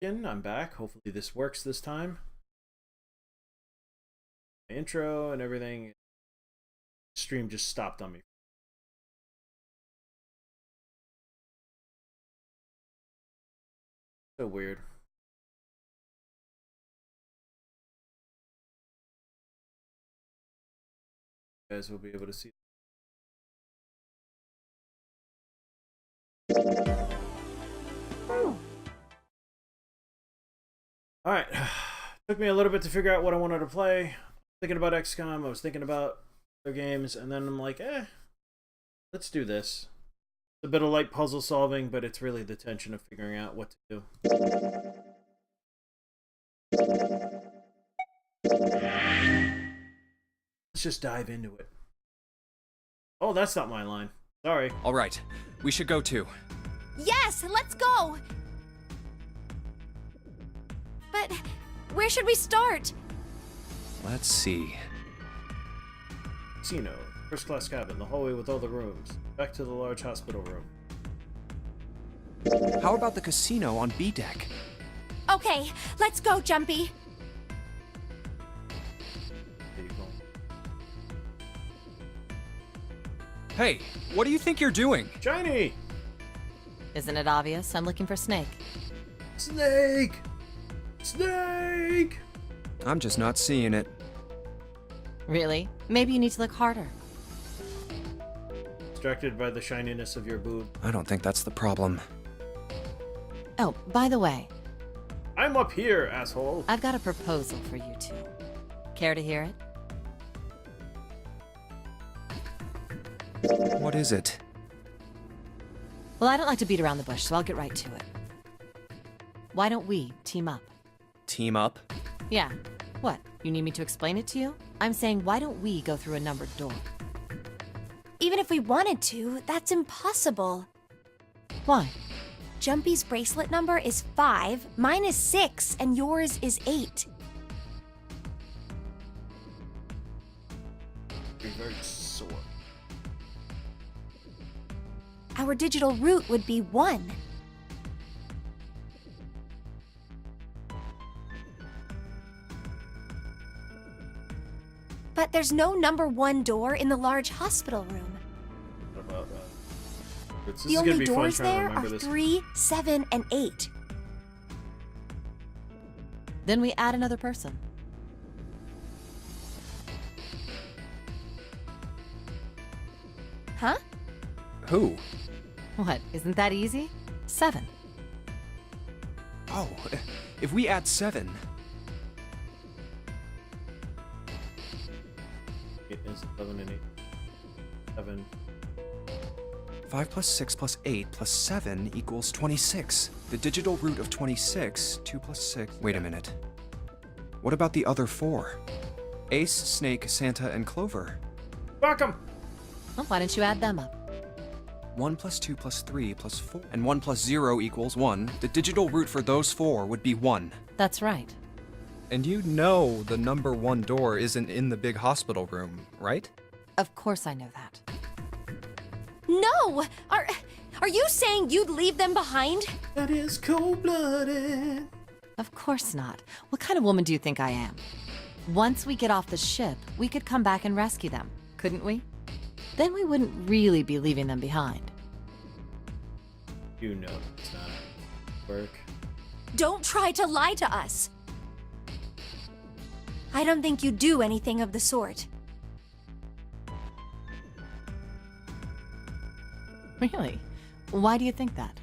I'm back. Hopefully this works this time. My intro and everything. Stream just stopped on me. So weird. You guys will be able to see. Alright. Took me a little bit to figure out what I wanted to play. Thinking about XCOM, I was thinking about other games, and then I'm like, let's do this. It's a bit of light puzzle solving, but it's really the tension of figuring out what to do. Let's just dive into it. Oh, that's not my line. Sorry. All right, we should go too. Yes, let's go! But where should we start? Let's see. Casino. First class cabin. The hallway with all the rooms. Back to the large hospital room. How about the casino on B deck? Okay, let's go, Jumpy. There you go. Hey, what do you think you're doing? Shiny! Isn't it obvious? I'm looking for Snake. Snake! Snake! I'm just not seeing it. Really? Maybe you need to look harder. Distracted by the shininess of your boob. I don't think that's the problem. Oh, by the way, I'm up here, asshole! I've got a proposal for you two. Care to hear it? What is it? Well, I don't like to beat around the bush, so I'll get right to it. Why don't we team up? Team up? Yeah. What? You need me to explain it to you? I'm saying, why don't we go through a numbered door? Even if we wanted to, that's impossible. Why? Jumpy's bracelet number is 5, mine is 6, and yours is 8. Reverse sword. Our digital root would be 1. But there's no number 1 door in the large hospital room. What about that? This The is gonna only be fun doors trying to there remember are this. 3, 7, and 8. Then we add another person. Huh? Who? What? Isn't that easy? 7. Oh, if we add 7. It is 11 and 8. 7. 5 plus 6 plus 8 plus 7 equals 26. The digital root of 26, 2 plus 6... Wait a minute. What about the other 4? Ace, Snake, Santa, and Clover. Fuck 'em! Well, why don't you add them up? 1 plus 2 plus 3 plus 4, and 1 plus 0 equals 1. The digital root for those 4 would be 1. That's right. And you know the number 1 door isn't in the big hospital room, right? Of course I know that. No! Are you saying you'd leave them behind? That is cold-blooded. Of course not. What kind of woman do you think I am? Once we get off the ship, we could come back and rescue them, couldn't we? Then we wouldn't really be leaving them behind. You know it's not work. Don't try to lie to us. I don't think you do anything of the sort. Really? Why do you think that?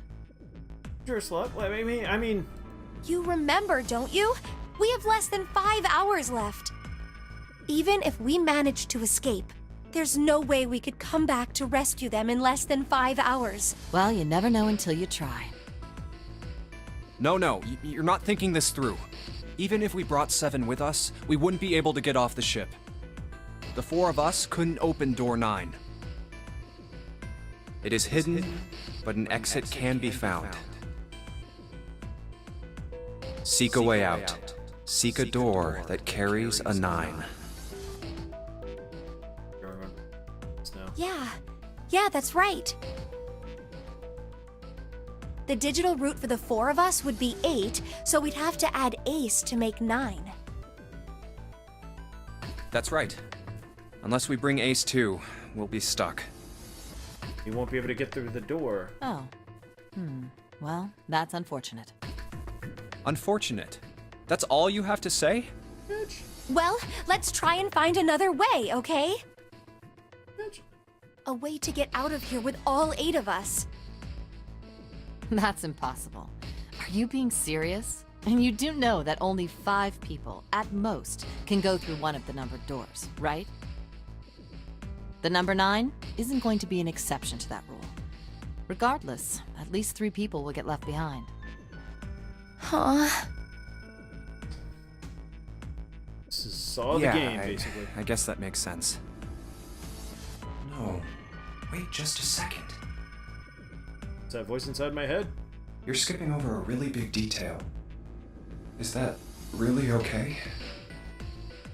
Sure, slut. I mean, You remember, don't you? We have less than 5 hours left. Even if we manage to escape, there's no way we could come back to rescue them in less than 5 hours. Well, you never know until you try. No, you're not thinking this through. Even if we brought 7 with us, we wouldn't be able to get off the ship. The 4 of us couldn't open door 9. It is hidden, but an exit can be found. Seek a way out. Seek a door that carries a 9. you remember this now. Yeah, that's right. The digital root for the 4 of us would be 8, so we'd have to add Ace to make 9. That's right. Unless we bring Ace too, we'll be stuck. He won't be able to get through the door. Oh. Well, that's unfortunate. Unfortunate. That's all you have to say? Bitch. Well, let's try and find another way, okay? Bitch. A way to get out of here with all 8 of us. That's impossible. Are you being serious? And you do know that only 5 people, at most, can go through one of the numbered doors, right? The number 9 isn't going to be an exception to that rule. Regardless, at least 3 people will get left behind. Huh? This is Saw the Yeah, game, basically. I guess that makes sense. No. Wait just a second. Is that voice inside my head? You're skipping over a really big detail. Is that really okay?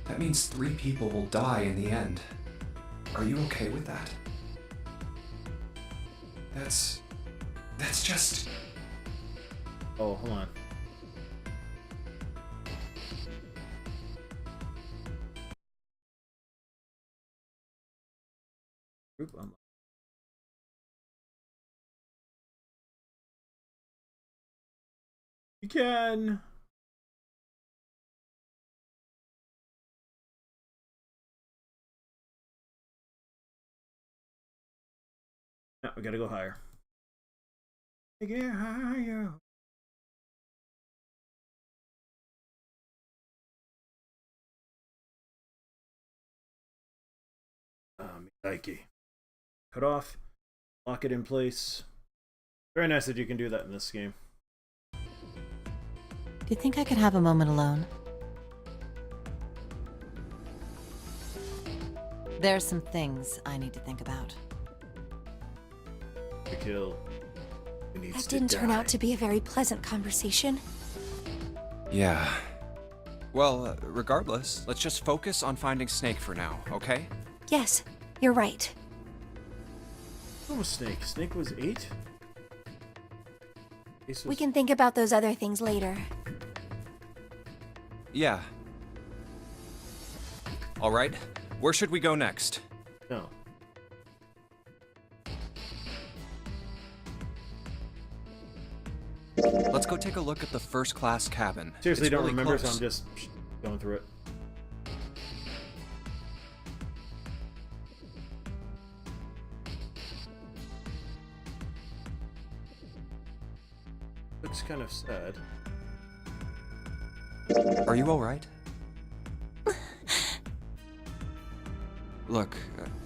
That means 3 people will die in the end. Are you okay with that? That's just... Oh, hold on. Group unlock. You can. No, we gotta go higher. Get higher. Nike. Cut off. Lock it in place. Very nice that you can do that in this game. Do you think I could have a moment alone? There's some things I need to think about. To kill. Who needs That to didn't turn die. out to be a very pleasant conversation. Yeah. Well, regardless, let's just focus on finding Snake for now, okay? Yes, you're right. What was Snake? Snake was 8? Ace We was- can think about those other things later. Yeah. Alright, where should we go next? No. Let's go take a look at the first-class cabin. Seriously, It's don't really remember, close. so I'm just going through it. Looks kind of sad. Are you alright? Look,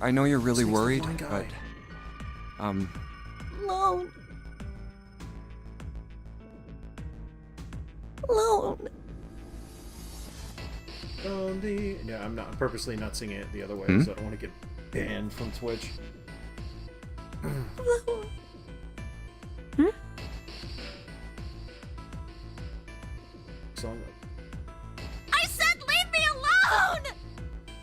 I know you're really Snake's the worried, blind but... guy. Lone. Lone. Lonely. Yeah, I'm purposely not singing it the other way, so I don't want to get banned from Twitch. Lone. Song. I said leave me alone!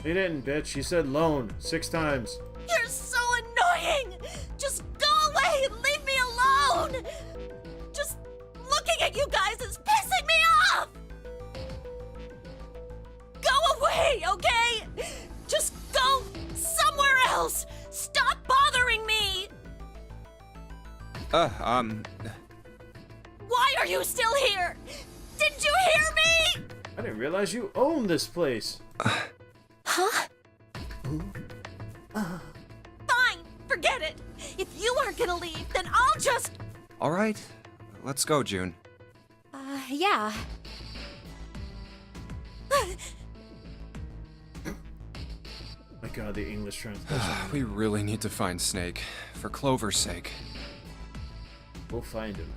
You didn't, bitch. You said lone 6 times. You're so annoying! Just go away and leave me alone! Just looking at you guys is pissing me off! Go away, okay? Just go somewhere else! Stop bothering me! Why are you still here? Didn't you hear me? I didn't realize you own this place. Huh? Fine, forget it. If you aren't gonna leave, then I'll just... Alright, let's go, June. Yeah. My god, the English translation. We really need to find Snake, for Clover's sake. We'll find him.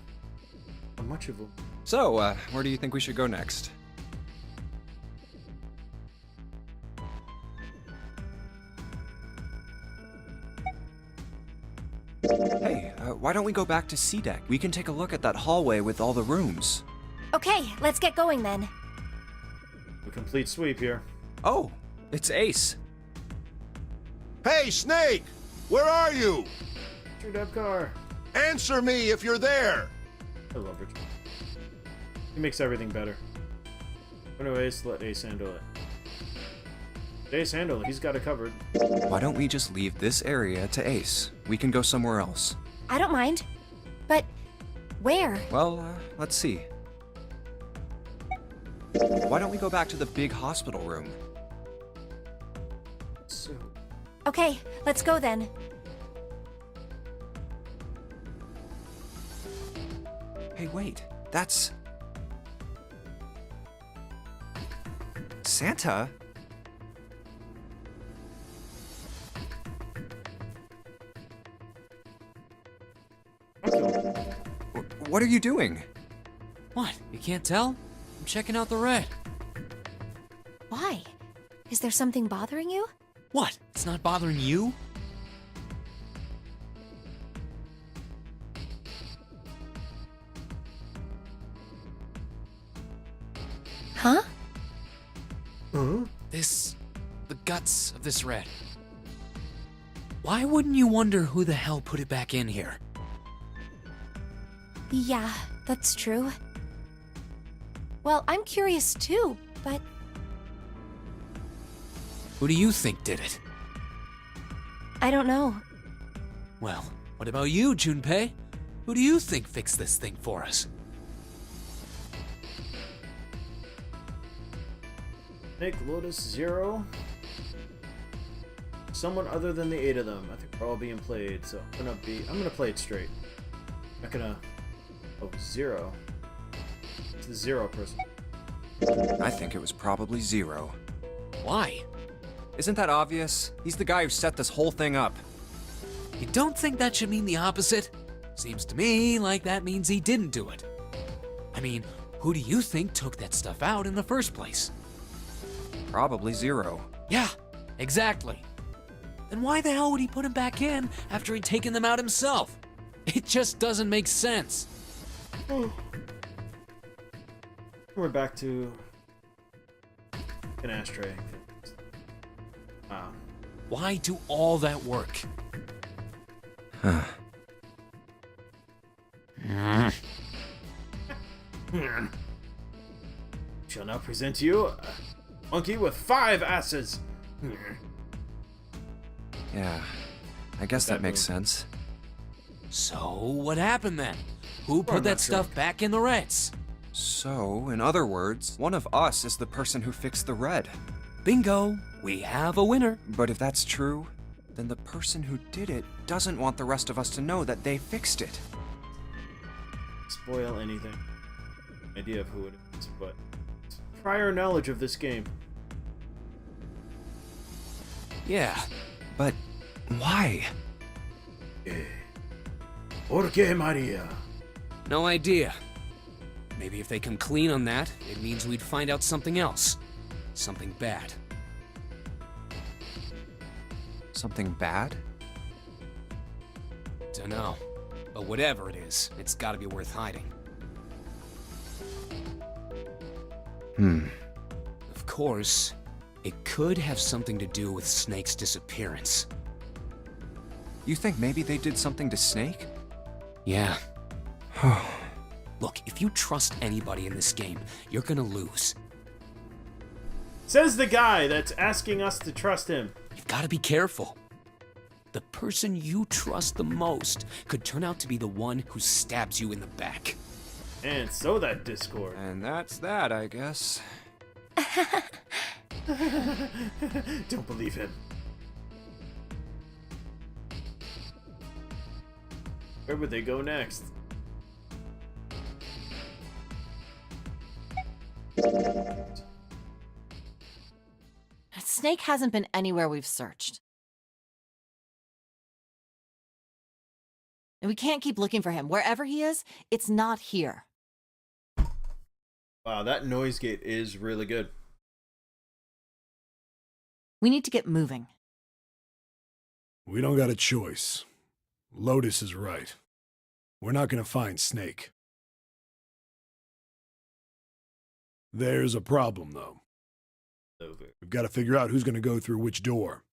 How much of him? So, where do you think we should go next? Hey, why don't we go back to C-Deck? We can take a look at that hallway with all the rooms. Okay, let's get going then. A complete sweep here. Oh, it's Ace. Hey, Snake! Where are you? Shoot up car. Answer me if you're there! I love Richard. He makes everything better. Anyways, let Ace handle it. Ace handle it. He's got it covered. Why don't we just leave this area to Ace? We can go somewhere else. I don't mind. But where? Well, let's see. Why don't we go back to the big hospital room? So, Okay, let's go then. Hey, wait. That's... Santa? What are you doing? What? You can't tell? I'm checking out the red. Why? Is there something bothering you? What? It's not bothering you? Huh? The guts of this red. Why wouldn't you wonder who the hell put it back in here? Yeah, that's true. Well, I'm curious too, but Who do you think did it? I don't know. Well, what about you, Junpei? Who do you think fixed this thing for us? Nick, Lotus, Zero. Someone other than the 8 of them. I think we're all being played, so I'm gonna play it straight. I'm not gonna. Oh, Zero. It's the Zero person. I think it was probably Zero. Why? Isn't that obvious? He's the guy who set this whole thing up. You don't think that should mean the opposite? Seems to me like that means he didn't do it. I mean, who do you think took that stuff out in the first place? Probably Zero. Yeah, exactly. Then why the hell would he put them back in after he'd taken them out himself? It just doesn't make sense. We're back to an ashtray. Wow. Why do all that work? Huh. Shall now present to you a monkey with 5 asses. Yeah, I guess that makes move. sense. So, what happened then? Who I'm put not that stuff drunk. back in the Reds? So, in other words, one of us is the person who fixed the red. Bingo! We have a winner. But if that's true, then the person who did it doesn't want the rest of us to know that they fixed it. Spoil anything. Idea of who it is, but prior knowledge of this game. Yeah. But why? Porque Maria. No idea. Maybe if they come clean on that, it means we'd find out something else. Something bad. Something bad? Dunno. But whatever it is, it's gotta be worth hiding. Of course, it could have something to do with Snake's disappearance. You think maybe they did something to Snake? Yeah. Look, if you trust anybody in this game, you're gonna lose. Says the guy that's asking us to trust him. You've gotta be careful. The person you trust the most could turn out to be the one who stabs you in the back. And so that Discord. And that's that, I guess. Don't believe him. Where would they go next? Snake hasn't been anywhere we've searched. And we can't keep looking for him. Wherever he is, it's not here. Wow, that noise gate is really good. We need to get moving. We don't got a choice. Lotus is right. We're not gonna find Snake. There's a problem, though. Over. We've got to figure out who's gonna go through which door.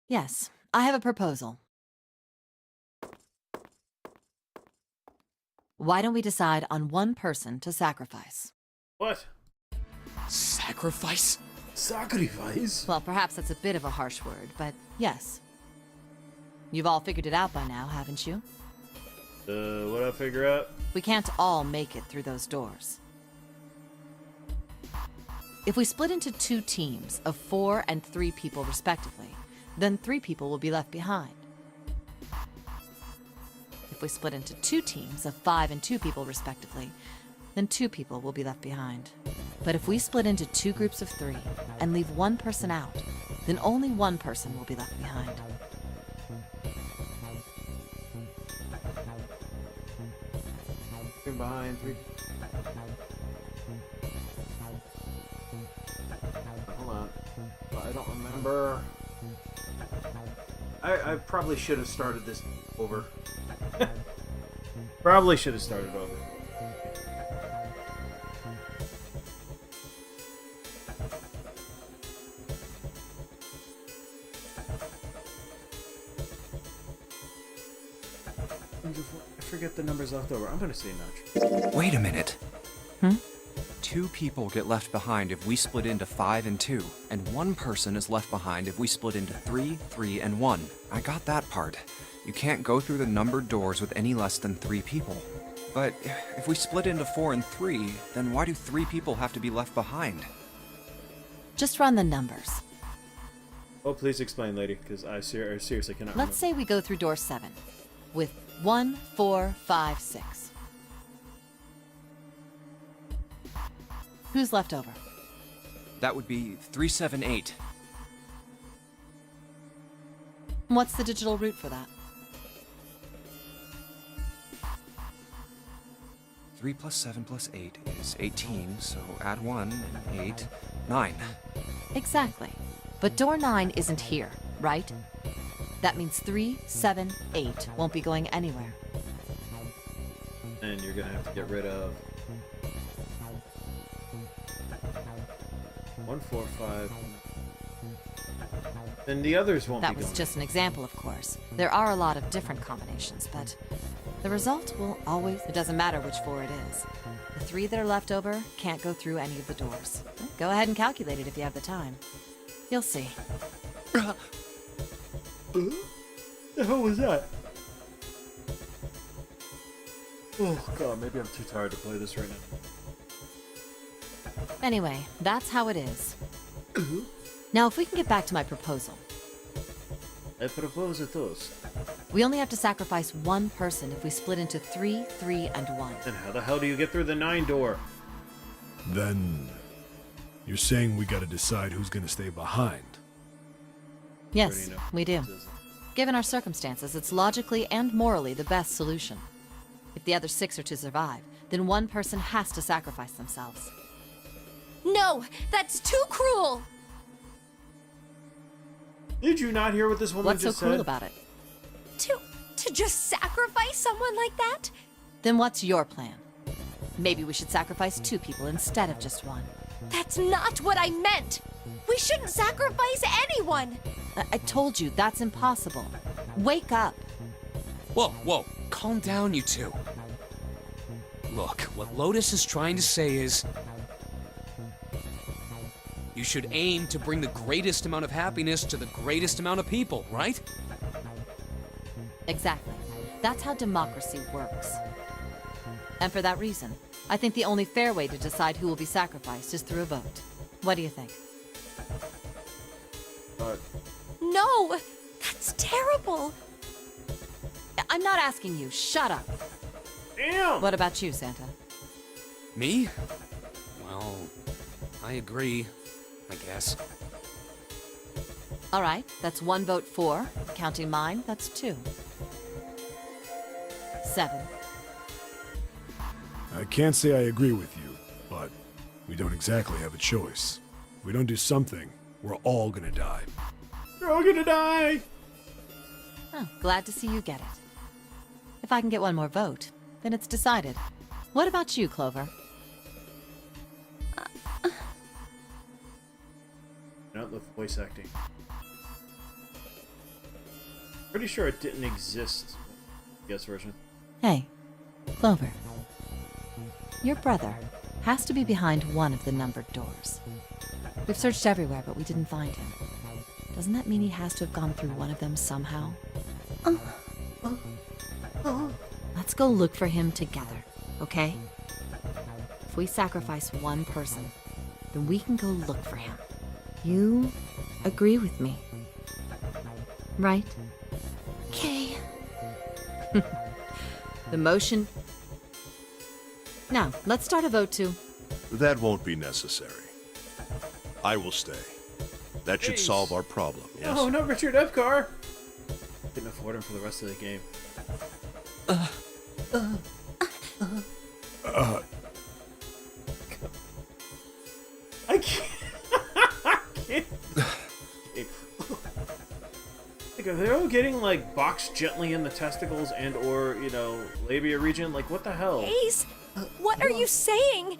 Yes, I have a proposal. Why don't we decide on one person to sacrifice? What? Sacrifice? Sacrifice? Well, perhaps that's a bit of a harsh word, but yes. You've all figured it out by now, haven't you? What I figure out? We can't all make it through those doors. If we split into 2 teams of 4 and 3 people respectively, then 3 people will be left behind. If we split into 2 teams of 5 and 2 people respectively, then 2 people will be left behind. But if we split into 2 groups of 3 and leave 1 person out, then only 1 person will be left behind. Behind 3. Hold on. I don't remember. I probably should have started this over. Probably should have started over. I forget the numbers left over. I'm gonna say nudge. Wait a minute. 2 people get left behind if we split into 5 and 2, and 1 person is left behind if we split into 3, 3, and 1. I got that part. You can't go through the numbered doors with any less than 3 people. But if we split into 4 and 3, then why do 3 people have to be left behind? Just run the numbers. Oh, please explain, lady, because I seriously cannot Let's say we go through door 7 with 1, 4, 5, 6. Who's left over? That would be 3, 7, 8. What's the digital root for that? 3 plus 7 plus 8 is 18, so add 1 and 8, 9. Exactly. But door 9 isn't here, right? That means 3, 7, 8 won't be going anywhere. And you're gonna have to get rid of 1, 4, 5. Then the others won't That be was going. just an example, of course. There are a lot of different combinations, but the result will always... It doesn't matter which 4 it is. The 3 that are left over can't go through any of the doors. Go ahead and calculate it if you have the time. You'll see. The hell was that? Oh god, maybe I'm too tired to play this right now. Anyway, that's how it is. Now, if we can get back to my proposal. I propose a toast. We only have to sacrifice 1 person if we split into 3, 3, and 1. Then how the hell do you get through the 9 door? Then you're saying we gotta decide who's gonna stay behind. Yes, Already know. we do. Given our circumstances, it's logically and morally the best solution. If the other 6 are to survive, then 1 person has to sacrifice themselves. No, that's too cruel! Did you not hear what this woman What's so just cruel said? about it? To just sacrifice someone like that? Then what's your plan? Maybe we should sacrifice 2 people instead of just 1. That's not what I meant! We shouldn't sacrifice anyone! I told you, that's impossible. Wake up. Whoa, whoa, calm down, you two. Look, what Lotus is trying to say is... you should aim to bring the greatest amount of happiness to the greatest amount of people, right? Exactly. That's how democracy works. And for that reason, I think the only fair way to decide who will be sacrificed is through a vote. What do you think? No! That's terrible! I'm not asking you. Shut up. Damn! What about you, Santa? Me? Well, I agree, I guess. All right, that's 1 vote for. Counting mine, that's 2. 7. I can't say I agree with you, but we don't exactly have a choice. If we don't do something, we're all gonna die. You're all gonna die! Oh, glad to see you get it. If I can get 1 more vote, then it's decided. What about you, Clover? Not with voice acting. Pretty sure it didn't exist. Yes, version. Hey, Clover. Your brother has to be behind one of the numbered doors. We've searched everywhere, but we didn't find him. Doesn't that mean he has to have gone through one of them somehow? Let's go look for him together, okay? If we sacrifice one person, then we can go look for him. You agree with me, right? Okay. The motion... Now, let's start a vote to... That won't be necessary. I will stay. That should Jeez. solve our problem, yes? Oh, no Richard Epcar! Couldn't afford him for the rest of the game. I can't. I can't. Like, are they all getting, like, boxed gently in the testicles and or, you know, labia region? Like, what the hell? Ace, what are you saying?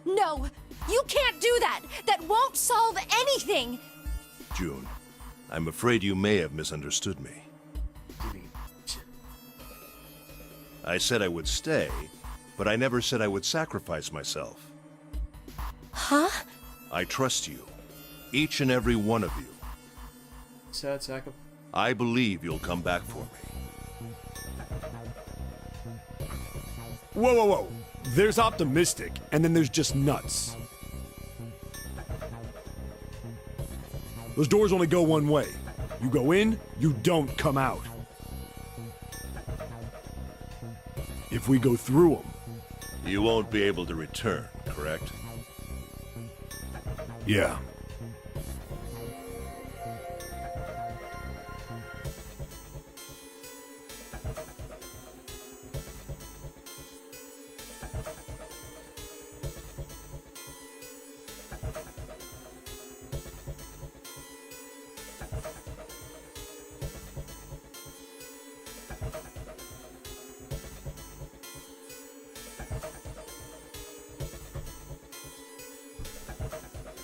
No, you can't do that. That won't solve anything. June, I'm afraid you may have misunderstood me. I said I would stay, but I never said I would sacrifice myself. Huh? I trust you. Each and every one of you. Sad sack of... I believe you'll come back for me. Whoa, whoa, whoa. There's optimistic, and then there's just nuts. Those doors only go one way. You go in, you don't come out. If we go through them... You won't be able to return, correct? Yeah.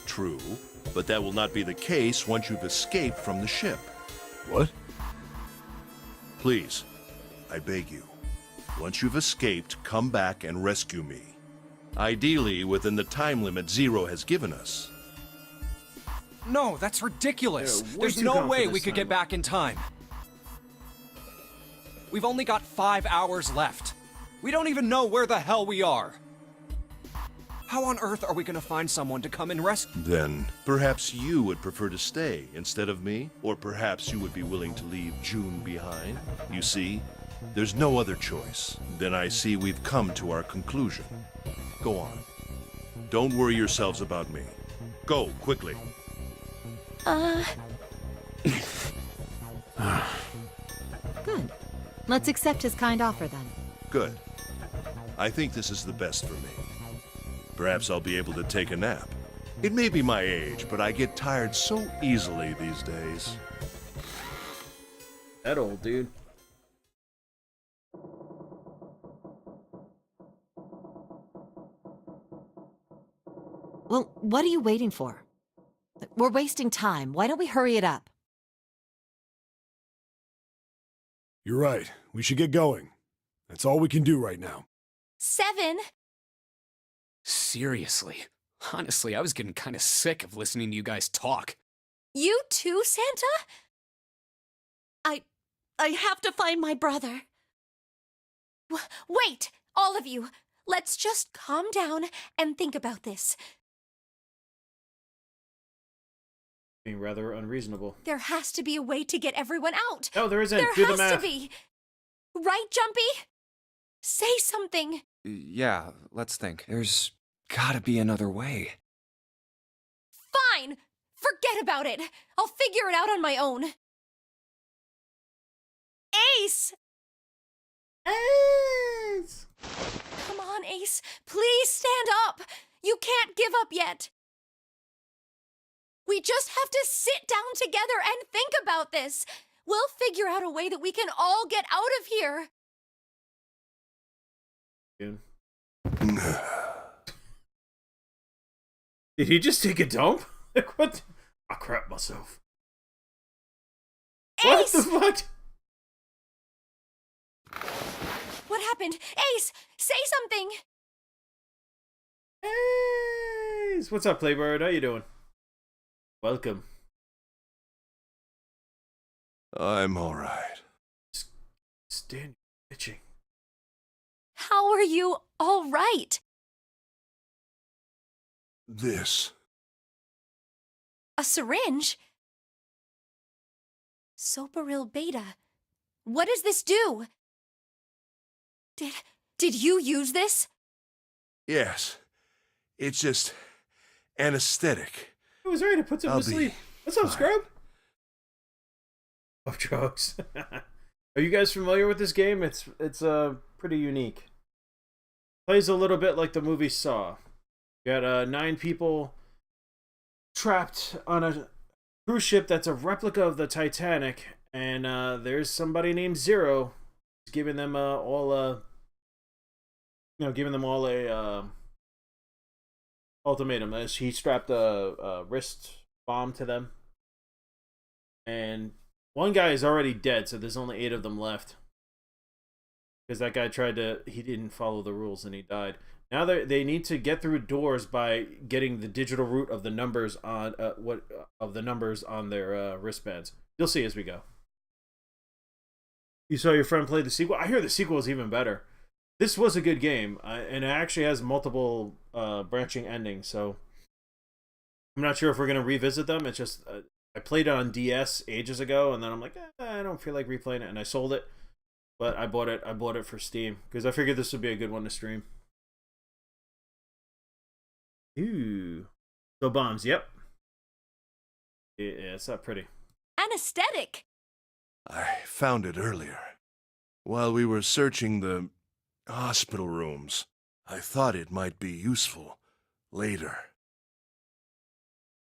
True, but that will not be the case once you've escaped from the ship. What? Please, I beg you. Once you've escaped, come back and rescue me. Ideally, within the time limit Zero has given us. No, that's ridiculous. Yeah, way There's too no confident way we this could get time. back in time. We've only got 5 hours left. We don't even know where the hell we are. How on earth are we gonna find someone to come and rescue? Then, perhaps you would prefer to stay instead of me? Or perhaps you would be willing to leave June behind? You see, there's no other choice. Then I see we've come to our conclusion. Go on. Don't worry yourselves about me. Go, quickly. Good. Let's accept his kind offer then. Good. I think this is the best for me. Perhaps I'll be able to take a nap. It may be my age, but I get tired so easily these days. That old dude. Well, what are you waiting for? We're wasting time. Why don't we hurry it up? You're right. We should get going. That's all we can do right now. 7. Seriously. Honestly, I was getting kind of sick of listening to you guys talk. You too, Santa? I have to find my brother. Wait, all of you. Let's just calm down and think about this. Being rather unreasonable. There has to be a way to get everyone out. No, there isn't. There Do the has math. to be. Right, Jumpy? Say something. Yeah, let's think. There's gotta be another way. Fine. Forget about it. I'll figure it out on my own. Ace! Ace! Come on, Ace. Please stand up. You can't give up yet. We just have to sit down together and think about this. We'll figure out a way that we can all get out of here. Dude. Did he just take a dump? Like, what? I crap myself. Ace! What the fuck? What happened? Ace, say something! Hey, what's up, Playbird? How you doing? Welcome. I'm all right. Stand bitching. How are you all right? This. A syringe? Soparil beta. What does this do? Did you use this? Yes. It's just anesthetic. It was right. It puts him I'll to be sleep. What's up, fine. Scrub? Oh, drugs. Are you guys familiar with this game? It's pretty unique. Plays a little bit like the movie Saw. You got 9 people trapped on a cruise ship that's a replica of the Titanic, and there's somebody named Zero giving them giving them all a ultimatum. As he strapped a wrist bomb to them, and one guy is already dead, so there's only 8 of them left. Because that guy he didn't follow the rules and he died. Now they need to get through doors by getting the digital root of the numbers on on their wristbands. You'll see as we go. You saw your friend play the sequel? I hear the sequel is even better. This was a good game, and it actually has multiple branching endings, so I'm not sure if we're going to revisit them. It's just, I played it on DS ages ago, and then I'm like, I don't feel like replaying it, and I sold it, but I bought it for Steam, because I figured this would be a good one to stream. Ooh. So bombs, yep. Yeah, it's not pretty. Anesthetic! I found it earlier. While we were searching the hospital rooms, I thought it might be useful later.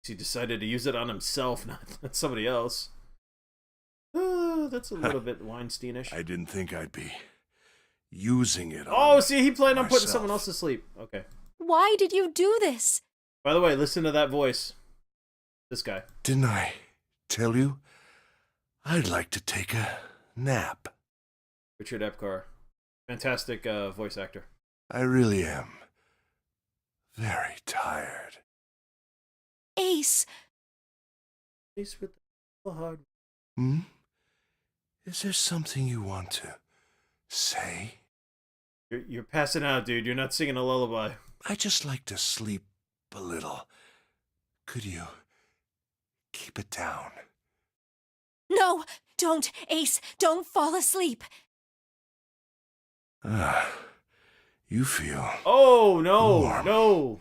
He decided to use it on himself, not somebody else. That's a little bit Weinsteinish. I didn't think I'd be using it Oh, on see, he planned on putting myself. someone else to sleep. Okay. Why did you do this? By the way, listen to that voice. This guy. Didn't I tell you? I'd like to take a nap. Richard Epcar. Fantastic voice actor. I really am very tired. Ace, Face with the hard. Hmm? Is there something you want to say? You're passing out, dude. You're not singing a lullaby. I just like to sleep a little. Could you keep it down? no, don't, Ace, don't fall asleep. Ah, you feel Oh, no, Warm. no.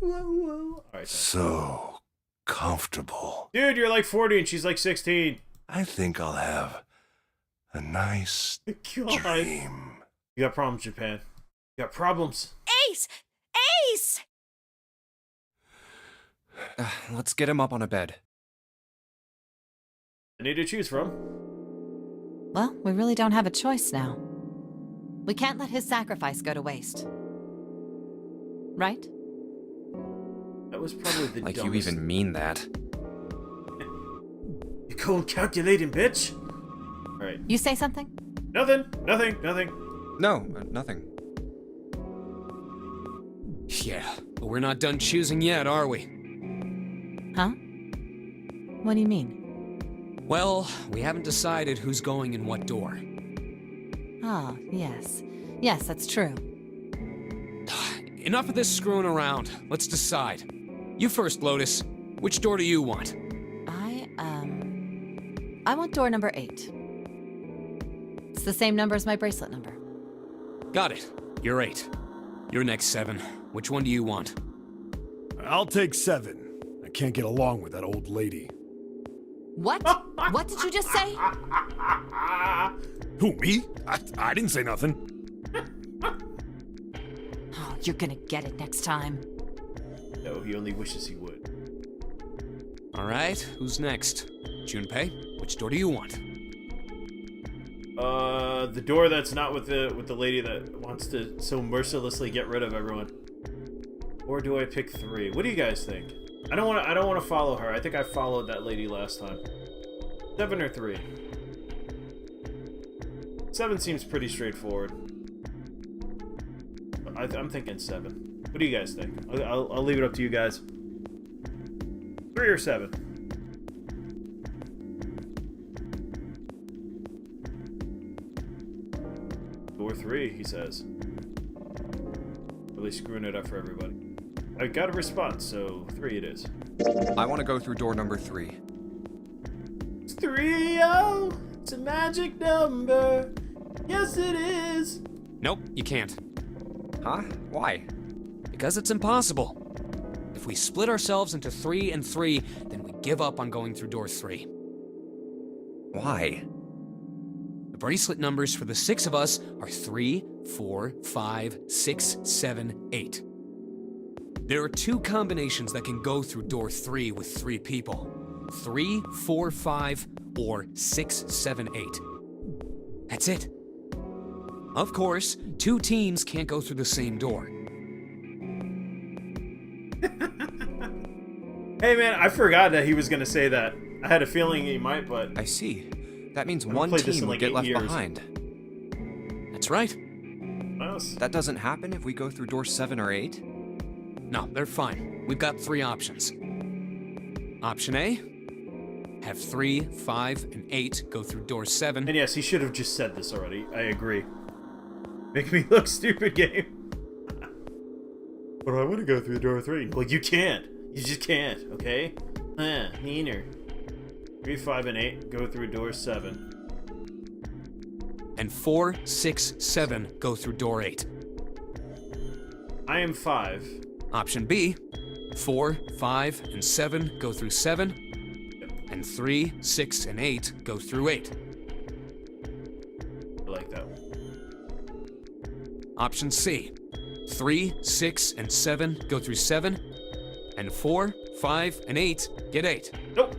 All right, so comfortable. dude, you're like 40 and she's like 16. I think I'll have a nice God. dream. You got problems, Japan. You got problems. Ace! Ace! Let's get him up on a bed. I need to choose from. Well, we really don't have a choice now. We can't let his sacrifice go to waste. Right? That was probably the Like you dumbest. even mean that. You cold calculating, bitch. All right. You say something? Nothing. No, nothing. Yeah, but we're not done choosing yet, are we? Huh? What do you mean? Well, we haven't decided who's going in what door. Ah, yes. Yes, that's true. Enough of this screwing around. Let's decide. You first, Lotus. Which door do you want? I want door number 8. It's the same number as my bracelet number. Got it. You're 8. You're next, 7. Which one do you want? I'll take 7. I can't get along with that old lady. What? What did you just say? Who, me? I didn't say nothing. Oh, you're gonna get it next time. No, he only wishes he would. All right, who's next? Junpei, which door do you want? The door that's not with the lady that wants to so mercilessly get rid of everyone. Or do I pick 3? What do you guys think? I don't want to follow her. I think I followed that lady last time. 7 or 3? 7 seems pretty straightforward. I'm thinking 7. What do you guys think? I'll leave it up to you guys. 3 or 7? Door 3, he says. Really screwing it up for everybody. I got a response, so 3 it is. I want to go through door number 3. It's 3, oh, it's a magic number. Yes, it is. Nope, you can't. Huh? Why? Because it's impossible. If we split ourselves into 3 and 3, then we give up on going through door 3. Why? The bracelet numbers for the 6 of us are 3, 4, 5, 6, 7, 8. There are 2 combinations that can go through door 3 with 3 people. 3, 4, 5, or 6, 7, 8. That's it. Of course, 2 teams can't go through the same door. Hey man, I forgot that he was gonna say that. I had a feeling he might, but I see. That means haven't one played this team in, will like, get 8 left years. behind. That's right. well, That doesn't happen if we go through door 7 or 8? No, they're fine. We've got 3 options. Option A, have 3, 5, and 8 go through door 7. and yes, he should have just said this already. I agree. Make me look stupid, game. But I want to go through door 3. Well, you can't. You just can't, okay? Meaner. 3, 5, and 8 go through door 7. And 4, 6, 7 go through door 8. I am 5. Option B, 4, 5, and 7 go through 7. And 3, 6, and 8 go through 8. I like that one. Option C, 3, 6, and 7 go through 7. And 4, 5, and 8 get 8. Nope.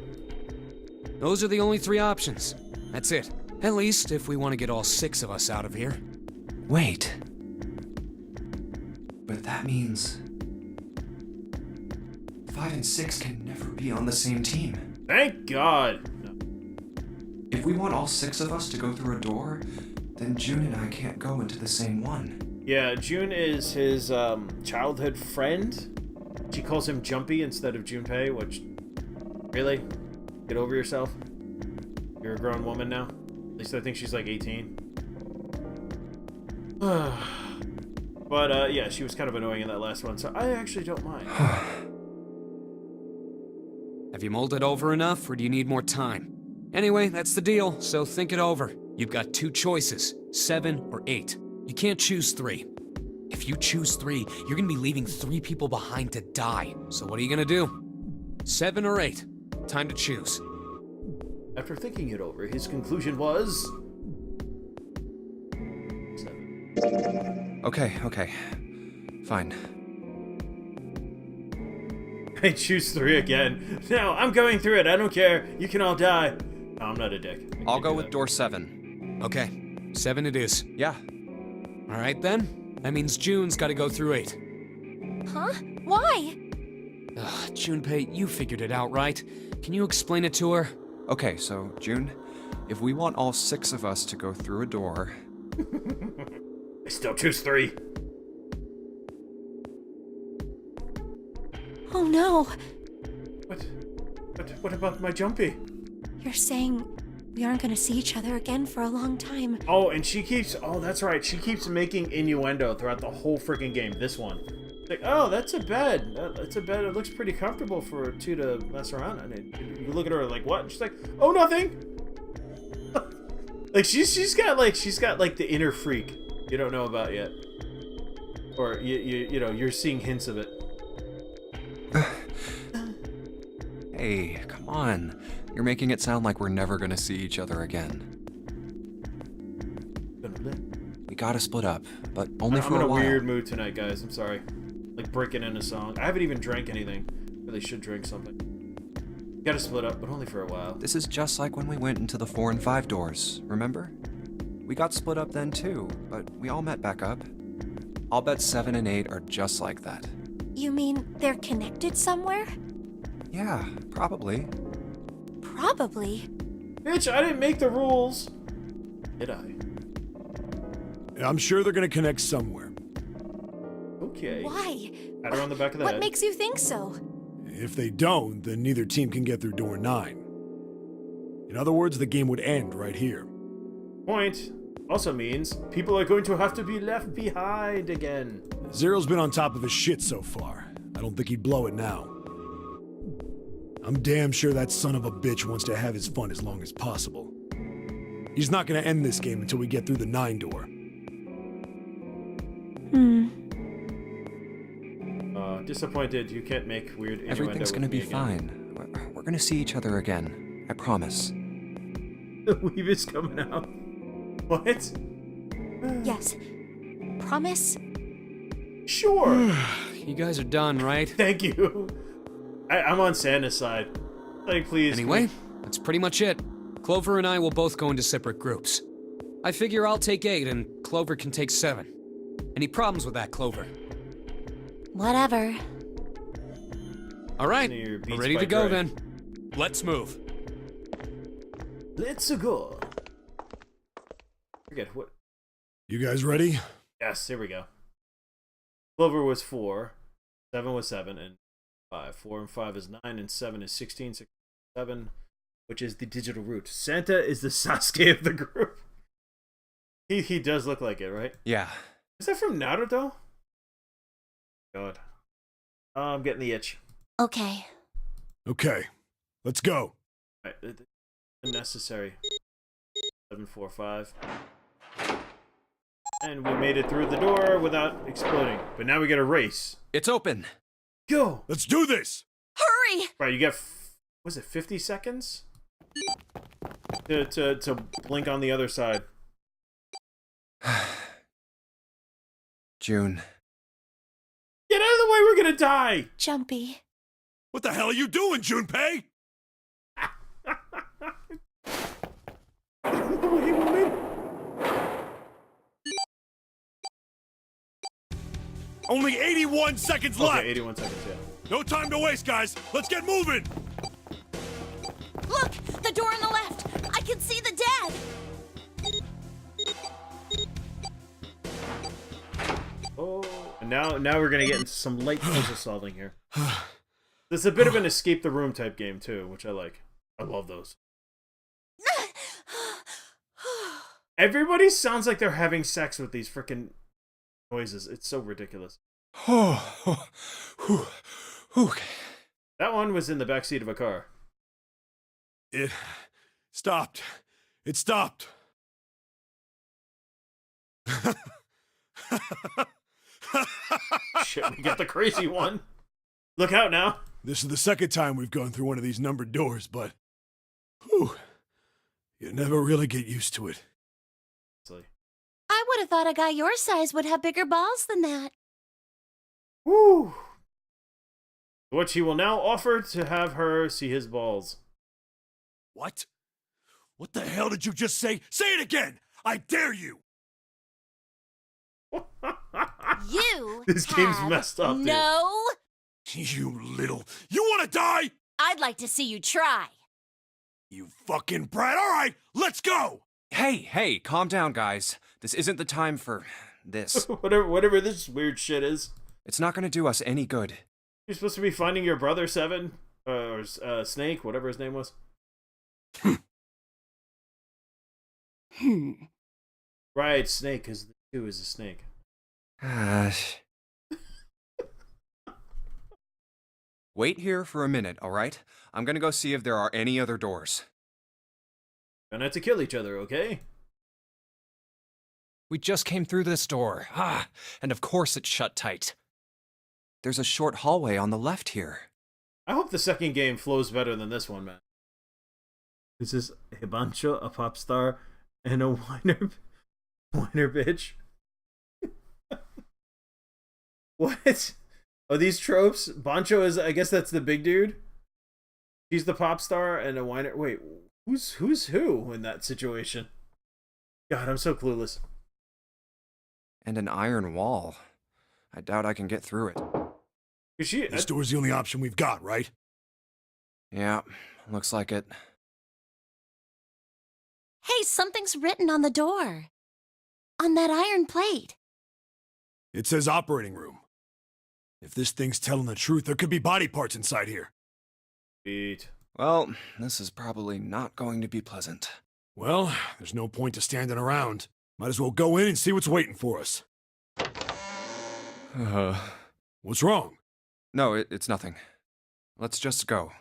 Those are the only 3 options. That's it. At least if we want to get all 6 of us out of here. Wait. But that means 5 and 6 can never be on the same team. Thank God. No. If we want all 6 of us to go through a door, then June and I can't go into the same one. Yeah, June is his childhood friend. She calls him Jumpy instead of Junpei, which... Really? Get over yourself. You're a grown woman now. At least I think she's like 18. But, yeah, she was kind of annoying in that last one, so I actually don't mind. Have you mulled it over enough, or do you need more time? Anyway, that's the deal, so think it over. You've got 2 choices, 7 or 8. You can't choose 3. If you choose 3, you're gonna be leaving 3 people behind to die. So what are you gonna do? 7 or 8? Time to choose. After thinking it over, his conclusion was... 7. Okay. Fine. I choose 3 again. No, I'm going through it. I don't care. You can all die. No, I'm not a dick. I I'll can't go do with that. door 7. Okay, 7 it is. Yeah. Alright then. That means June's gotta go through 8. Huh? Why? Ugh, Junpei, you figured it out, right? Can you explain it to her? Okay, so, June, if we want all 6 of us to go through a door... I still choose 3. Oh no. What about my Jumpy? You're saying we aren't gonna see each other again for a long time. Oh, and she keeps... Oh, that's right. She keeps making innuendo throughout the whole freaking game. This one. Like, oh, that's a bed. That's a bed. It looks pretty comfortable for 2 to mess around. And you look at her like, what? And she's like, oh, nothing. Like, she's got the inner freak you don't know about yet. Or, you know, you're seeing hints of it. Hey, come on. You're making it sound like we're never gonna see each other again. We gotta split up, but only I'm for in a a while. weird mood tonight, guys. I'm sorry. Like, breaking in a song. I haven't even drank anything. Really should drink something. Gotta split up, but only for a while. This is just like when we went into the 4 and 5 doors, remember? We got split up then too, but we all met back up. I'll bet 7 and 8 are just like that. You mean they're connected somewhere? Yeah, probably. Probably. Bitch, I didn't make the rules. Did I? I'm sure they're gonna connect somewhere. Okay. Why? Pat her on the back of the What head. makes you think so? If they don't, then neither team can get through door 9. In other words, the game would end right here. Point also means people are going to have to be left behind again. Zero's been on top of his shit so far. I don't think he'd blow it now. I'm damn sure that son of a bitch wants to have his fun as long as possible. He's not gonna end this game until we get through the 9 door. Disappointed you can't make weird innuendo Everything's with gonna be me again. fine. We're gonna see each other again. I promise. The weave is coming out. What? Yes. Promise? Sure. You guys are done, right? Thank you. I'm on Santa's side. Like, please. Anyway, that's pretty much it. Clover and I will both go into separate groups. I figure I'll take 8 and Clover can take 7. Any problems with that, Clover? Whatever. All right, Your we're Beats ready by to go Dre. then. Let's move. Let's go. Forget what. You guys ready? Yes, here we go. Clover was 4, 7 was 7, and 5. 4 and 5 is 9, and 7 is 16, 6, 7, which is the digital root. Santa is the Sasuke of the group. He does look like it, right? Yeah. Is that from Naruto? God. Oh, I'm getting the itch. Okay. Okay, let's go. Right, unnecessary. 7, 4, 5. And we made it through the door without exploding. But now we get a race. It's open. Go! Let's do this! Hurry! Right, you got, was it 50 seconds? To blink on the other side. June. Get out of the way, we're gonna die! Jumpy. What the hell are you doing, Junpei? Only 81 seconds Okay, left! 81 seconds, yeah. No time to waste, guys! Let's get moving! Look! The door on the left! I can see the dead! Oh, and now we're gonna get into some light puzzle solving here. This is a bit of an escape the room type game too, which I like. I love those. Everybody sounds like they're having sex with these freaking noises. It's so ridiculous. That one was in the backseat of a car. It stopped. It stopped. Shit, we got the crazy one. Look out now. This is the second time we've gone through one of these numbered doors, but whew, you never really get used to it. I would have thought a guy your size would have bigger balls than that. Woo! Which he will now offer to have her see his balls. What? What the hell did you just say? Say it again! I dare you! You This game's have messed up, dude. No. You little... You wanna die? I'd like to see you try. You fucking brat! Alright, let's go! Hey, calm down, guys. This isn't the time for this. whatever this weird shit is. It's not gonna do us any good. You're supposed to be finding your brother, Seven, or Snake, whatever his name was. Right, Snake, because the 2 is a snake. Wait here for a minute, alright? I'm gonna go see if there are any other doors. Gonna have to kill each other, okay? We just came through this door. And of course it's shut tight. There's a short hallway on the left here. I hope the second game flows better than this one, man. This is a Bancho, a pop star, and a whiner bitch. What? Are these tropes? Bancho is, I guess that's the big dude. He's the pop star and a whiner. Wait, who's who in that situation? God, I'm so clueless. And an iron wall. I doubt I can get through it. Is she? This door's the only option we've got, right? Yeah, looks like it. Hey, something's written on the door. On that iron plate. It says operating room. If this thing's telling the truth, there could be body parts inside here. Beat. Well, this is probably not going to be pleasant. Well, there's no point to standing around. Might as well go in and see what's waiting for us. What's wrong? No, it's nothing. Let's just go.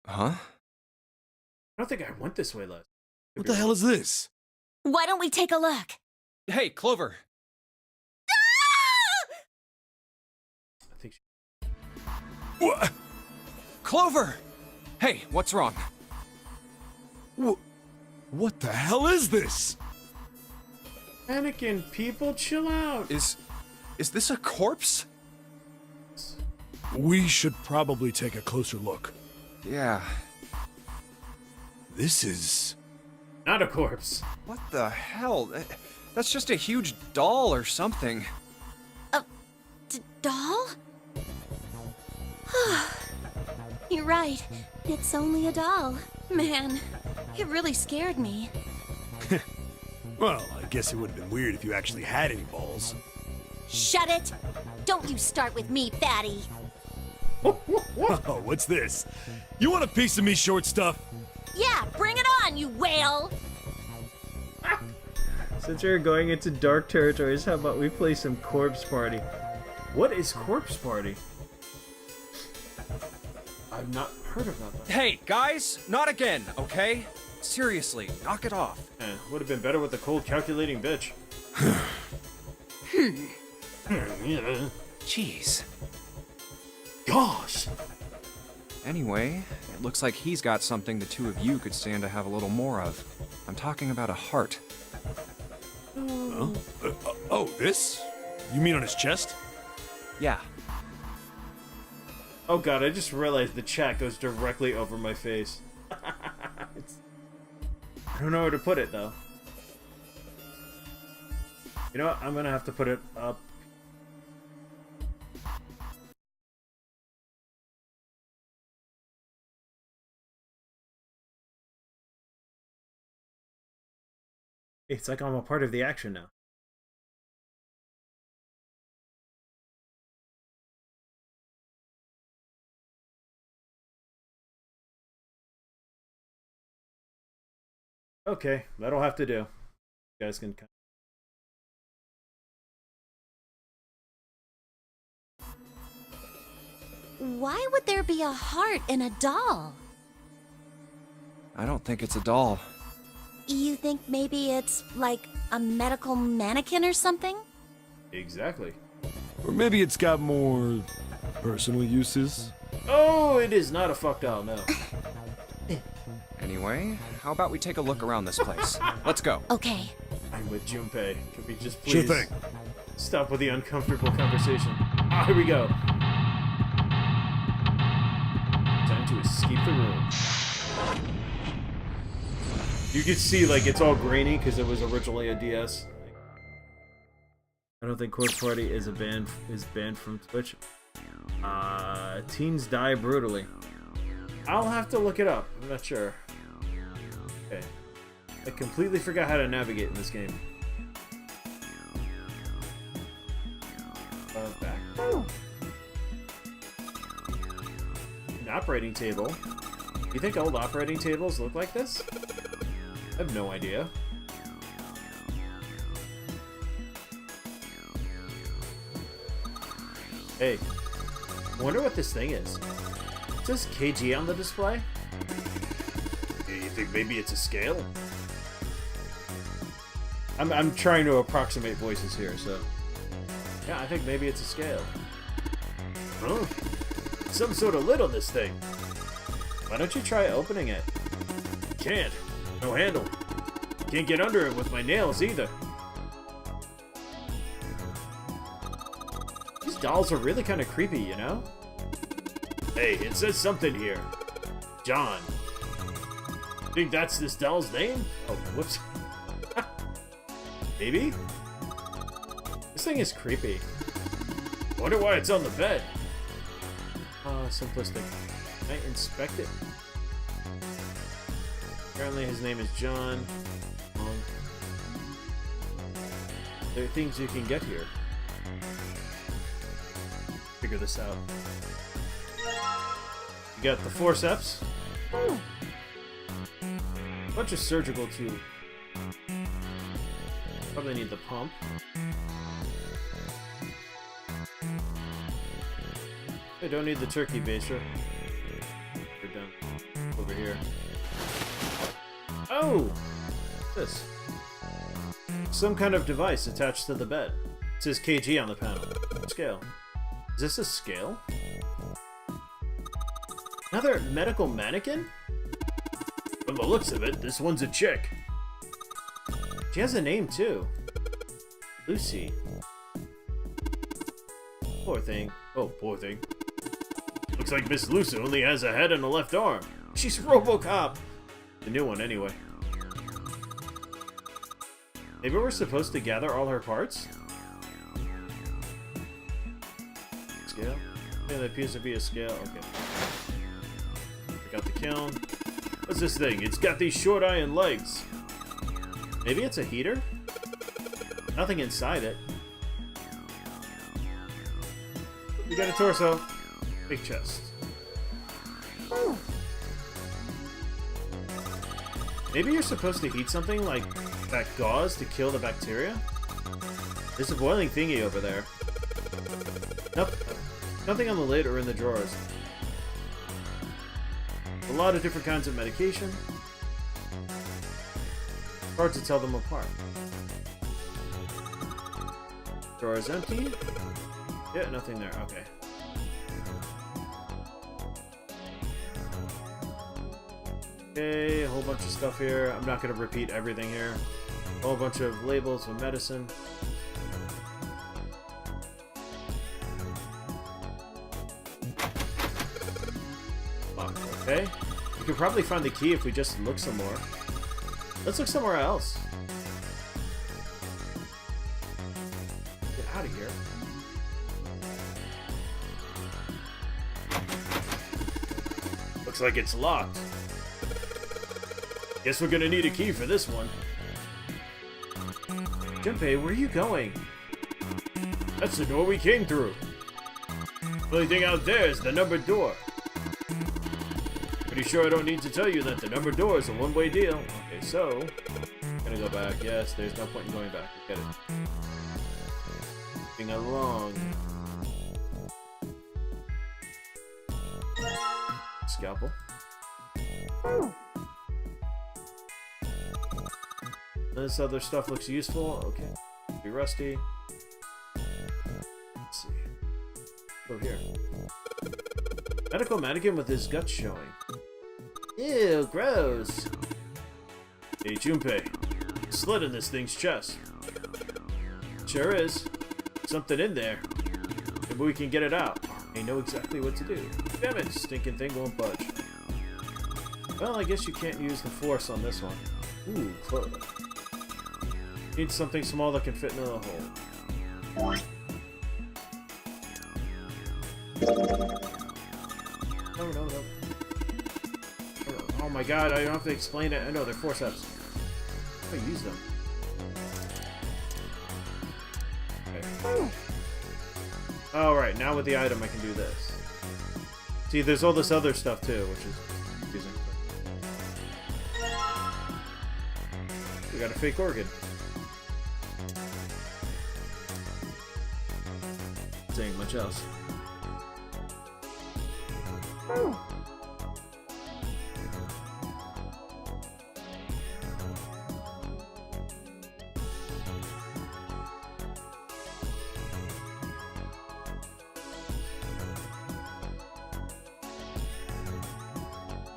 Huh? I don't think I went this way, Les. What the hell is this? Why don't we take a look? Hey, Clover! I think What? Clover! Hey, what's wrong? What the hell is this? Anakin, people, chill out. Is this a corpse? We should probably take a closer look. Yeah. This is... Not a corpse. What the hell? That's just a huge doll or something. Doll? You're right. It's only a doll. Man, it really scared me. Well, I guess it would have been weird if you actually had any balls. Shut it! Don't you start with me, fatty. Oh, what's this? You want a piece of me, short stuff? Yeah, bring it on, you whale! Since we're going into dark territories, how about we play some Corpse Party? What is Corpse Party? I've not heard of that. Hey, guys, not again, okay? Seriously, knock it off. Would have been better with the cold, calculating bitch. Jeez. Gosh! Anyway, it looks like he's got something the two of you could stand to have a little more of. I'm talking about a heart. Huh? Oh, this? You mean on his chest? Yeah. Oh god, I just realized the chat goes directly over my face. I don't know where to put it, though. You know what? I'm gonna have to put it up. It's like I'm a part of the action now. Okay, that'll have to do. You guys can... Why would there be a heart in a doll? I don't think it's a doll. You think maybe it's like a medical mannequin or something? Exactly. Or maybe it's got more personal uses? Oh, it is not a fuck doll, no. Anyway, how about we take a look around this place? Let's go. Okay. I'm with Junpei. Can we just Sure please thing. stop with the uncomfortable conversation? Ah, here we go. Time to escape the room. You can see, like, it's all grainy because it was originally a DS. I don't think Corpse Party is banned from Twitch. Teens die brutally. I'll have to look it up. I'm not sure. Okay. I completely forgot how to navigate in this game. Back. An operating table. You think old operating tables look like this? I have no idea. Hey, I wonder what this thing is. It says KG on the display? You think maybe it's a scale? I'm trying to approximate voices here, so... Yeah, I think maybe it's a scale. Oh, some sort of lid on this thing. Why don't you try opening it? Can't. No handle. Can't get under it with my nails either. These dolls are really kind of creepy, you know? Hey, it says something here. John. Think that's this doll's name? Oh, whoops. Maybe? This thing is creepy. Wonder why it's on the bed. Simplistic. Can I inspect it? Apparently his name is John. There are things you can get here. Figure this out. You got the forceps. A bunch of surgical too. Probably need the pump. I don't need the turkey baser. We're done. Over here. Oh! This. Some kind of device attached to the bed. It says kg on the panel. Scale. Is this a scale? Another medical mannequin? From the looks of it, this one's a chick. She has a name too. Lucy. Poor thing. Oh, poor thing. Looks like Miss Lucy only has a head and a left arm. She's RoboCop. The new one, anyway. Maybe we're supposed to gather all her parts? Scale? Yeah, that appears to be a scale. Okay. I got the kiln. What's this thing? It's got these short iron legs. Maybe it's a heater? Nothing inside it. We got a torso. Big chest. Maybe you're supposed to heat something like that gauze to kill the bacteria? There's a boiling thingy over there. Nope. Nothing on the lid or in the drawers. A lot of different kinds of medication. Hard to tell them apart. Drawer is empty. Yeah, nothing there. Okay. Okay, a whole bunch of stuff here. I'm not going to repeat everything here. A whole bunch of labels of medicine. Okay. We could probably find the key if we just look some more. Let's look somewhere else. Get out of here. Looks like it's locked. Guess we're gonna need a key for this one. Junpei, where are you going? That's the door we came through. The only thing out there is the numbered door. Pretty sure I don't need to tell you that the numbered door is a one-way deal. Okay, so... I'm gonna go back. Yes, there's no point in going back. Get it. Moving along. Scalpel. This other stuff looks useful. Okay. Be rusty. Let's see. Go here. Medical mannequin with his guts showing. Ew, gross. Hey, Junpei. Slit in this thing's chest. Sure is. Something in there. Maybe we can get it out. I know exactly what to do. Damn it, stinking thing won't budge. Well, I guess you can't use the force on this one. Ooh, close. Need something small that can fit into the hole. No, no, no. Oh my god, I don't have to explain it. I know, they're forceps. How do I use them? Okay. Alright, now with the item I can do this. See, there's all this other stuff too, which is confusing. We got a fake organ. Saying much else.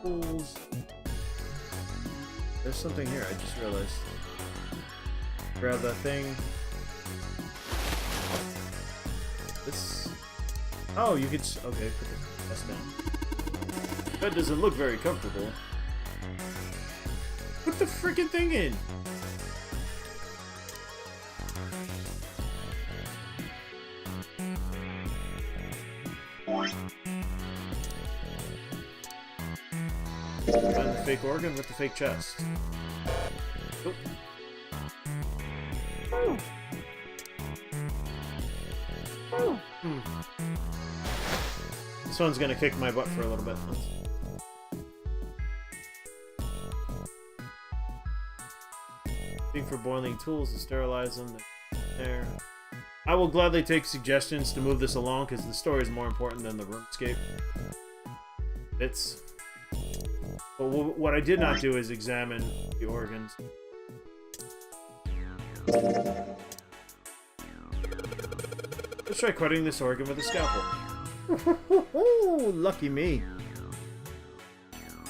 Pools. There's something here, I just realized. Grab that thing. This... Oh, you could... Okay, put the chest down. Bed doesn't look very comfortable. the freaking thing in. Find the fake organ with the fake chest. Nope. This one's gonna kick my butt for a little bit. For boiling tools to sterilize them. There. I will gladly take suggestions to move this along because the story is more important than the RuneScape bits. But what I did not do is examine the organs. Let's try cutting this organ with a scalpel. Lucky me.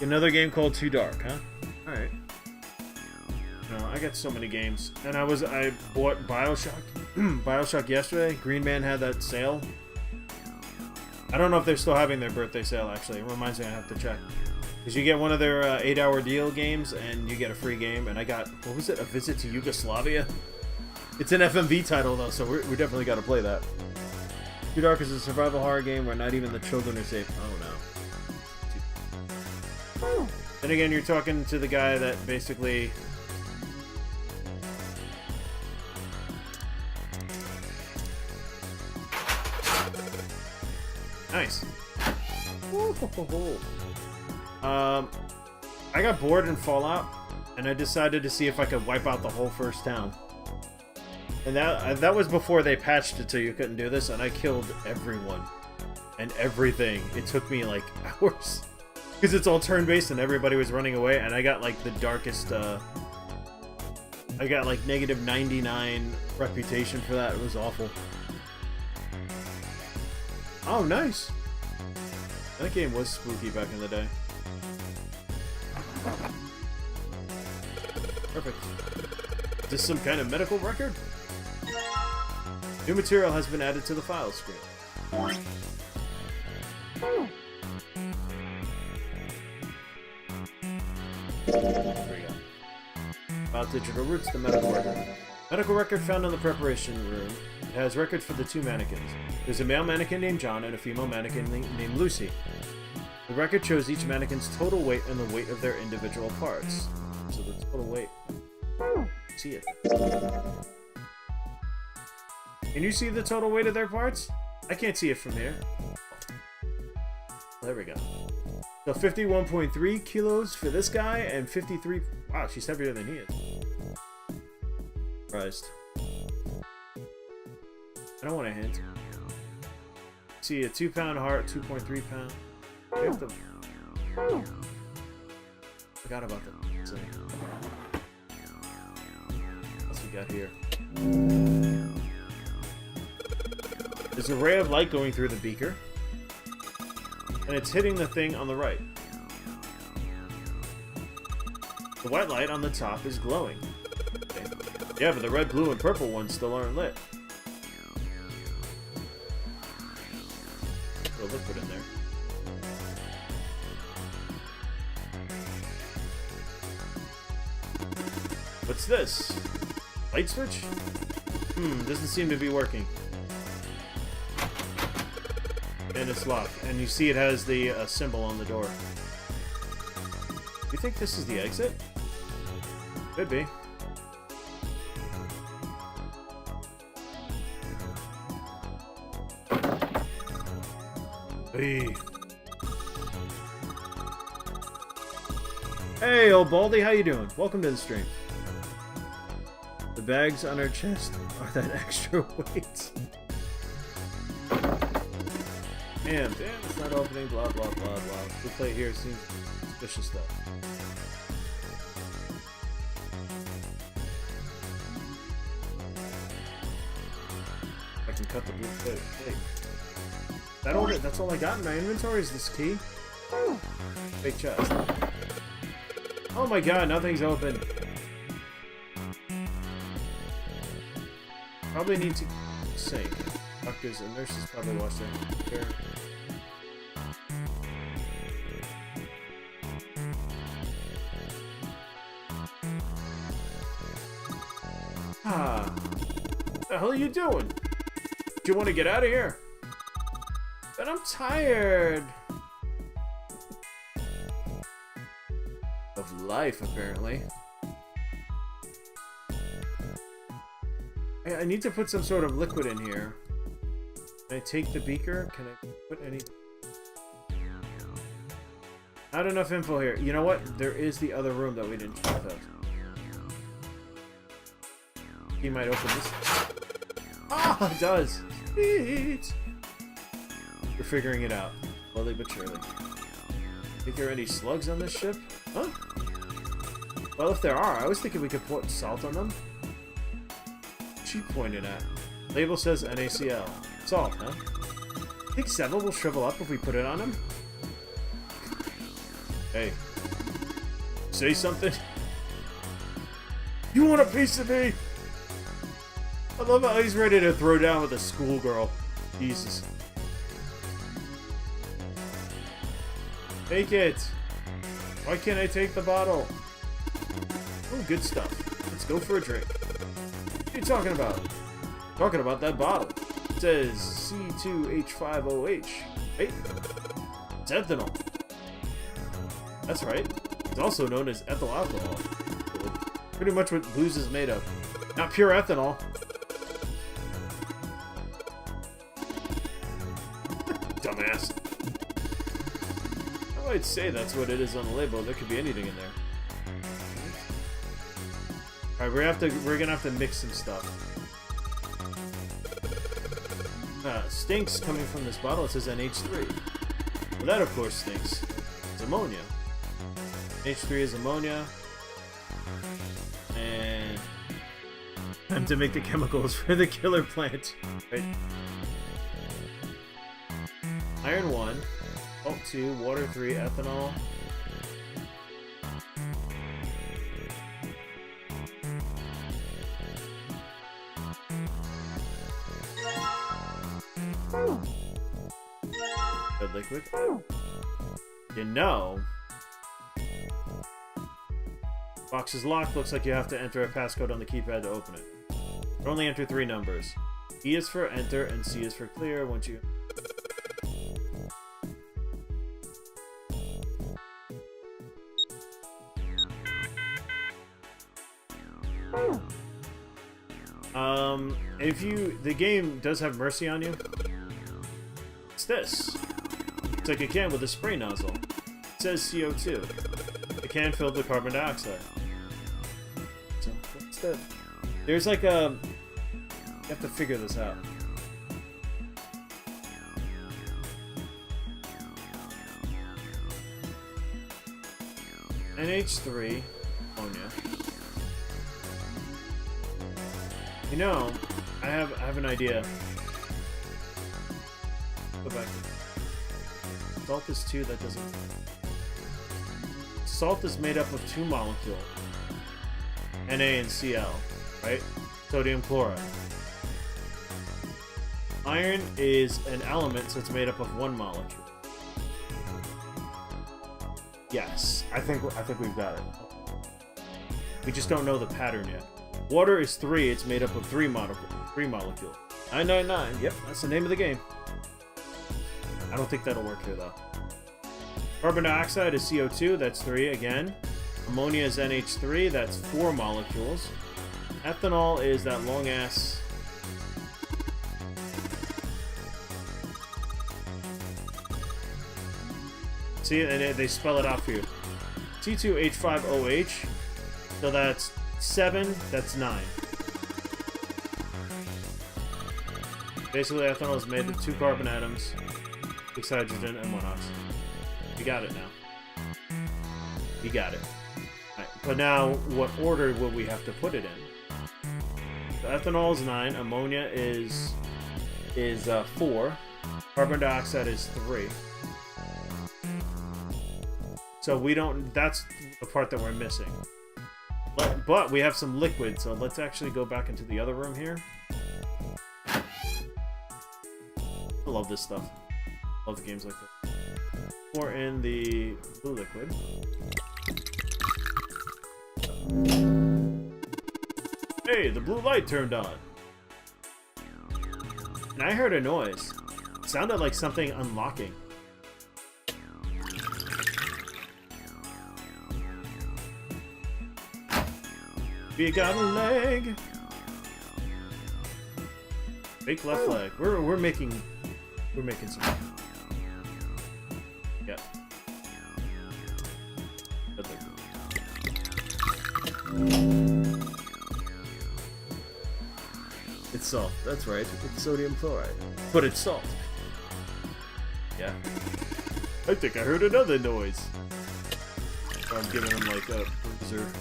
Another game called Too Dark, huh? Alright. No, I got so many games. And I bought BioShock BioShock yesterday. Green Man had that sale. I don't know if they're still having their birthday sale, actually. It reminds me I have to check. Because you get one of their 8-hour deal games, and you get a free game. And I got, what was it? A Visit to Yugoslavia? It's an FMV title, though, so we definitely got to play that. Too Dark is a survival horror game where not even the children are safe. Oh, no. Then again, you're talking to the guy that basically... Nice. I got bored in Fallout, and I decided to see if I could wipe out the whole first town. And that was before they patched it so you couldn't do this, and I killed everyone. And everything. It took me, like, hours. Because it's all turn-based and everybody was running away, and I got, like, the darkest, I got, like, negative 99 reputation for that. It was awful. Oh, nice! That game was spooky back in the day. Perfect. Is this some kind of medical record? New material has been added to the file screen. There we go. About digital roots, the medical record. Medical record found in the preparation room. It has records for the two mannequins. There's a male mannequin named John and a female mannequin named Lucy. The record shows each mannequin's total weight and the weight of their individual parts. So the total weight. See it. Can you see the total weight of their parts? I can't see it from here. There we go. So 51.3 kilos for this guy and 53... Wow, she's heavier than he is. Surprised. I don't want a hint. See, a 2-pound heart, 2.3 pound. We have to... Forgot about that. So, what's we got here? There's a ray of light going through the beaker, and it's hitting the thing on the right. The white light on the top is glowing. Okay. Yeah, but the red, blue, and purple ones still aren't lit. Put a liquid in there. What's this? Light switch? Doesn't seem to be working. And it's locked. And you see it has the symbol on the door. You think this is the exit? Could be. Hey, old Baldy, how you doing? Welcome to the stream. The bags on her chest are that extra weight. Damn, it's not opening, blah, blah, blah, blah. The plate here seems suspicious stuff. I can cut the blue plate. That's all I got in my inventory is this key. Fake chest. Oh my god, nothing's open. Probably need to sink. Doctors and nurses probably wash their hair. The hell are you doing? Do you want to get out of here? But I'm tired. Of life, apparently. I need to put some sort of liquid in here. Can I take the beaker? Can I put any... Not enough info here. You know what? There is the other room that we didn't check out. He might open this. Ah, it does. Sweet. We're figuring it out, slowly but surely. Think there are any slugs on this ship? Huh? Well, if there are, I was thinking we could put salt on them. She pointed at. Label says NaCl. Salt, huh? Think Seville will shrivel up if we put it on him? Hey. Say something? You want a piece of me? I love how he's ready to throw down with a schoolgirl. Jesus. Take it! Why can't I take the bottle? Oh, good stuff. Let's go for a drink. What are you talking about? Talking about that bottle. It says C2H5OH. Right? It's ethanol. That's right. It's also known as ethyl alcohol. Pretty much what booze is made of. Not pure ethanol. Dumbass. I'd say that's what it is on the label. There could be anything in there. Alright, we're gonna have to mix some stuff. Stinks coming from this bottle. It says NH3. Well, that of course stinks. It's ammonia. NH3 is ammonia. And time to make the chemicals for the killer plant. Right? Iron 1. Salt 2, water 3, ethanol. Good liquid. You know. Box is locked. Looks like you have to enter a passcode on the keypad to open it. You only enter 3 numbers. E is for enter and C is for clear. Once you... the game does have mercy on you. It's this. It's like a can with a spray nozzle. It says CO2. The can filled with carbon dioxide. So, what's that? There's like a... You have to figure this out. NH3 ammonia. You know, I have an idea. Go back. Salt is 2, that doesn't... Salt is made up of 2 molecules. Na and Cl, right? Sodium chloride. Iron is an element, so it's made up of 1 molecule. Yes, I think we've got it. We just don't know the pattern yet. Water is 3, it's made up of 3 molecules. 999, yep, that's the name of the game. I don't think that'll work here though. Carbon dioxide is CO2, that's 3 again. Ammonia is NH3, that's 4 molecules. Ethanol is that long ass... See, and they spell it out for you. C2H5OH, so that's 7, that's 9. Basically, ethanol is made of 2 carbon atoms, 6 hydrogen, and 1 oxygen. You got it now. You got it. Right, but now, what order will we have to put it in? So ethanol is 9, ammonia is 4, carbon dioxide is 3. So we don't... That's the part that we're missing. But we have some liquid, so let's actually go back into the other room here. I love this stuff. Love games like this. Pour in the blue liquid. Hey, the blue light turned on. And I heard a noise. It sounded like something unlocking. We got a leg. Fake left leg. We're making some. Yeah. Good leg. It's salt. That's right. It's sodium chloride. But it's salt. Yeah. I think I heard another noise. Oh, I'm giving him like a reserve.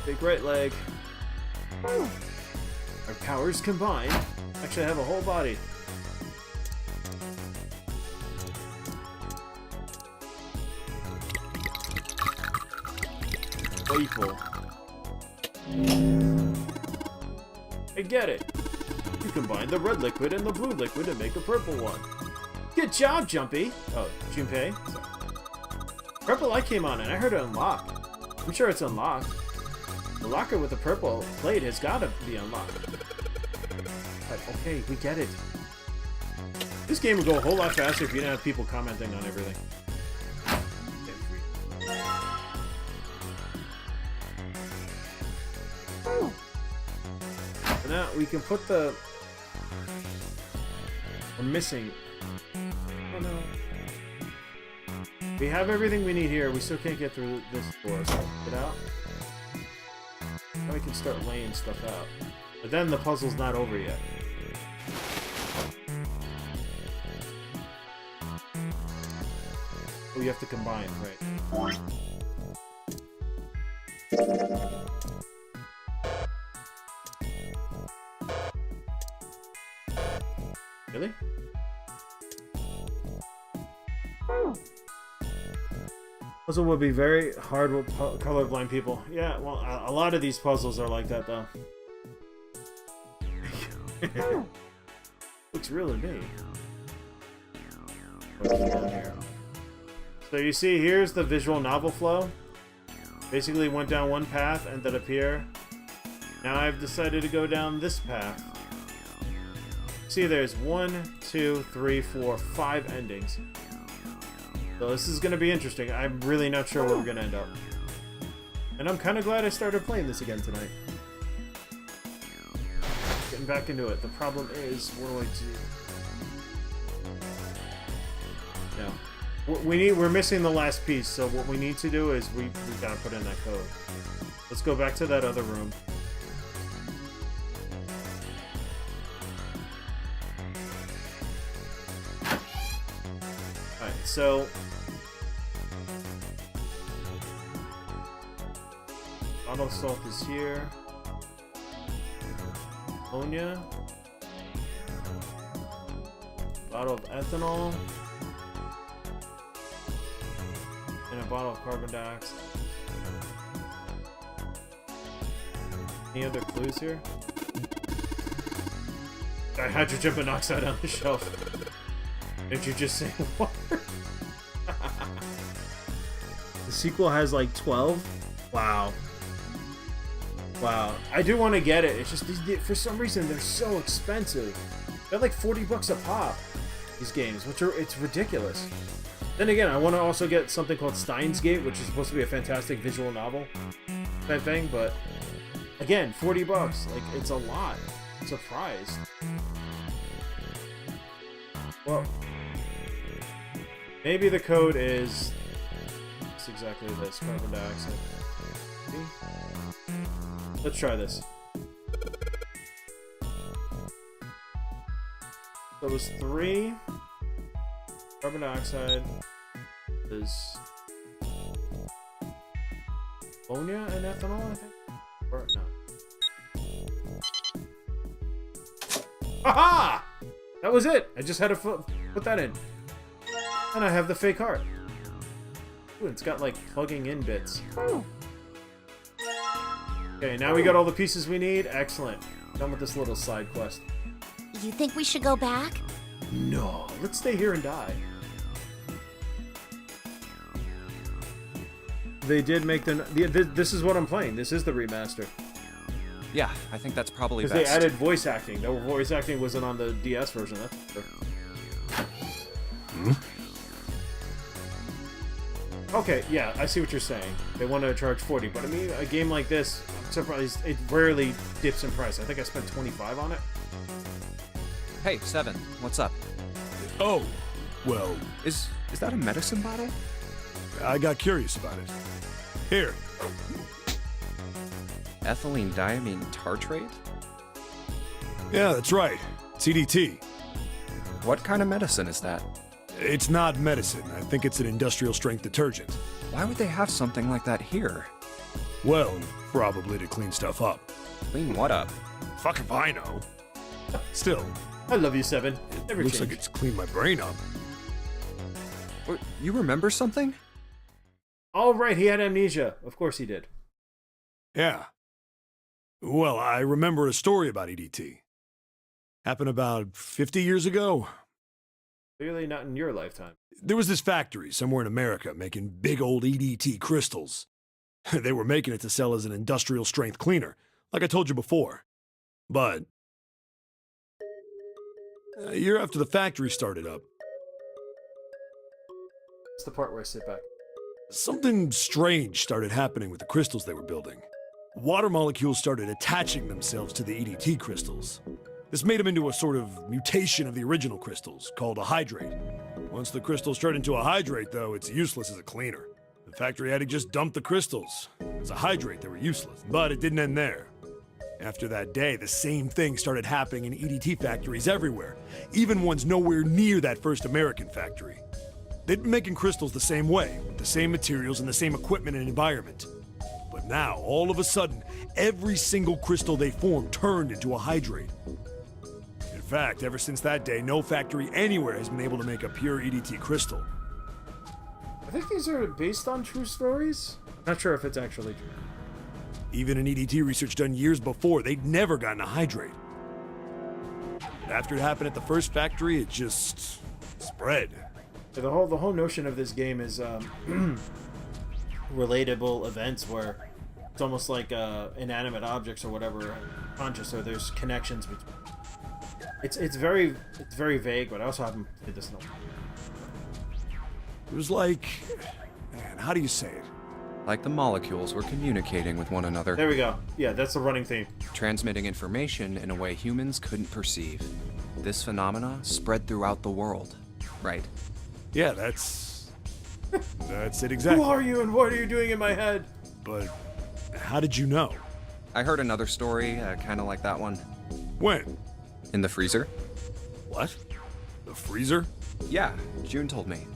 Big right leg. Our powers combined. Actually, I have a whole body. Playful. I get it. You combine the red liquid and the blue liquid to make a purple one. Good job, Jumpy. Oh, Junpei. Sorry. Purple light came on and I heard it unlock. I'm sure it's unlocked. The locker with the purple plate has got to be unlocked. But okay, we get it. This game would go a whole lot faster if you didn't have people commenting on everything. So now we can put the... We're missing... Oh no. We have everything we need here. We still can't get through this door, so get out. Now we can start laying stuff out. But then the puzzle's not over yet. Oh, you have to combine, right. Really? Puzzle would be very hard with colorblind people. Yeah, well, a lot of these puzzles are like that, though. Looks real to me. What's down here? So you see, here's the visual novel flow. Basically went down one path, ended up here. Now I've decided to go down this path. See, there's 1, 2, 3, 4, 5 endings. So this is going to be interesting. I'm really not sure where we're going to end up. And I'm kind of glad I started playing this again tonight. Getting back into it. The problem is, what do I do? No. We're missing the last piece, so what we need to do is we gotta put in that code. Let's go back to that other room. Alright, so bottle of salt is here. Ammonia. Bottle of ethanol. And a bottle of carbon dioxide. Any other clues here? Got hydrogen monoxide on the shelf. Did you just say water? The sequel has like 12? Wow. Wow. I do want to get it. It's just, for some reason, they're so expensive. They're like 40 bucks a pop, these games, which are, it's ridiculous. Then again, I want to also get something called Steins Gate, which is supposed to be a fantastic visual novel type thing, but again, 40 bucks. Like, it's a lot. I'm surprised. Well, maybe the code is it's exactly this, carbon dioxide. See? Let's try this. So it was 3 carbon dioxide is ammonia and ethanol, I think? Or no. Aha! That was it! I just had to put that in. And I have the fake heart. Ooh, it's got like plugging in bits. Okay, now we got all the pieces we need. Excellent. Done with this little side quest. You think we should go back? No, let's stay here and die. They did make the... This is what I'm playing. This is the remaster. Yeah, I think that's probably Because best. they added voice acting. The voice acting wasn't on the DS version. That's for sure. Okay, yeah, I see what you're saying. They want to charge 40, but I mean, a game like this, I'm surprised it rarely dips in price. I think I spent 25 on it. Hey, Seven, what's up? Oh, well, Is that a medicine bottle? I got curious about it. Here. Ethylene diamine tartrate? Yeah, that's right. CDT. What kind of medicine is that? It's not medicine. I think it's an industrial strength detergent. Why would they have something like that here? Well, probably to clean stuff up. Clean what up? Fuck if I know. Still, I love you, Seven. Never looks change. like it's cleaned my brain up. You remember something? Oh, right, he had amnesia. Of course he did. Yeah. Well, I remember a story about EDT. Happened about 50 years ago. Clearly not in your lifetime. There was this factory somewhere in America making big old EDT crystals. They were making it to sell as an industrial strength cleaner, like I told you before. But a year after the factory started up, It's the part where I sit back. something strange started happening with the crystals they were building. Water molecules started attaching themselves to the EDT crystals. This made them into a sort of mutation of the original crystals, called a hydrate. Once the crystals turned into a hydrate, though, it's useless as a cleaner. The factory had to just dump the crystals. As a hydrate, they were useless. But it didn't end there. After that day, the same thing started happening in EDT factories everywhere, even ones nowhere near that first American factory. They'd been making crystals the same way, with the same materials and the same equipment and environment. But now, all of a sudden, every single crystal they formed turned into a hydrate. In fact, ever since that day, no factory anywhere has been able to make a pure EDT crystal. I think these are based on true stories. Not sure if it's actually true. Even in EDT research done years before, they'd never gotten a hydrate. After it happened at the first factory, it just spread. The whole notion of this game is relatable events where it's almost like inanimate objects or whatever conscious, so there's connections between. It's very vague, but I also haven't played this in a while. It was like, man, how do you say it? Like the molecules were communicating with one another, There we go. Yeah, that's the running theme. transmitting information in a way humans couldn't perceive. This phenomena spread throughout the world, right? Yeah, that's it exactly. Who are you and what are you doing in my head? But how did you know? I heard another story, kind of like that one. When? In the freezer? What? The freezer? Yeah, June told me.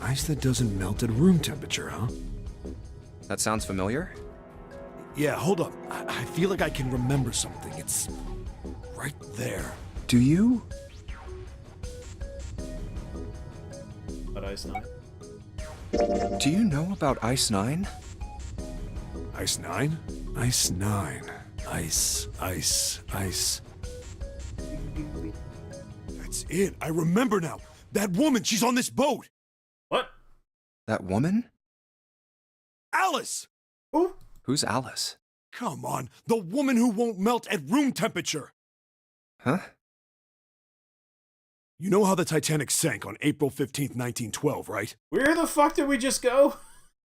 Ice that doesn't melt at room temperature, huh? That sounds familiar? Yeah, hold up. I feel like I can remember something. It's right there. Do you? But Ice 9. Do you know about Ice 9? Ice 9? Ice 9. Ice. That's it. I remember now. That woman, she's on this boat. What? That woman? Alice! Who? Who's Alice? Come on, the woman who won't melt at room temperature. Huh? You know how the Titanic sank on April 15th, 1912, right? Where the fuck did we just go?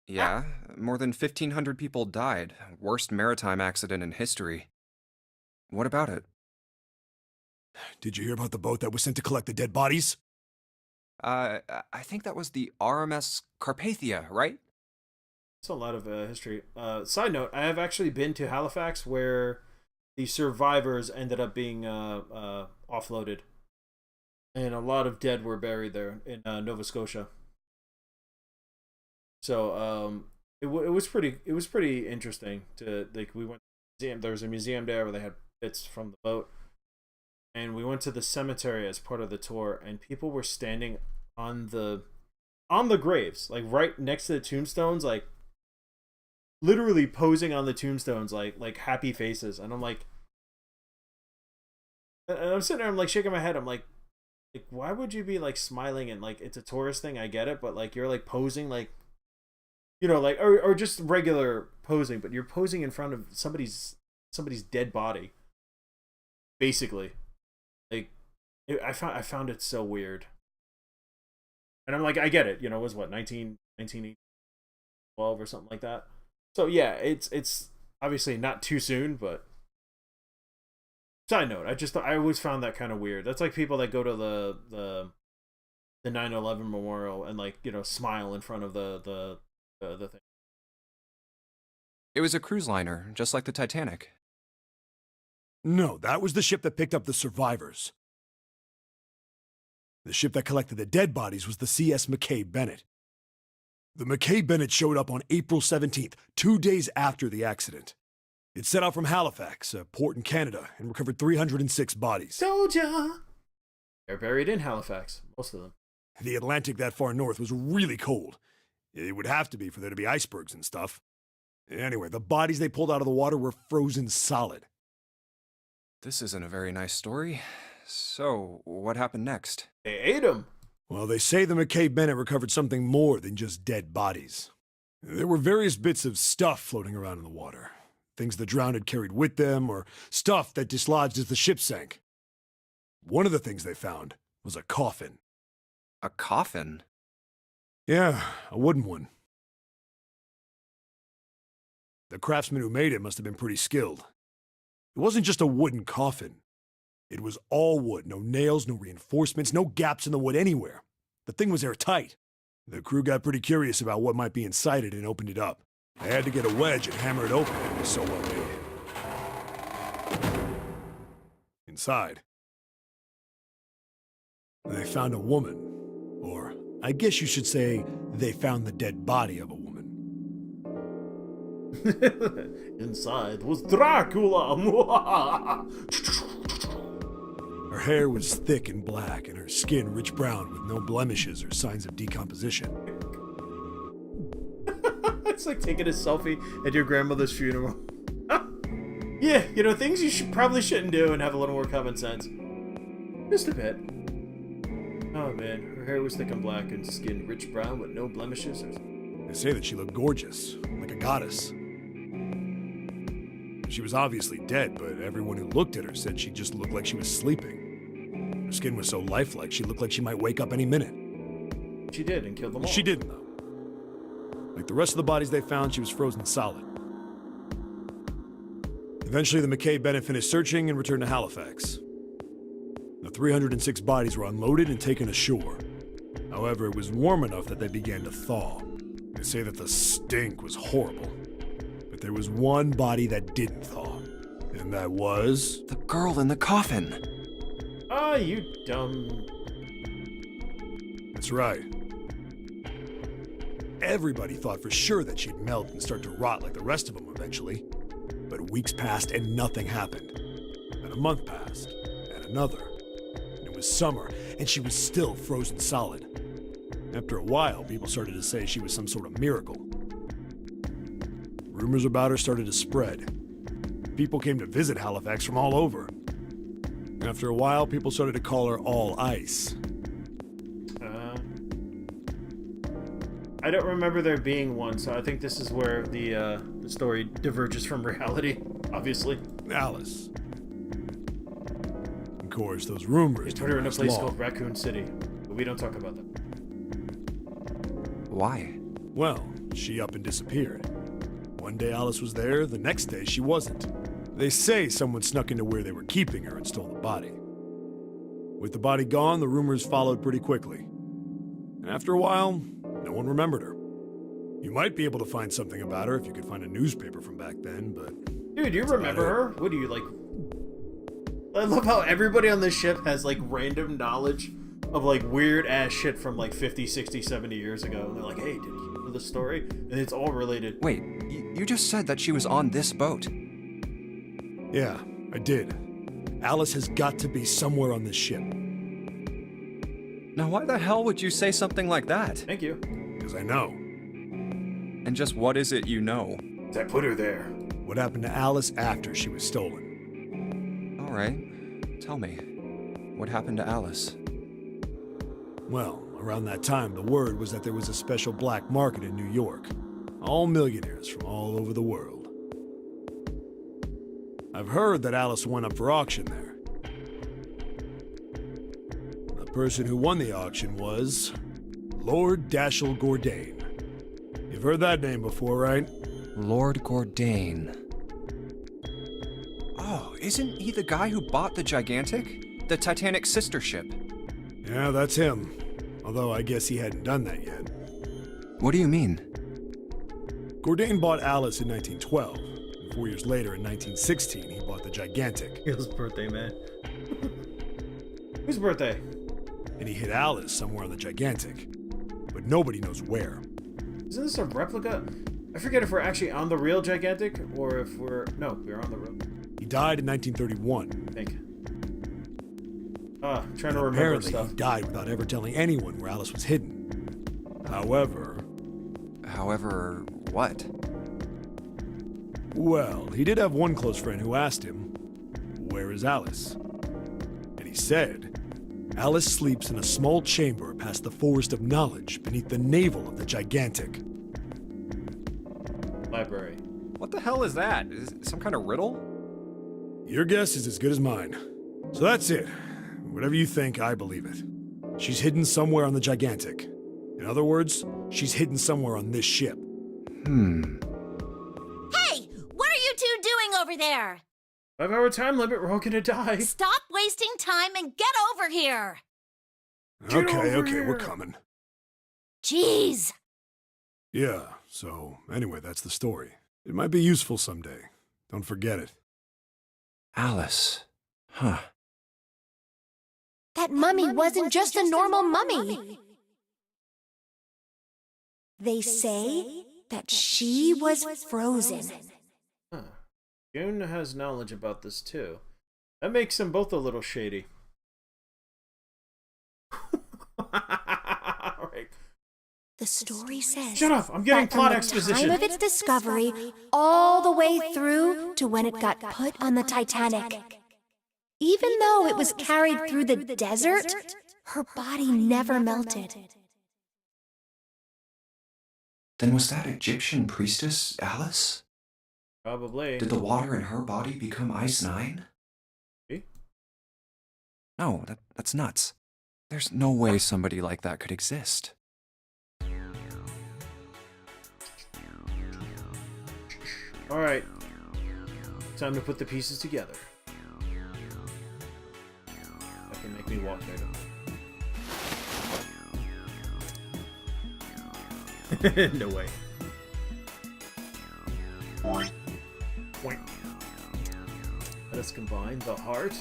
Yeah, more than 1,500 people died. Worst maritime accident in history. What about it? Did you hear about the boat that was sent to collect the dead bodies? I think that was the RMS Carpathia, right? It's a lot of history. Side note, I have actually been to Halifax where the survivors ended up being offloaded. And a lot of dead were buried there in Nova Scotia. So it was pretty interesting to we went to the museum. There was a museum there where they had bits from the boat. And we went to the cemetery as part of the tour, and people were standing on the graves, like right next to the tombstones, like literally posing on the tombstones, like happy faces. And I'm like, and I'm sitting there, I'm like shaking my head. I'm like, why would you be like smiling and like it's a tourist thing? I get it, but like you're like posing like You know, like or just regular posing, but you're posing in front of somebody's dead body. Basically, like I found it so weird. And I'm like, I get it. You know, it was what 1912 or something like that. So yeah, it's obviously not too soon, but side note, I always found that kind of weird. That's like people that go to the 9/11 memorial and like, you know, smile in front of the thing. It was a cruise liner, just like the Titanic. No, that was the ship that picked up the survivors. The ship that collected the dead bodies was the CS McKay Bennett. The McKay Bennett showed up on April 17th, 2 days after the accident. It set out from Halifax, a port in Canada, and recovered 306 bodies. Told ya! They're buried in Halifax, most of them. The Atlantic that far north was really cold. It would have to be for there to be icebergs and stuff. Anyway, the bodies they pulled out of the water were frozen solid. This isn't a very nice story. So, what happened next? They ate them. Well, they say the McKay Bennett recovered something more than just dead bodies. There were various bits of stuff floating around in the water. Things the drowned had carried with them, or stuff that dislodged as the ship sank. One of the things they found was a coffin. A coffin? Yeah, a wooden one. The craftsman who made it must have been pretty skilled. It wasn't just a wooden coffin. It was all wood, no nails, no reinforcements, no gaps in the wood anywhere. The thing was airtight. The crew got pretty curious about what might be inside it and opened it up. They had to get a wedge and hammer it open. It was so well made. Inside, they found a woman. Or, I guess you should say, they found the dead body of a woman. Inside was Dracula. Her hair was thick and black, and her skin rich brown with no blemishes or signs of decomposition. It's like taking a selfie at your grandmother's funeral. Yeah, you know, things you probably shouldn't do and have a little more common sense. Just a bit. Oh man, her hair was thick and black and skin rich brown with no blemishes. They say that she looked gorgeous, like a goddess. She was obviously dead, but everyone who looked at her said she just looked like she was sleeping. Her skin was so lifelike, she looked like she might wake up any minute. She did, and killed them all. She didn't, though. Like the rest of the bodies they found, she was frozen solid. Eventually, the McKay Bennett finished searching and returned to Halifax. The 306 bodies were unloaded and taken ashore. However, it was warm enough that they began to thaw. They say that the stink was horrible. But there was one body that didn't thaw. And that was... The girl in the coffin! Ah, you dumb... That's right. Everybody thought for sure that she'd melt and start to rot like the rest of them eventually. But weeks passed and nothing happened. And a month passed, and another. And it was summer, and she was still frozen solid. After a while, people started to say she was some sort of miracle. Rumors about her started to spread. People came to visit Halifax from all over. After a while, people started to call her All Ice. I don't remember there being one, so I think this is where the story diverges from reality, obviously. Alice. Of course, those rumors... They put her in a didn't place last long. called Raccoon City, but we don't talk about that. Why? Well, she up and disappeared. One day Alice was there, the next day she wasn't. They say someone snuck into where they were keeping her and stole the body. With the body gone, the rumors followed pretty quickly. And after a while, no one remembered her. You might be able to find something about her if you could find a newspaper from back then, but... Dude, you remember her? What do you, like... I love how everybody on this ship has, like, random knowledge of, like, weird-ass shit from, like, 50, 60, 70 years ago. And they're like, hey, did you know the story? And it's all related. Wait, you just said that she was on this boat. Yeah, I did. Alice has got to be somewhere on this ship. Now why the hell would you say something like that? Thank you. Because I know. And just what is it you know? I put her there. What happened to Alice after she was stolen? Alright, tell me. What happened to Alice? Well, around that time, the word was that there was a special black market in New York. all millionaires from all over the world. I've heard that Alice went up for auction there. The person who won the auction was Lord Dashiell Gordain. You've heard that name before, right? Lord Gordain. Oh, isn't he the guy who bought the Gigantic? The Titanic's sister ship? Yeah, that's him. Although I guess he hadn't done that yet. What do you mean? Gordain bought Alice in 1912. And 4 years later, in 1916, he bought the Gigantic. His birthday, man. Whose birthday? And he hid Alice somewhere on the Gigantic. But nobody knows where. Isn't this a replica? I forget if we're actually on the real Gigantic or if we're... No, we're on the real... He died in 1931. I think. Trying to remember Apparently, stuff. he died without ever telling anyone where Alice was hidden. However, what? Well, he did have one close friend who asked him, "Where is Alice?" And he said, "Alice sleeps in a small chamber past the Forest of Knowledge beneath the navel of the Gigantic." Library. What the hell is that? Is it some kind of riddle? Your guess is as good as mine. So that's it. Whatever you think, I believe it. She's hidden somewhere on the Gigantic. In other words, she's hidden somewhere on this ship. Hey! What are you two doing over there? 5-hour time limit, we're all gonna die. Stop wasting time and get over here! Get Okay, over we're here. coming. Jeez! Yeah, so anyway, that's the story. It might be useful someday. Don't forget it. Alice. Huh. That mummy wasn't just a normal mummy. They say that she was frozen. Huh. June has knowledge about this too. That makes them both a little shady. Alright. The story says Shut up! I'm getting that plot from the exposition. time of its discovery all the way through to when it got put on the Titanic. Even though it was carried through the desert, her body never melted. Then was that Egyptian priestess Alice? Probably. Did the water in her body become Ice 9? See? No, that's nuts. There's no way somebody like that could exist. Alright. Time to put the pieces together. That can make me walk there. No way. Point. Let us combine the heart.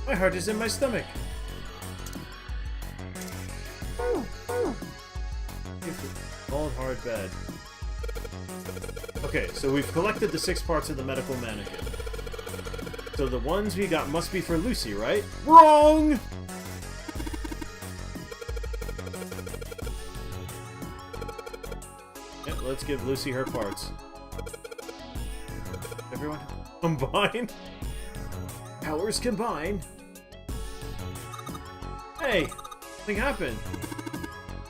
My heart is in my stomach. Cold hard bed. Okay, so we've collected the 6 parts of the medical mannequin. So the ones we got must be for Lucy, right? Wrong! Yeah, let's give Lucy her parts. Everyone, combine. Powers combine. Hey, something happened.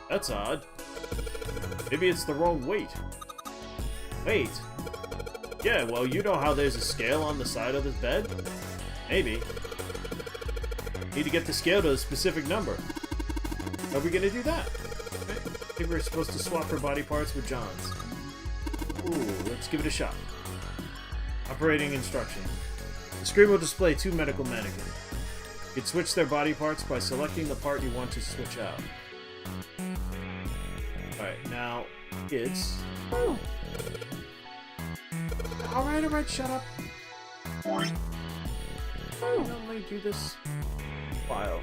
That's odd. Maybe it's the wrong weight. Wait. Yeah, well, you know how there's a scale on the side of this bed? Maybe. Need to get the scale to a specific number. How are we gonna do that? Okay. I think we're supposed to swap her body parts with John's. Ooh, let's give it a shot. Operating instructions. The screen will display 2 medical mannequins. You can switch their body parts by selecting the part you want to switch out. Alright, now, kids. Alright, shut up. Don't let me do this. File.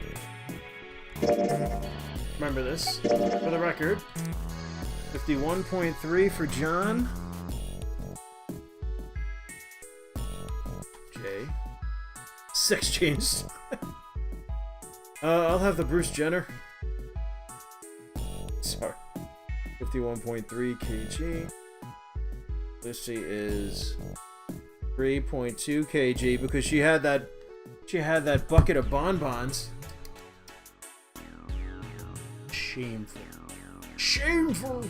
Remember this, for the record. 51.3 for John. J. Sex change. I'll have the Bruce Jenner. Sorry. 51.3 kg. Lucy is 3.2 kg because she had that She had that bucket of bonbons. Shameful. Shameful!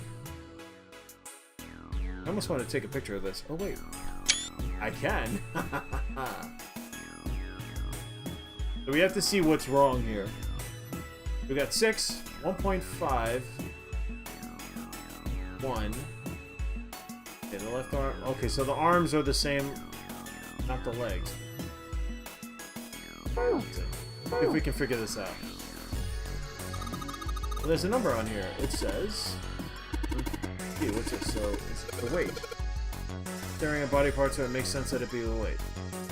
I almost want to take a picture of this. Oh, wait. I can. So we have to see what's wrong here. We got 6, 1.5, 1. Okay, the left arm. Okay, so the arms are the same, not the legs. Let's see if we can figure this out. Well, there's a number on here. It says... what's it? So, it's the weight. Staring at body parts, so it makes sense that it be the weight.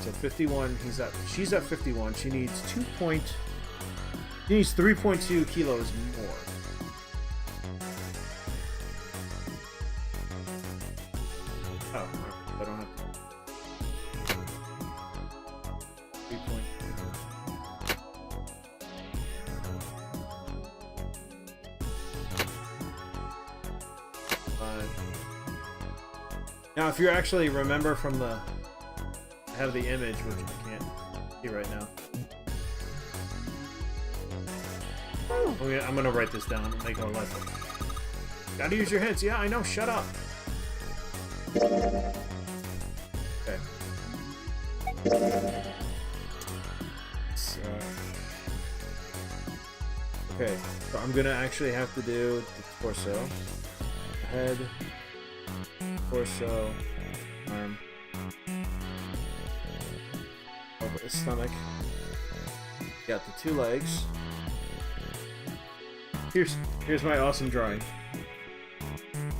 So 51, she's at 51. She needs 3.2 kilos more. Oh, I don't have to. 3.2. Now, if you actually remember from the... I have the image, which I can't see right now. Oh, yeah, I'm gonna write this down and make our life. Gotta use your heads. Yeah, I know. Shut up. Okay. Okay, so I'm gonna actually have to do the torso, head, torso, arm, over the stomach. Got the 2 legs. Here's my awesome drawing.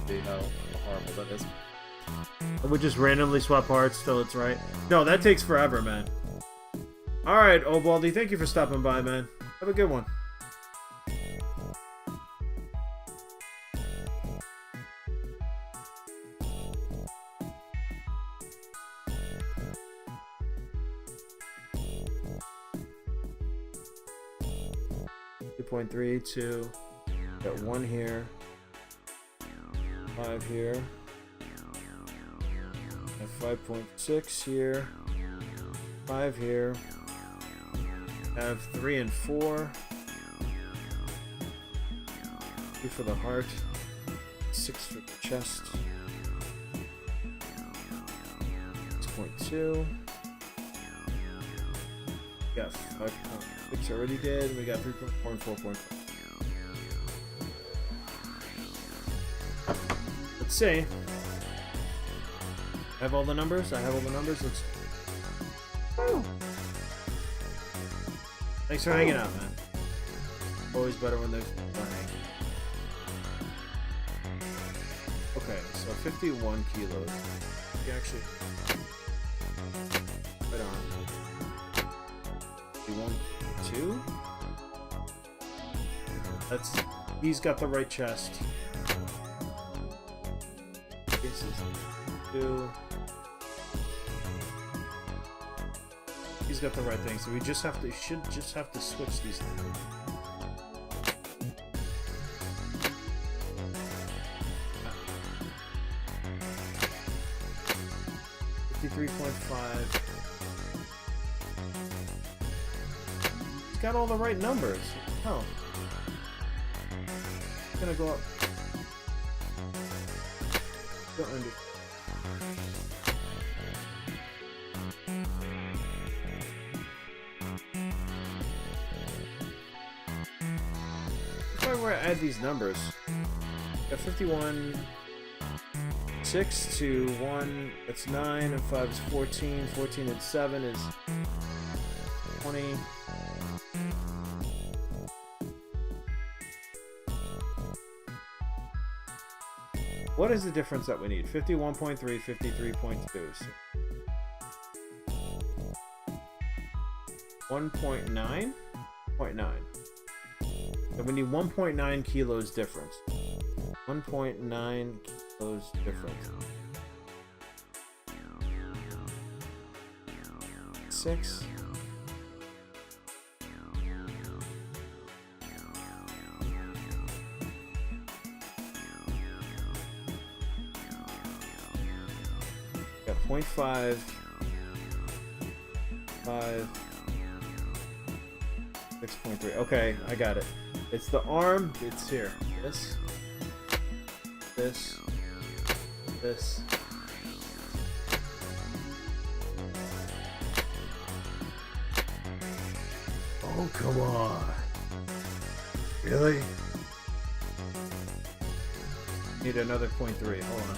See how horrible that is. I would just randomly swap parts till it's right. No, that takes forever, man. Alright, Old Baldy, thank you for stopping by, man. Have a good one. .32. Got 1 here. 5 here. Have 5.6 here. 5 here. Have 3 and 4. 2 for the heart. 6 for the chest. 6.2. Got 5.6 already did. We got 3.4 and 4.5. Let's see. I have all the numbers. I have all the numbers. Let's. Thanks for hanging out, man. Always better when they're hanging. Okay, so 51 kilos. You actually. Right on. 51, 2? That's. He's got the right chest. This is 2. He's got the right thing, so we just have to. Should just have to switch these things. $53.5. He's got all the right numbers. Oh. It's gonna go up. Don't understand. If I were to add these numbers, got 51, 6 to 1, that's 9, and 5 is 14, 14 and 7 is 20. What is the difference that we need? 51.3, 53.2. So 1.9? 0.9. So we need 1.9 kilos difference. 1.9 kilos difference. 6. Got 0.5, 5, 6.3. Okay, I got it. It's the arm. It's here. This. This. Oh, come on. Really? Need another 0.3. Hold on.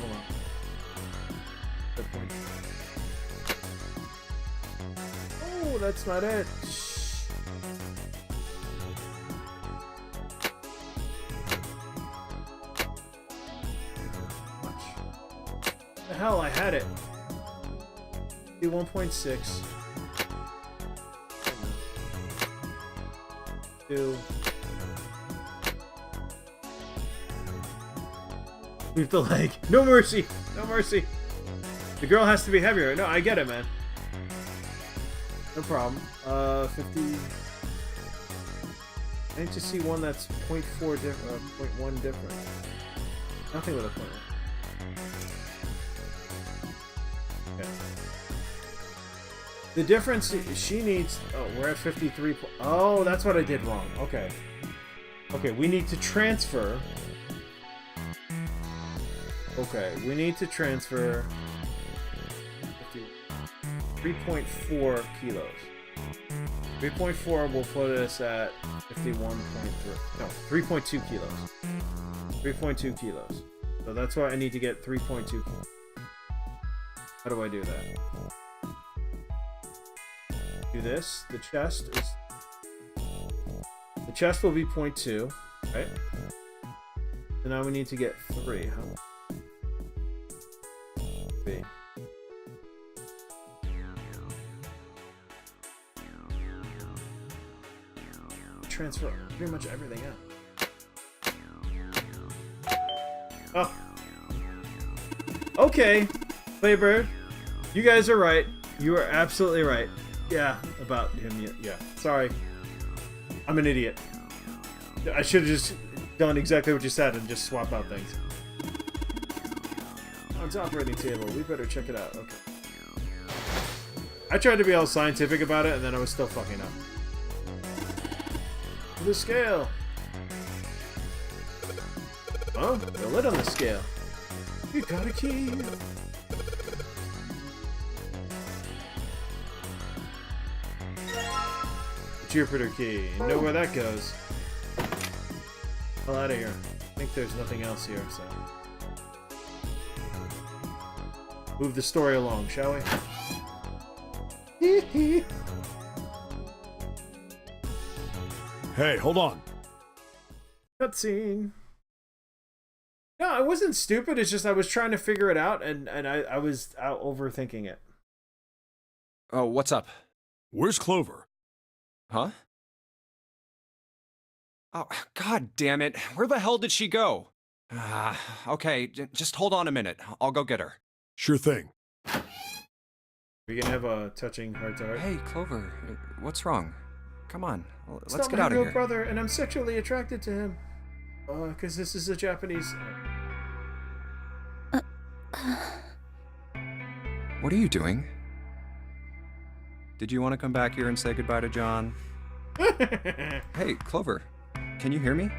Another point. Oh, that's not it. Shh. The hell, I had it. Do 1.6. 2. Leave the leg. No mercy. No mercy. The girl has to be heavier. No, I get it, man. No problem. 50. I need to see one that's 0.4 different, 0.1 different. Nothing with a 0.1. Okay. The difference she needs. Oh, we're at 53. Oh, that's what I did wrong. Okay. Okay, we need to transfer. Okay, we need to transfer 3.4 kilos. 3.4 will put us at 51.3. No, 3.2 kilos. 3.2 kilos. So that's why I need to get 3.2 kilos. How do I do that? Do this. The chest will be 0.2, right? So now we need to get 3. How? B. Transfer pretty much everything out. Oh. Okay, Playbird. You guys are right. You are absolutely right. Yeah, about him. Yeah. Sorry. I'm an idiot. I should have just done exactly what you said and just swap out things. On its operating table. We better check it out. Okay. I tried to be all scientific about it, and then I was still fucking up. The scale. Oh, the lid on the scale. You got a key. Jupiter key. You know where that goes. Hell out of here. I think there's nothing else here, so. Move the story along, shall we? Hey, hold on. Cutscene. No, I wasn't stupid. It's just I was trying to figure it out, and I was out overthinking it. Oh, what's up? Where's Clover? Huh? Oh, god damn it. Where the hell did she go? Okay, just hold on a minute. I'll go get her. Sure thing. We can have a touching heart-to-heart. Hey, Clover, what's wrong? Come on, let's It's get not out my of real here. brother, and I'm sexually attracted to him. Because this is a Japanese... What are you doing? Did you want to come back here and say goodbye to John? Hey, Clover, can you hear me?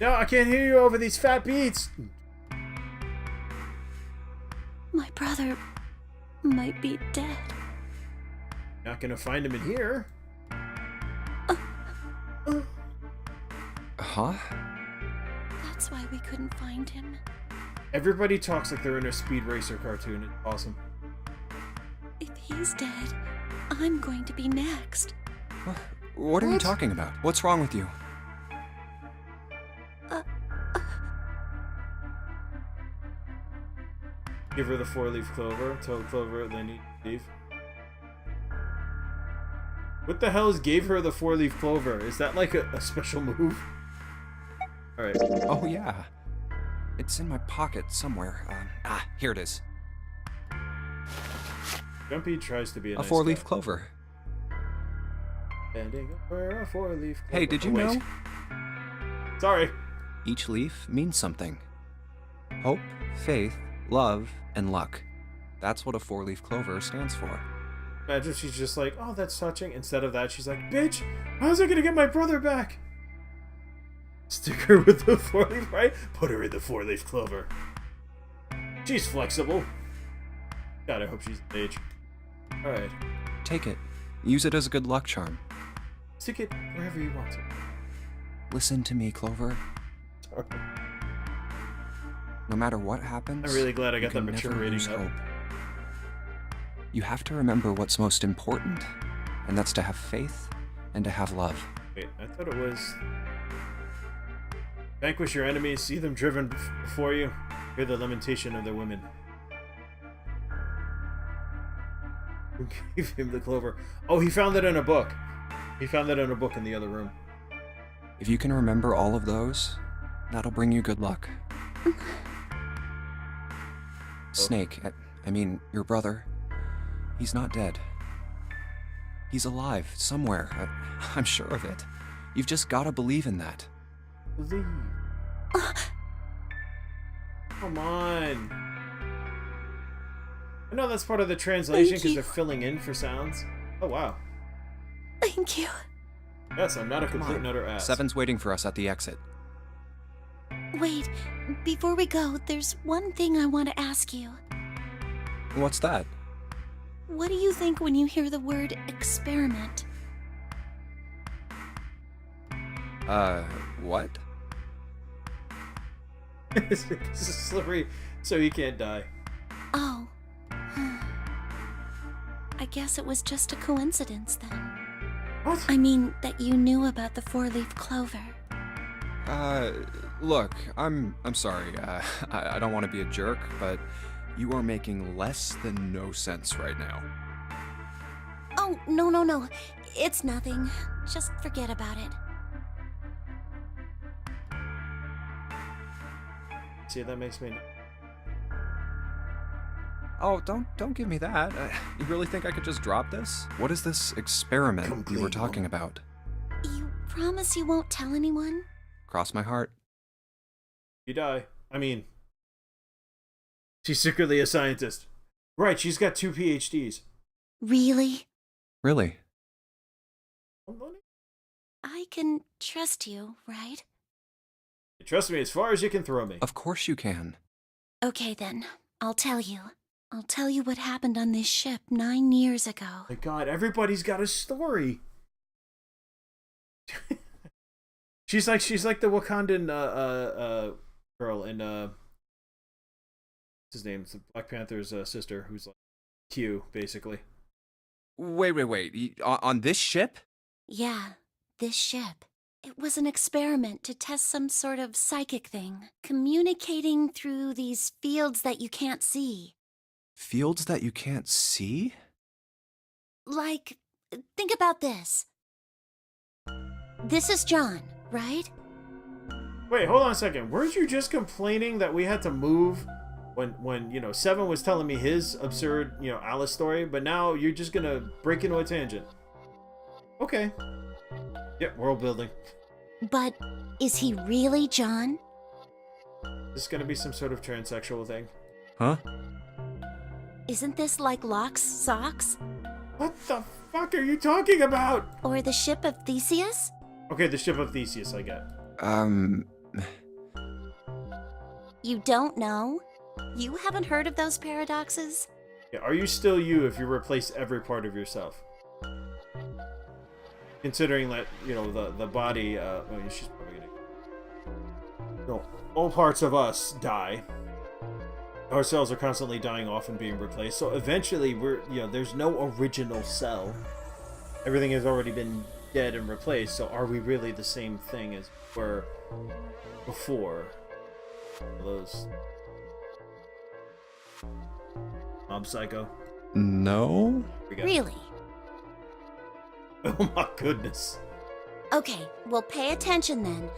No, I can't hear you over these fat beats. My brother might be dead. Not gonna find him in here. Huh? That's why we couldn't find him. Everybody talks like they're in a Speed Racer cartoon. It's awesome. If he's dead, I'm going to be next. What are you talking about? What's wrong with you? Give her the 4-leaf clover. Tell Clover they need to leave. What the hell is gave her the 4-leaf clover? Is that like a special move? Alright. Oh, yeah. It's in my pocket somewhere. Here it is. Jumpy tries to be a A nice 4-leaf guy. clover. Bending over a 4-leaf clover. Hey, did you Oh, wait. know? Sorry. Each leaf means something. Hope, faith, love, and luck. That's what a 4-leaf clover stands for. Imagine she's just like, oh, that's touching. Instead of that, she's like, bitch, how's I gonna get my brother back? Stick her with the 4-leaf, right? Put her in the 4-leaf clover. She's flexible. God, I hope she's age. Alright. Take it. Use it as a good luck charm. Stick it wherever you want to. Listen to me, Clover. Sorry. No matter what happens, I'm really glad I you got that can mature never rating lose up. hope. You have to remember what's most important, and that's to have faith and to have love. Wait, I thought it was... Vanquish your enemies, see them driven before you, hear the lamentation of their women. Who gave him the clover? Oh, he found it in a book. He found it in a book in the other room. If you can remember all of those, that'll bring you good luck. Snake, I mean, your brother, he's not dead. He's alive, somewhere. I'm sure of it. You've just gotta believe in that. Believe. Come on. I know that's part of the translation because they're filling in for sounds. Oh, wow. Thank you. Yes, I'm not a complete and utter ass. Seven's waiting for us at the exit. Wait, before we go, there's one thing I want to ask you. What's that? What do you think when you hear the word experiment? What? This is slippery, so he can't die. Oh. I guess it was just a coincidence then. What? I mean, that you knew about the 4-leaf clover. Look, I'm sorry. I don't want to be a jerk, but you are making less than no sense right now. Oh, no. It's nothing. Just forget about it. See, that makes me... Oh, don't give me that. You really think I could just drop this? What is this experiment you were talking about? You promise you won't tell anyone? Cross my heart. You die. I mean... She's secretly a scientist. Right, she's got 2 PhDs. Really? Really? I can trust you, right? Trust me as far as you can throw me. Of course you can. Okay then, I'll tell you. I'll tell you what happened on this ship 9 years ago. My God, everybody's got a story. she's like the Wakandan girl in what's his name? It's the Black Panther's sister, who's like Q, basically. Wait. On this ship? Yeah, this ship. It was an experiment to test some sort of psychic thing, communicating through these fields that you can't see. Fields that you can't see? Like, think about this. This is John, right? Wait, hold on a second. Weren't you just complaining that we had to move when you know, Seven was telling me his absurd, you know, Alice story, but now you're just gonna break into a tangent. Okay. Yep, world building. But is he really John? Is this gonna be some sort of transsexual thing? Huh? Isn't this like Locke's socks? What the fuck are you talking about? Or the ship of Theseus? Okay, the ship of Theseus, I get. You don't know? You haven't heard of those paradoxes? Yeah, are you still you if you replace every part of yourself? Considering that, you know, the body, well, she's probably gonna... No, all parts of us die. Our cells are constantly dying off and being replaced, so eventually we're, you know, there's no original cell. Everything has already been dead and replaced, so are we really the same thing as we were before? Those... Mob Psycho? No? Really? Oh my goodness. Okay, well pay attention then.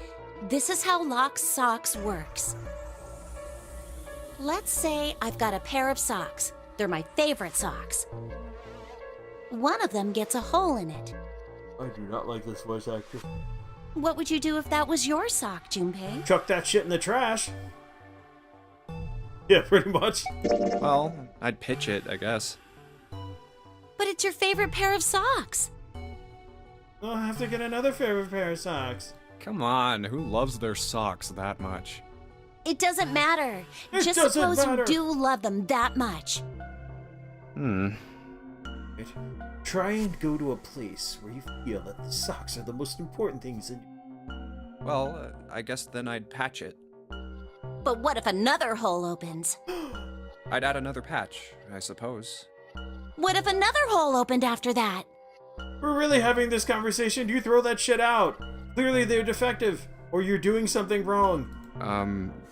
This is how Locke's socks works. Let's say I've got a pair of socks. They're my favorite socks. One of them gets a hole in it. I do not like this voice actor. What would you do if that was your sock, Junpei? Chuck that shit in the trash. Yeah, pretty much. Well, I'd pitch it, I guess. But it's your favorite pair of socks. I'll have to get another favorite pair of socks. Come on, who loves their socks that much? It doesn't matter. It Just doesn't suppose matter. you do love them that much. Right. Try and go to a place where you feel that the socks are the most important things in Well, I guess then I'd patch it. But what if another hole opens? I'd add another patch, I suppose. What if another hole opened after that? We're really having this conversation. You throw that shit out. Clearly they're defective, or you're doing something wrong.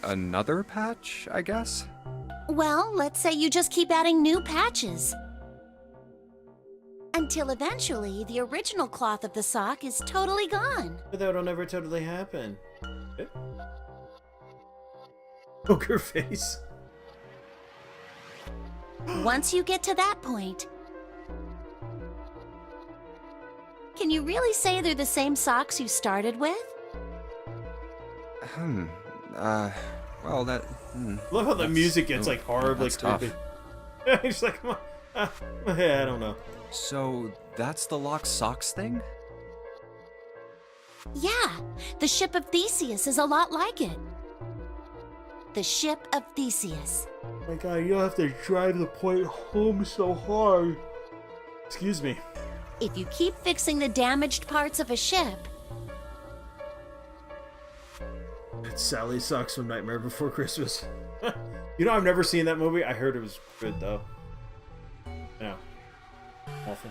Another patch, I guess? Well, let's say you just keep adding new patches. Until eventually, the original cloth of the sock is totally gone. But that'll never totally happen. Poker face. Once you get to that point, can you really say they're the same socks you started with? Well, that... Love how the music gets like horribly that's tough. creepy. He's like, come on. Yeah, I don't know. So, that's the locked socks thing? Yeah, the ship of Theseus is a lot like it. The ship of Theseus. My God, you'll have to drive the point home so hard. Excuse me. If you keep fixing the damaged parts of a ship, It's Sally Socks from Nightmare Before Christmas. You know, I've never seen that movie. I heard it was good, though. Yeah. Awful.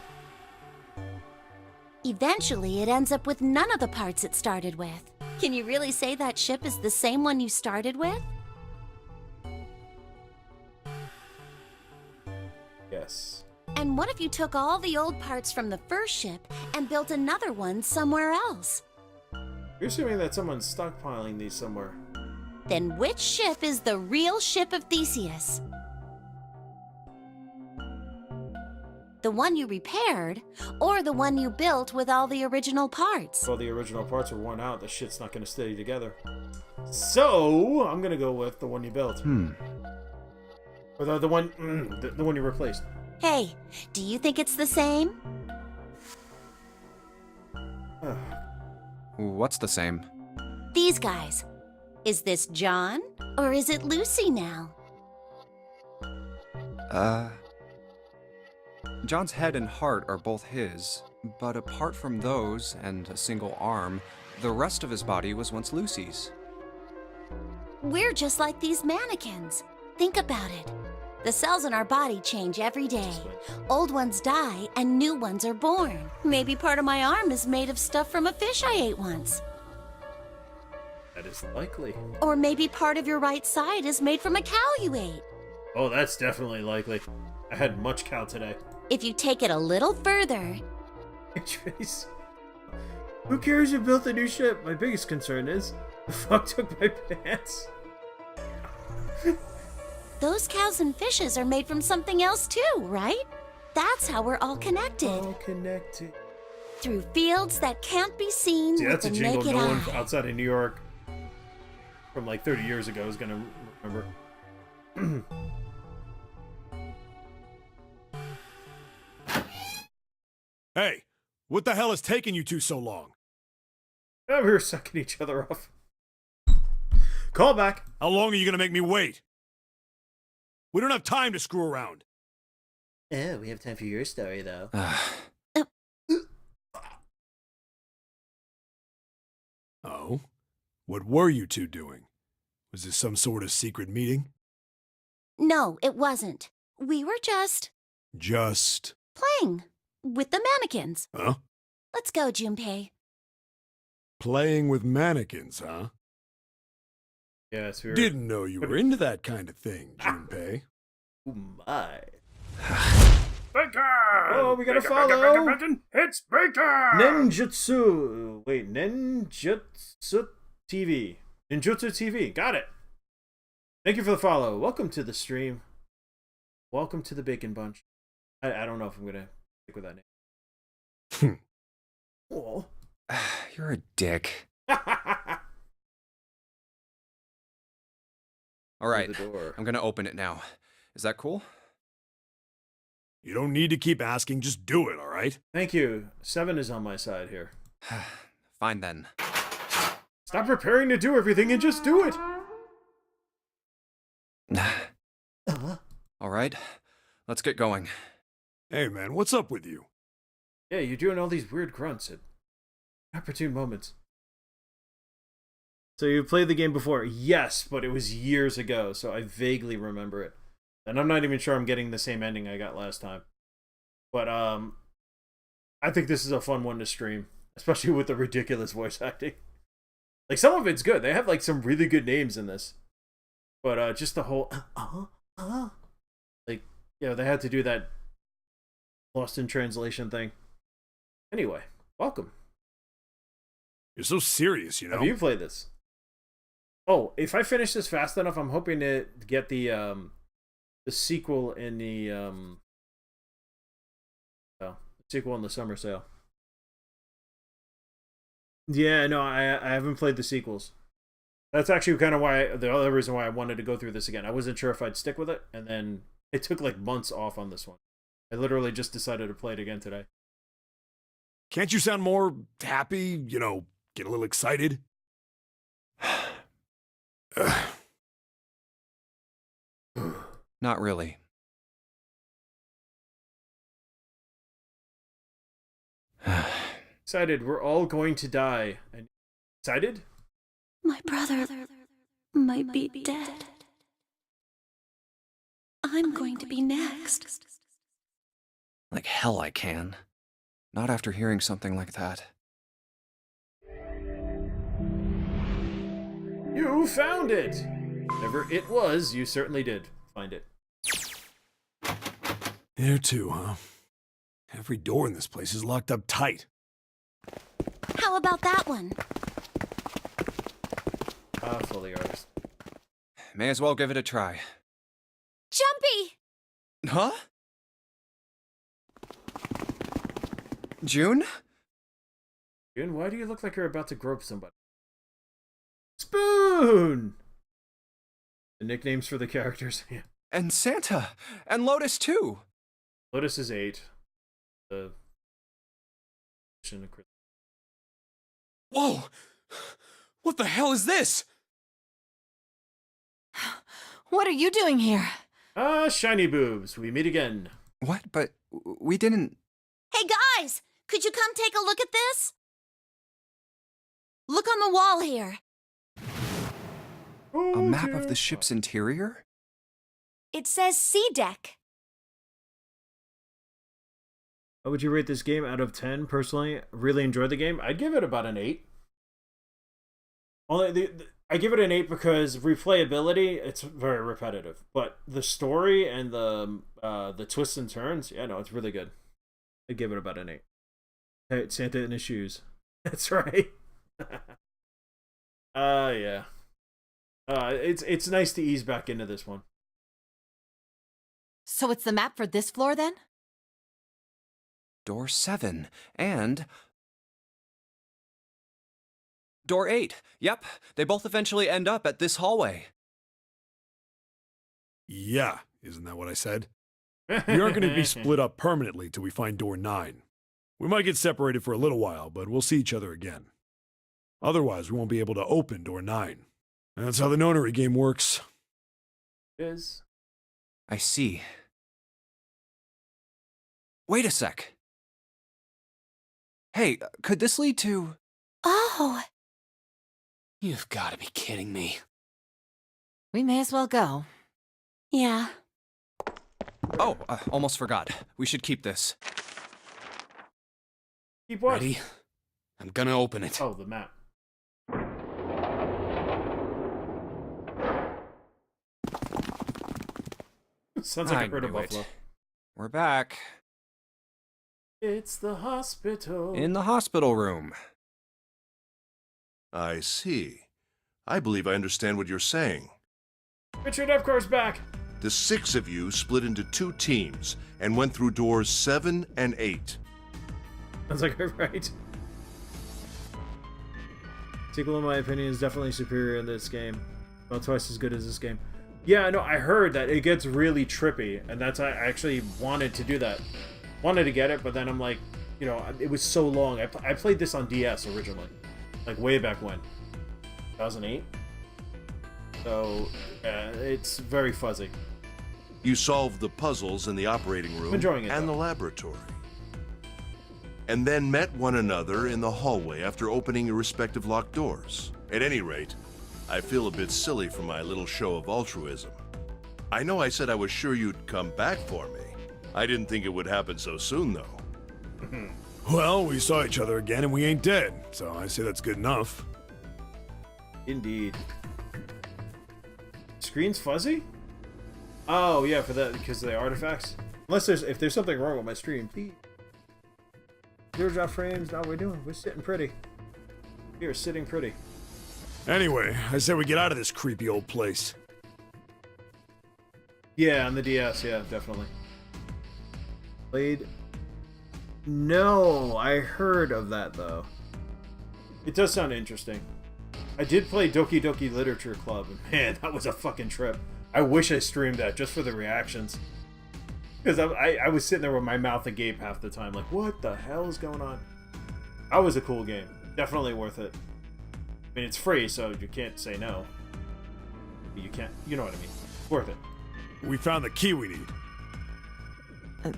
eventually it ends up with none of the parts it started with. Can you really say that ship is the same one you started with? Yes. And what if you took all the old parts from the first ship and built another one somewhere else? You're assuming that someone's stockpiling these somewhere. Then which ship is the real ship of Theseus? The one you repaired, or the one you built with all the original parts? Well, the original parts are worn out. The shit's not going to stay together. So, I'm going to go with the one you built. Or the one you replaced. Hey, do you think it's the same? What's the same? These guys. Is this John, or is it Lucy now? John's head and heart are both his, but apart from those and a single arm, the rest of his body was once Lucy's. We're just like these mannequins. Think about it. The cells in our body change every day. Old ones die and new ones are born. Maybe part of my arm is made of stuff from a fish I ate once. That is likely. Or maybe part of your right side is made from a cow you ate. Oh, that's definitely likely. I had much cow today. If you take it a little further, Trace. Who cares who built the new ship? My biggest concern is the fuck took my pants. those cows and fishes are made from something else too, right? That's how we're all connected. All connected. Through fields that can't be seen See, with that's the a jingle naked no one eye. outside of New York from like 30 years ago is gonna remember. Hey, what the hell is taking you two so long? Oh, we were sucking each other off. Call back. How long are you gonna make me wait? We don't have time to screw around. Yeah, we have time for your story though. Oh? What were you two doing? Was this some sort of secret meeting? No, it wasn't. We were just Just... playing with the mannequins. Huh? Let's go, Junpei. Playing with mannequins, huh? Yes, we were. Didn't know you were into that kind of thing, Junpei. Oh my. Bacon! Oh, we gotta Bacon, follow. Bacon, bacon, it's bacon! Ninjutsu. Wait, Ninjutsu TV. Ninjutsu TV. Got it. Thank you for the follow. Welcome to the stream. Welcome to the Bacon Bunch. I don't know if I'm gonna stick with that name. Oh. You're a dick. All right, The door. I'm gonna open it now. Is that cool? You don't need to keep asking, just do it, alright? Thank you. 7 is on my side here. Fine then. Stop preparing to do everything and just do it! Alright, let's get going. Hey man, what's up with you? Yeah, you're doing all these weird grunts at opportune moments. So you played the game before? Yes, but it was years ago, so I vaguely remember it. And I'm not even sure I'm getting the same ending I got last time. But I think this is a fun one to stream, especially with the ridiculous voice acting. Like, some of it's good. They have like some really good names in this. But just the whole like, you know, they had to do that lost in translation thing. Anyway, welcome. You're so serious, you know? Have you played this? Oh, if I finish this fast enough, I'm hoping to get the sequel in the sequel in the summer sale. Yeah, no, I haven't played the sequels. That's actually kind of why, the other reason why I wanted to go through this again. I wasn't sure if I'd stick with it, and then it took like months off on this one. I literally just decided to play it again today. Can't you sound more happy, you know, get a little excited? Not really. Excited, we're all going to die. And excited? My brother might be dead. I'm going to be next. Like hell I can. Not after hearing something like that. You found it! Whatever it was, you certainly did find it. There too, huh? Every door in this place is locked up tight. How about that one? Fully artist. May as well give it a try. Jumpy! Huh? June? June, why do you look like you're about to grope somebody? Spoon! The nicknames for the characters. Yeah. And Santa! And Lotus too! Lotus is 8. Whoa! What the hell is this? What are you doing here? Shiny boobs. We meet again. What? But we didn't... Hey guys! Could you come take a look at this? Look on the wall here. A map of the ship's interior? It says C deck. How would you rate this game out of 10? Personally, really enjoyed the game. I'd give it about an 8. Only I give it an 8 because replayability, it's very repetitive. But the story and the twists and turns, yeah, no, it's really good. I'd give it about an 8. Hey, Santa in his shoes. That's right. Yeah. It's nice to ease back into this one. So it's the map for this floor then? Door 7. And... Door 8. Yep, they both eventually end up at this hallway. Yeah, isn't that what I said? We aren't going to be split up permanently till we find door 9. We might get separated for a little while, but we'll see each other again. Otherwise, we won't be able to open door 9. That's how the nonary game works. It is. I see. Wait a sec. Hey, could this lead to... Oh! You've got to be kidding me. We may as well go. Yeah. Oh, almost forgot. We should keep this. Keep what? Ready? I'm gonna open it. Oh, the map. Sounds like I a herd of knew it. buffalo. We're back. It's the hospital. In the hospital room. I see. I believe I understand what you're saying. Richard Epcar's back. The 6 of you split into 2 teams and went through doors 7 and 8. Sounds like you're right. Sequel, in my opinion, is definitely superior in this game. About twice as good as this game. Yeah, no, I heard that it gets really trippy, and that's I actually wanted to do that. Wanted to get it, but then I'm like, you know, it was so long. I played this on DS originally, like way back when, 2008. So yeah, it's very fuzzy. You solved the puzzles in the operating room Enjoying it, and though. the laboratory. And then met one another in the hallway after opening your respective locked doors. At any rate, I feel a bit silly for my little show of altruism. I know I said I was sure you'd come back for me. I didn't think it would happen so soon, though. Well, we saw each other again and we ain't dead, so I say that's good enough. Indeed. Screen's fuzzy? Oh yeah, for that because of the artifacts. Unless if there's something wrong with my stream, please. 0 drop frames. Now we're sitting pretty. We are sitting pretty. Anyway, I say we get out of this creepy old place. Yeah, on the DS, yeah, definitely. Played. No, I heard of that though. It does sound interesting. I did play Doki Doki Literature Club, and man, that was a fucking trip. I wish I streamed that just for the reactions. Because I was sitting there with my mouth agape half the time, like, what the hell is going on? That was a cool game. Definitely worth it. I mean, it's free, so you can't say no. You can't, you know what I mean. Worth it. We found the key we need.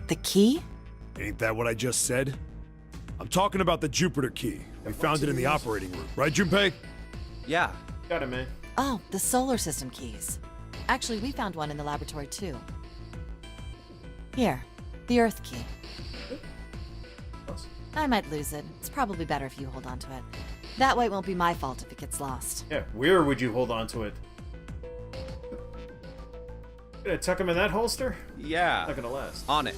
The key? Ain't that what I just said? I'm talking about the Jupiter key. We found it in the operating room. Right, Junpei? Yeah. Got it, man. Oh, the solar system keys. Actually, we found one in the laboratory too. Here, the Earth key. I might lose it. It's probably better if you hold on to it. That way it won't be my fault if it gets lost. Yeah, where would you hold on to it? Gonna tuck him in that holster? Yeah. Not gonna last. On it.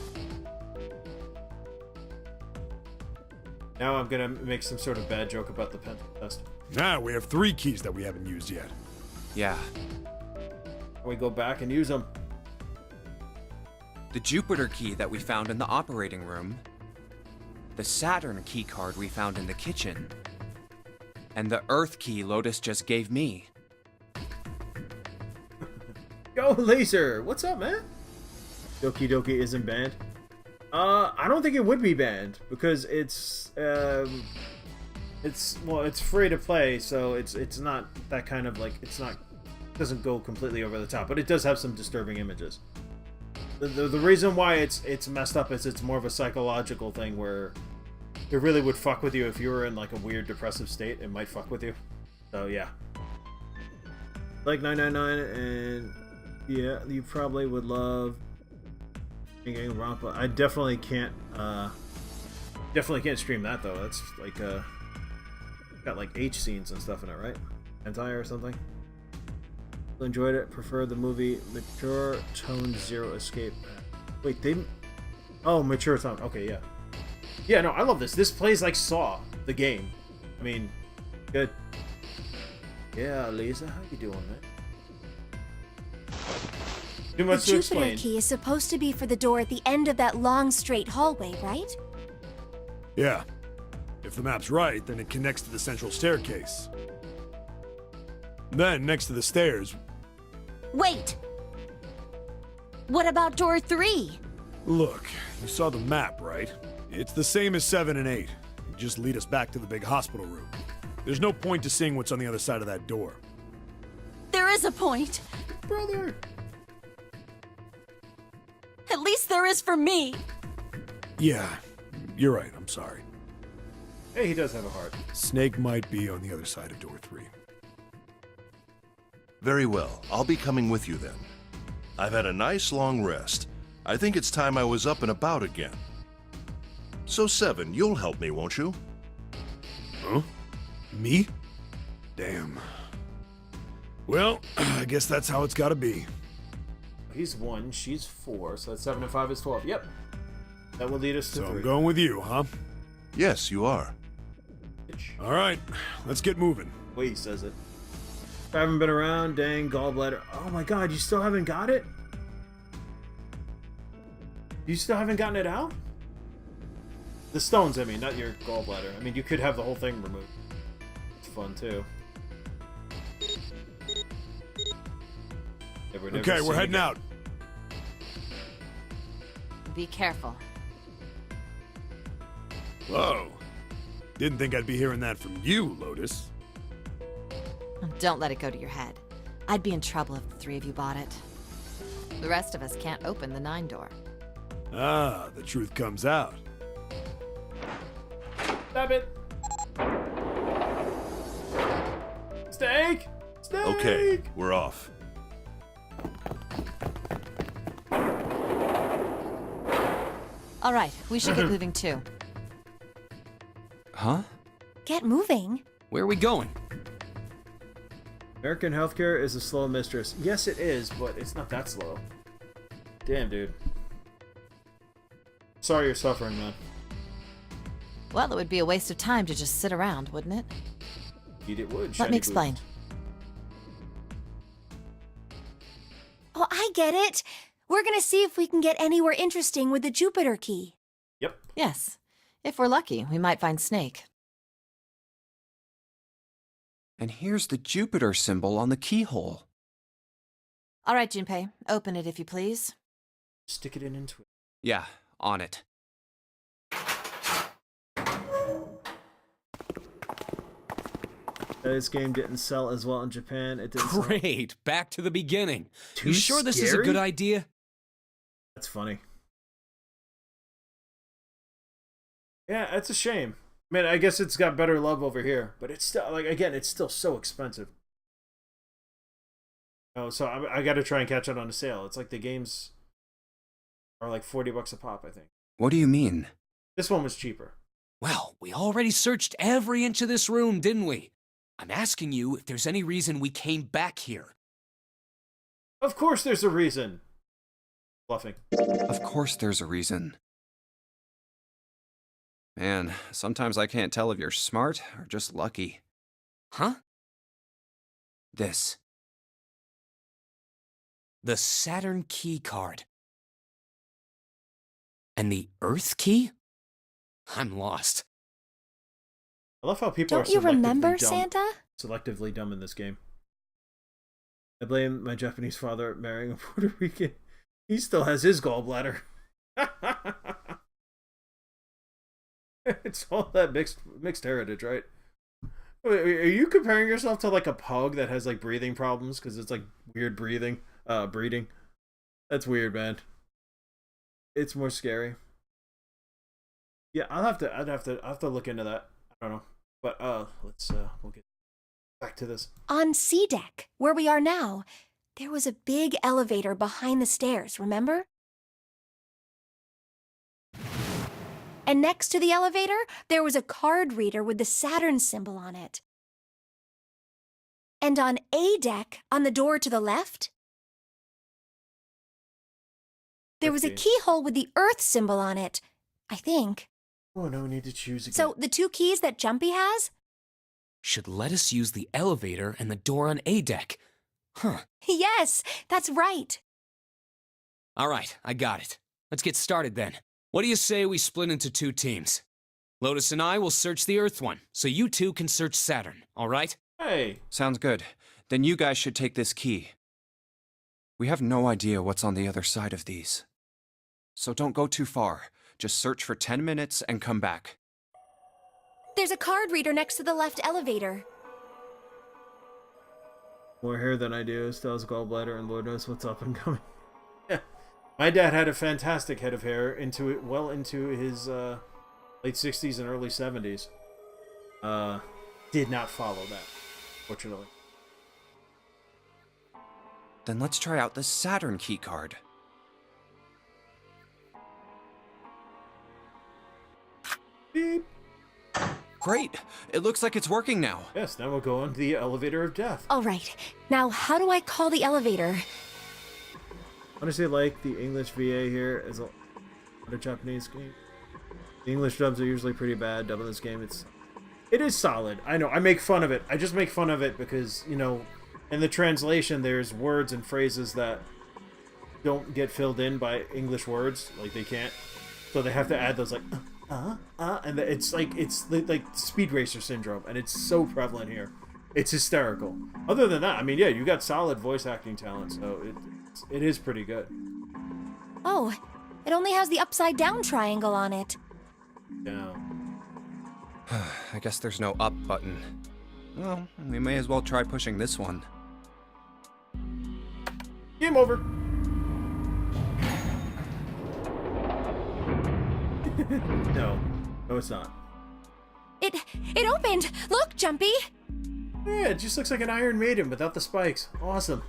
Now I'm gonna make some sort of bad joke about the pen test. Now we have 3 keys that we haven't used yet. Yeah. We go back and use them. The Jupiter key that we found in the operating room. The Saturn key card we found in the kitchen. And the Earth key Lotus just gave me. Go Laser! What's up, man? Doki Doki isn't banned. I don't think it would be banned because it's free to play, so it's not that kind of like doesn't go completely over the top, but it does have some disturbing images. The reason why it's messed up is it's more of a psychological thing where it really would fuck with you if you were in like a weird depressive state. It might fuck with you. So yeah, like 999, and yeah, you probably would love getting Rampa. I definitely can't stream that though. That's like got like H scenes and stuff in it, right? Hentai or something. Enjoyed it. Prefer the movie Mature Tone Zero Escape. Wait, oh, Mature Tone. Okay, yeah. Yeah, no, I love this. This plays like Saw, the game. I mean, good. Yeah, Lisa, how you doing, man? Too much to The Jupiter explain. key is supposed to be for the door at the end of that long, straight hallway, right? Yeah. If the map's right, then it connects to the central staircase. Then, next to the stairs... Wait! What about door 3? Look, you saw the map, right? It's the same as 7 and 8. Just lead us back to the big hospital room. There's no point to seeing what's on the other side of that door. There is a point. Brother! At least there is for me. Yeah, you're right, I'm sorry. Hey, he does have a heart. Snake might be on the other side of door 3. Very well. I'll be coming with you then. I've had a nice long rest. I think it's time I was up and about again. So 7, you'll help me, won't you? Huh? Me? Damn. Well, I guess that's how it's gotta be. He's 1, she's 4, so that's 7 and 5 is 12. Yep. That will lead us to So 3. I'm going with you, huh? Yes, you are. Alright, let's get moving. Way he says it. I haven't been around, dang, gallbladder. Oh my god, you still haven't got it? You still haven't gotten it out? The stones, I mean, not your gallbladder. I mean, you could have the whole thing removed. It's fun, too. Yeah, that we're never Okay, we're seeing heading again. out. Be careful. Whoa. Didn't think I'd be hearing that from you, Lotus. Don't let it go to your head. I'd be in trouble if the three of you bought it. The rest of us can't open the 9 door. Ah, the truth comes out. Stop it! Steak! Steak! Okay, we're off. All right, we should get moving too. Huh? Get moving. Where are we going? American healthcare is a slow mistress. Yes, it is, but it's not that slow. Damn, dude. Sorry you're suffering, man. Well, it would be a waste of time to just sit around, wouldn't it? Indeed it would. Let Shiny me explain. boots. Oh, I get it. We're gonna see if we can get anywhere interesting with the Jupiter key. Yep. Yes. If we're lucky, we might find Snake. And here's the Jupiter symbol on the keyhole. All right, Junpei, open it if you please. Stick it into it. Yeah, on it. This game didn't sell as well in Japan. It didn't sell. Great, back to the beginning. Too You sure this is a scary? good idea? That's funny. Yeah, it's a shame. I mean, I guess it's got better love over here, but it's still, like, again, it's still so expensive. Oh, so I got to try and catch it on a sale. It's like the games are like $40 a pop, I think. What do you mean? This one was cheaper. Well, we already searched every inch of this room, didn't we? I'm asking you if there's any reason we came back here. Of course there's a reason. Bluffing. Of course there's a reason. Man, sometimes I can't tell if you're smart or just lucky. Huh? This. The Saturn key card. And the Earth key? I'm lost. I love how people are Don't you selectively remember, dumb. Santa? Selectively dumb in this game. I blame my Japanese father marrying a Puerto Rican. He still has his gallbladder. It's all that mixed heritage, right? Wait, are you comparing yourself to like a pug that has like breathing problems because it's like weird breathing, breeding? That's weird, man. It's more scary. Yeah, I'll have to look into that. I don't know, but we'll get back to this. On C deck, where we are now, there was a big elevator behind the stairs, remember? And next to the elevator, there was a card reader with the Saturn symbol on it. And on A deck, on the door to the left, there was a keyhole with the Earth symbol on it, I think. Oh, no, we need to choose again. So the two keys that Jumpy has? Should let us use the elevator and the door on A deck. Huh. Yes, that's right. All right, I got it. Let's get started then. What do you say we split into 2 teams? Lotus and I will search the Earth one, so you two can search Saturn, all right? Hey, Sounds good. Then you guys should take this key. We have no idea what's on the other side of these. So don't go too far. Just search for 10 minutes and come back. There's a card reader next to the left elevator. more hair than I do, still has gallbladder, and Lord knows what's up and coming. Yeah. My dad had a fantastic head of hair well into his late 60s and early 70s. Did not follow that, fortunately. Then let's try out the Saturn keycard. Beep. Great! It looks like it's working now. Yes, now we'll go on the elevator of death. All right. Now, how do I call the elevator? Honestly, like the English VA here is a Japanese game. The English dubs are usually pretty bad. Dubbing this game, it is solid. I know. I make fun of it. I just make fun of it because, you know, in the translation, there's words and phrases that don't get filled in by English words. Like, they can't. So they have to add those, like, and it's like Speed Racer syndrome, and it's so prevalent here. It's hysterical. Other than that, I mean, yeah, you got solid voice acting talent, so it is pretty good. Oh, it only has the upside down triangle on it. Yeah. I guess there's no up button. Well, we may as well try pushing this one. Game over. No, it's not. It opened! Look, Jumpy! Yeah, it just looks like an Iron Maiden without the spikes. Awesome.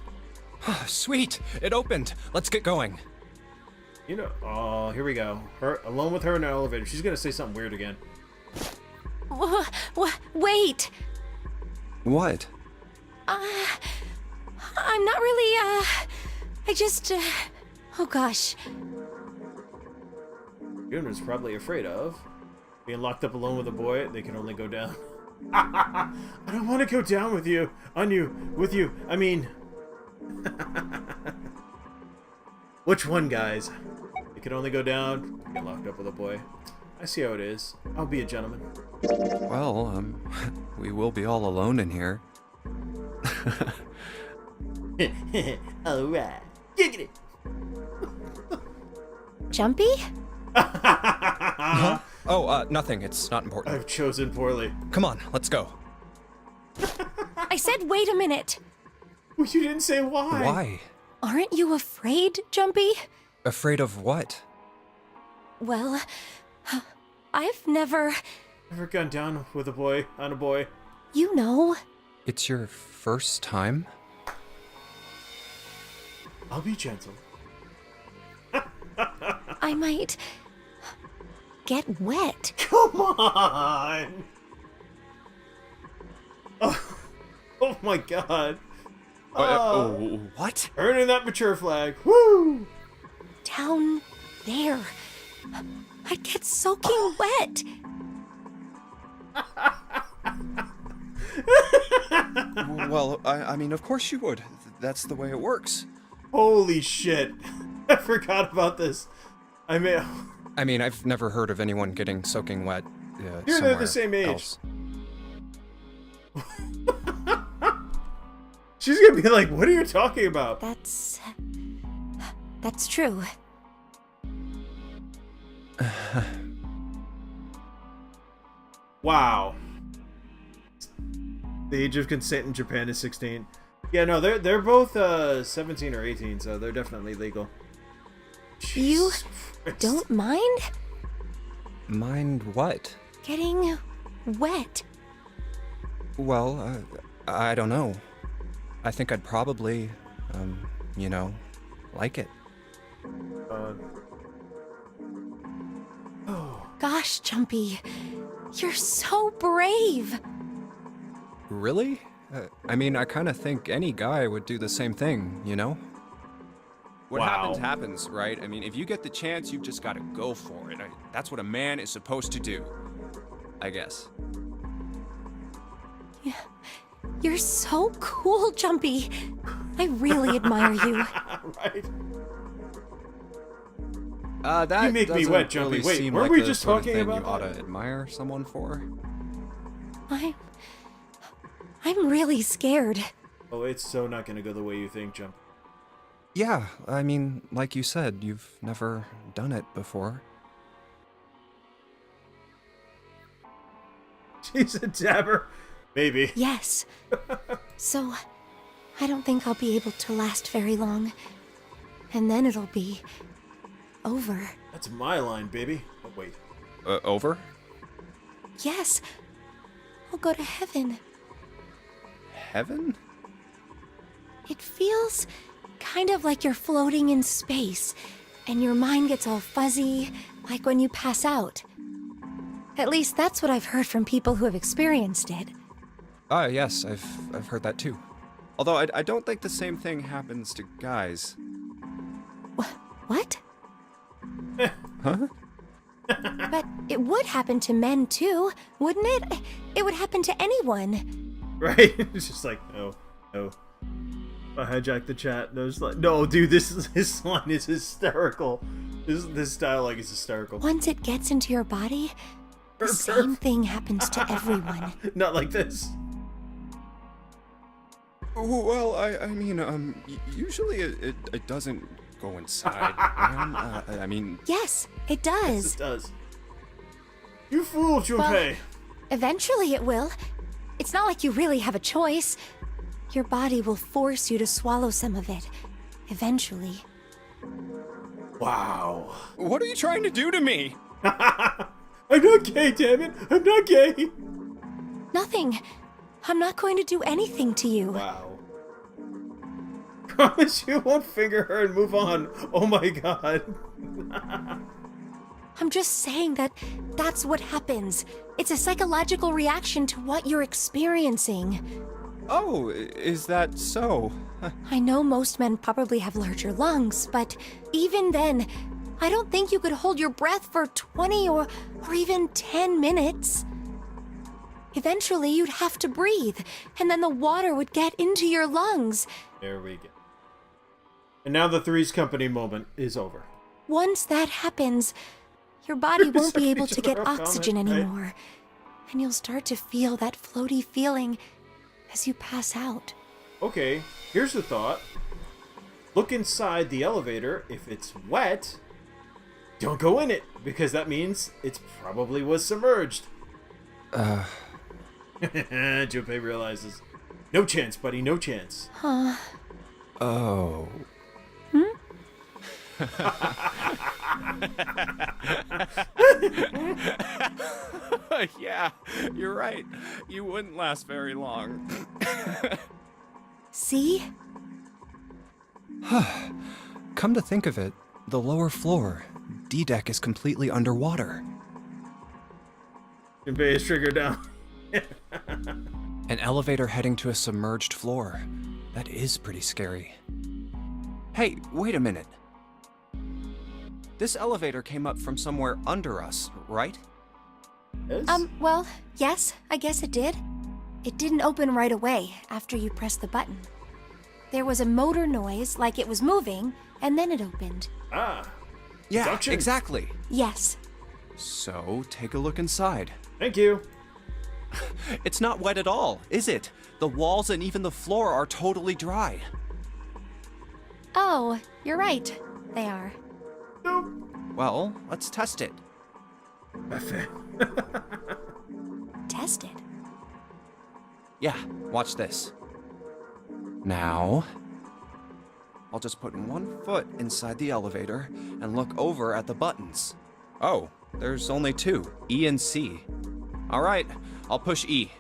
Sweet! It opened! Let's get going. You know, oh, here we go. Her alone with her in an elevator. She's gonna say something weird again. Wait! What? I'm not really, I just, oh gosh. Yun was probably afraid of being locked up alone with a boy. They can only go down. I don't want to go down with you. With you. I mean... Which one, guys? They can only go down, get locked up with a boy. I see how it is. I'll be a gentleman. Well, we will be all alone in here. Alright. Giggity! Jumpy? Huh? Oh, nothing. It's not important. I've chosen poorly. Come on, let's go. I said wait a minute. Well, you didn't say why. Why? Aren't you afraid, Jumpy? Afraid of what? Well, I've never... Never gone down with a boy, on a boy. You know. It's your first time? I'll be gentle. I might... get wet. Come on! Oh my god. What? Earning that mature flag. Woo! Down there. I'd get soaking wet. Well, I mean, of course you would. That's the way it works. Holy shit. I forgot about this. I mean, I've never heard of anyone getting soaking wet. You're somewhere the same age. else. She's gonna be like, what are you talking about? That's true. Wow. The age of consent in Japan is 16. Yeah, no, they're both 17 or 18, so they're definitely legal. You Jesus Christ. don't mind Mind what? getting wet? Well, I don't know. I think I'd probably, like it. Gosh, Jumpy, you're so brave. Really? I mean, I kind of think any guy would do the same thing, you know? What Wow. happens, right? I mean, if you get the chance, you've just got to go for it. That's what a man is supposed to do, I guess. You're so cool, Jumpy. I really admire you. Right? That You make me doesn't wet, Jumpy. really Wait, seem weren't like we the just sort of talking thing about you ought that? to admire someone for. I'm really scared. Oh, it's so not gonna go the way you think, Jump. Yeah, I mean, like you said, you've never done it before. She's a dabber. Maybe. Yes. So, I don't think I'll be able to last very long. And then it'll be over. That's my line, baby. Oh, wait. Over? Yes. I'll go to heaven. Heaven? It feels kind of like you're floating in space, and your mind gets all fuzzy, like when you pass out. At least that's what I've heard from people who have experienced it. Ah, yes, I've heard that too. Although I don't think the same thing happens to guys. What? Huh? But it would happen to men too, wouldn't it? It would happen to anyone. Right? It's just like, no. I hijacked the chat. No, dude, this line is hysterical. This dialogue is hysterical. Once it gets into your body, the same thing happens to everyone. Not like this. Well, I mean, usually it doesn't go inside, ma'am. I mean... Yes, it Yes, does. it does. You fool, Junpei. Well, eventually it will. It's not like you really have a choice. Your body will force you to swallow some of it. Eventually. Wow. What are you trying to do to me? I'm not gay, damn it. I'm not gay. Nothing. I'm not going to do anything to you. Wow. Promise you won't finger her and move on. Oh my god. I'm just saying that that's what happens. It's a psychological reaction to what you're experiencing. Oh, is that so? I know most men probably have larger lungs, but even then, I don't think you could hold your breath for 20 or even 10 minutes. Eventually, you'd have to breathe, and then the water would get into your lungs. There we go. And now the Three's Company moment is over. Once that happens, your body won't be Sorry, able to get general oxygen comment, right? anymore, and you'll start to feel that floaty feeling as you pass out. Okay, here's the thought. Look inside the elevator. If it's wet, don't go in it, because that means it probably was submerged. Junpei realizes. No chance, buddy, no chance. Huh. Oh. Yeah, you're right. You wouldn't last very long. See? Come to think of it, the lower floor, D-deck is completely underwater. Junpei is triggered down. An elevator heading to a submerged floor. That is pretty scary. Hey, wait a minute. This elevator came up from somewhere under us, right? Yes? Well, yes, I guess it did. It didn't open right away after you pressed the button. There was a motor noise like it was moving, and then it opened. Ah, Yeah, Suction. exactly. Yes. So, take a look inside. thank you. It's not wet at all, is it? The walls and even the floor are totally dry. Oh, you're right. They are. Nope. Well, let's test it. Buffet. Tested. Yeah, watch this. Now, I'll just put one foot inside the elevator and look over at the buttons. Oh, there's only two, E and C. All right, I'll push E.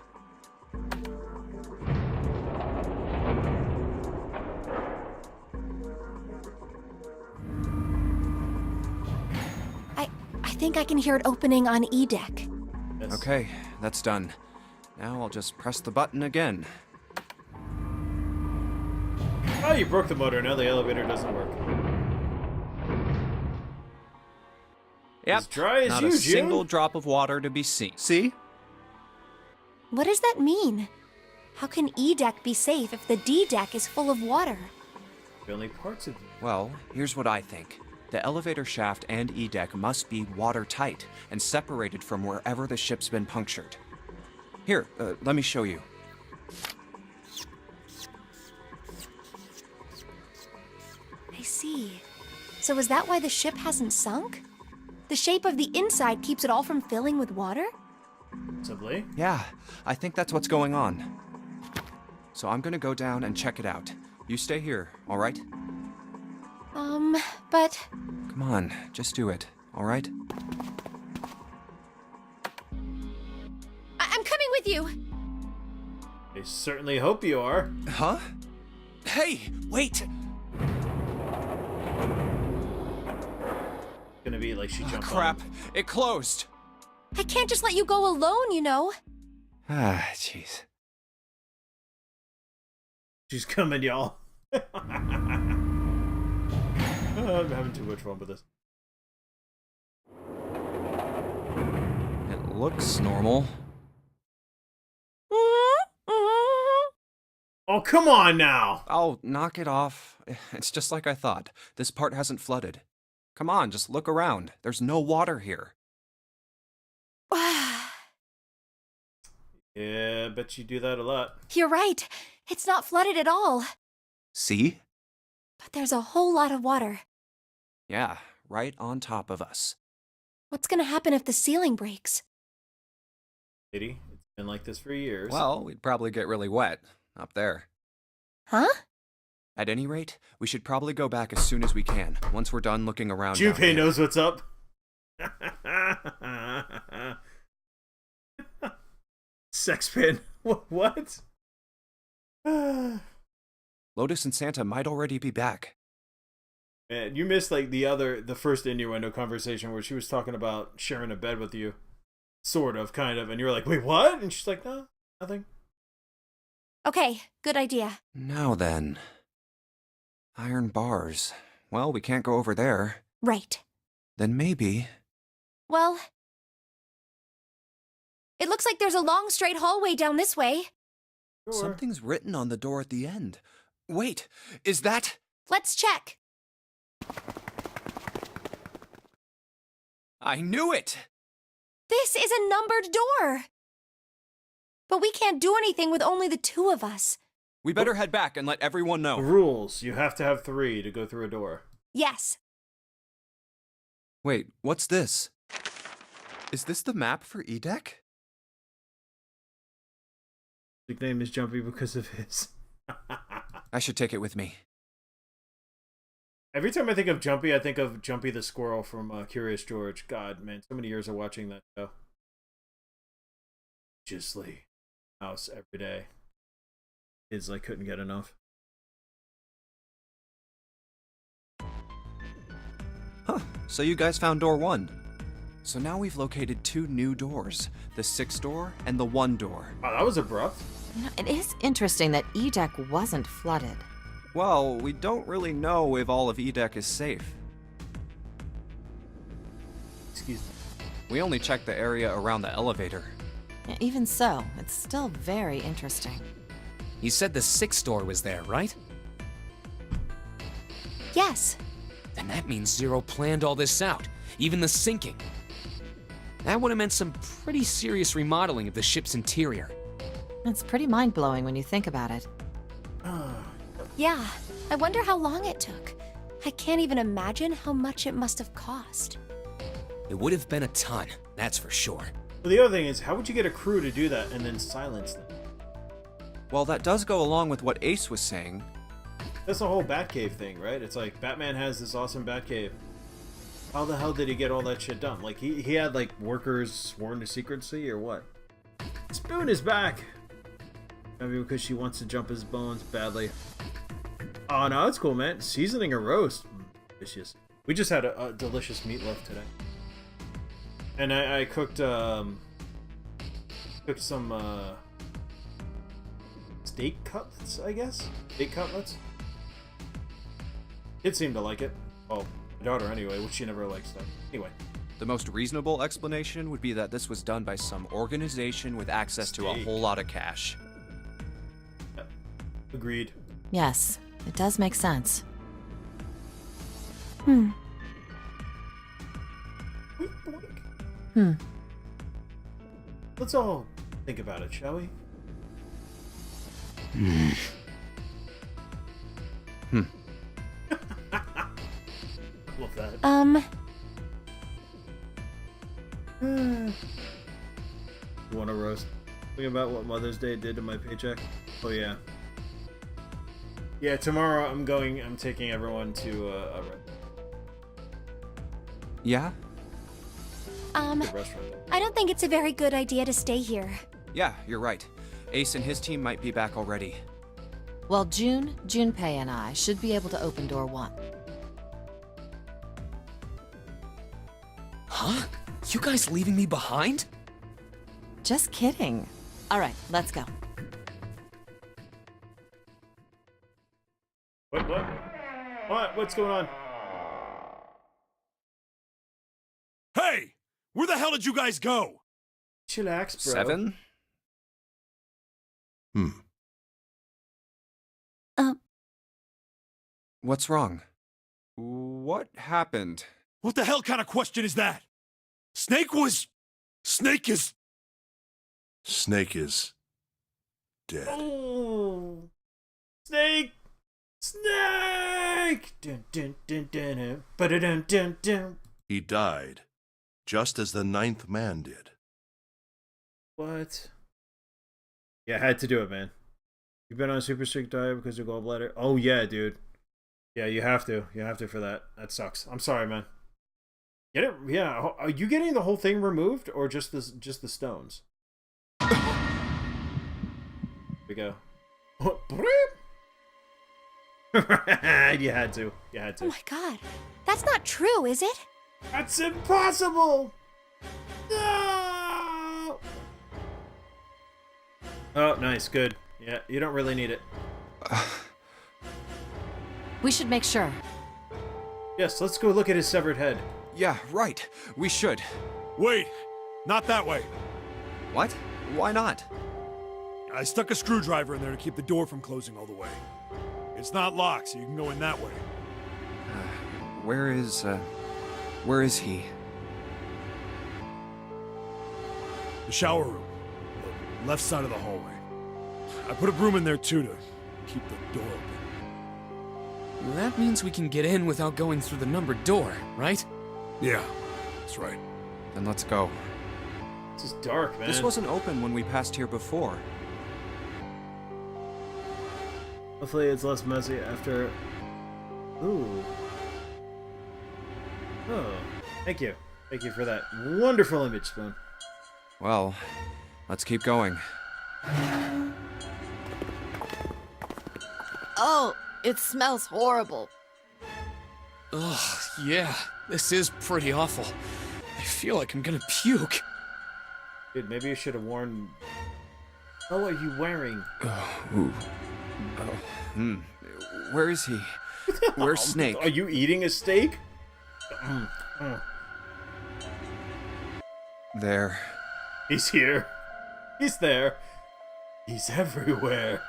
I think I can hear it opening on E deck. Yes. Okay, that's done. Now I'll just press the button again. Oh, you broke the motor. Now the elevator doesn't work. Yep, As dry as not you, a June. single drop of water to be seen. See? What does that mean? How can E deck be safe if the D deck is full of water? Only parts of Well, here's what I think. The elevator shaft and E-deck must be watertight and separated from wherever the ship's been punctured. Here, let me show you. I see. So is that why the ship hasn't sunk? The shape of the inside keeps it all from filling with water? possibly. Yeah, I think that's what's going on. So I'm gonna go down and check it out. You stay here, all right? But Come on, just do it, all right? I'm coming with you. I certainly hope you are. Huh? Hey, wait! Gonna be like she jumped Crap, on. it closed! I can't just let you go alone, you know. Ah, jeez. She's coming, y'all. I'm having too much fun with this. It looks normal. Oh, come on now! Oh, knock it off. It's just like I thought. This part hasn't flooded. Come on, just look around. There's no water here. Yeah, I bet you do that a lot. You're right. It's not flooded at all. See? But there's a whole lot of water. Yeah, right on top of us. What's gonna happen if the ceiling breaks? Lady, it's been like this for years. Well, we'd probably get really wet up there. Huh? At any rate, we should probably go back as soon as we can, once we're done looking around. down Junpei here. knows what's up. Sex pin. What? Lotus and Santa might already be back. Man, you missed like the first innuendo conversation where she was talking about sharing a bed with you. Sort of, kind of. And you were like, wait, what? And she's like, no, nothing. Okay, good idea. Now then. Iron bars. Well, we can't go over there. Right. Then maybe... Well, it looks like there's a long straight hallway down this way. Sure. Something's written on the door at the end. Wait, is that... Let's check. I knew it! This is a numbered door. But we can't do anything with only the two of us. We better head back and let everyone know. Rules. You have to have 3 to go through a door. Yes. Wait, what's this? Is this the map for E-Deck? His nickname is Jumpy because of his. I should take it with me. Every time I think of Jumpy, I think of Jumpy the Squirrel from Curious George. God, man, so many years of watching that show. Religiously. House every day. Kids like couldn't get enough. Huh, so you guys found door 1. So now we've located 2 new doors. The 6 door and the 1 door. Wow, that was abrupt. You know, it is interesting that E-Deck wasn't flooded. Well, we don't really know if all of E-Deck is safe. Excuse me. We only checked the area around the elevator. Yeah, even so, it's still very interesting. You said the 6th door was there, right? Yes. Then that means Zero planned all this out, even the sinking. That would have meant some pretty serious remodeling of the ship's interior. It's pretty mind-blowing when you think about it. Yeah. I wonder how long it took. I can't even imagine how much it must have cost. It would have been a ton, that's for sure. Well, the other thing is, how would you get a crew to do that and then silence them? Well, that does go along with what Ace was saying. That's the whole Batcave thing, right? It's like Batman has this awesome Batcave. How the hell did he get all that shit done? Like he had like workers sworn to secrecy or what? Spoon is back. Maybe because she wants to jump his bones badly. Oh no, it's cool, man. Seasoning a roast, delicious. We just had a delicious meatloaf today, and I cooked some steak cutlets, I guess. Steak cutlets. Kids seem to like it. Well, my daughter anyway, which she never likes that. Anyway. The most reasonable explanation would be that this was done by some organization with access to a Steak. whole lot of cash. Agreed. Yes, it does make sense. Boink, boink. Let's all think about it, shall we? Love that. You want to roast? Think about what Mother's Day did to my paycheck? Oh yeah. Yeah, tomorrow I'm taking everyone to a Yeah? restaurant. I don't think it's a very good idea to stay here. Yeah, you're right. Ace and his team might be back already. Well, Junpei and I should be able to open door 1. Huh? You guys leaving me behind? Just kidding. All right, let's go. What? What? What's going on? Hey! Where the hell did you guys go? Chillax, bro. 7? What's wrong? What happened? What the hell kind of question is that? Snake is... Snake is dead. Oh, Snake! Snake! Dun, dun, dun, dun, dun, ba-da-dun, dun, dun. He died, just as the 9th man did. What? Yeah, I had to do it, man. You've been on a super strict diet because of gallbladder? Oh, yeah, dude. Yeah, you have to. You have to for that. That sucks. I'm sorry, man. Get it? Yeah. Are you getting the whole thing removed or just the stones? Here we go. You had to. You had to. Oh my god. That's not true, is it? That's impossible! No! Oh, nice. Good. Yeah, you don't really need it. We should make sure. Yes, let's go look at his severed head. Yeah, right. We should. Wait! Not that way! What? Why not? I stuck a screwdriver in there to keep the door from closing all the way. It's not locked, so you can go in that way. Where is he? The shower room. The left side of the hallway. I put a broom in there too to keep the door open. That means we can get in without going through the numbered door, right? Yeah, that's right. Then let's go. This is dark, man. This wasn't open when we passed here before. Hopefully it's less messy after... Ooh. Oh, thank you. Thank you for that wonderful image, Spoon. Well, let's keep going. Oh, it smells horrible. Ugh, yeah, this is pretty awful. I feel like I'm gonna puke. Dude, maybe you should have worn... Oh, what are you wearing? Ooh. Where is he? Where's Snake? Are you eating a steak? There. He's here. He's there. He's everywhere.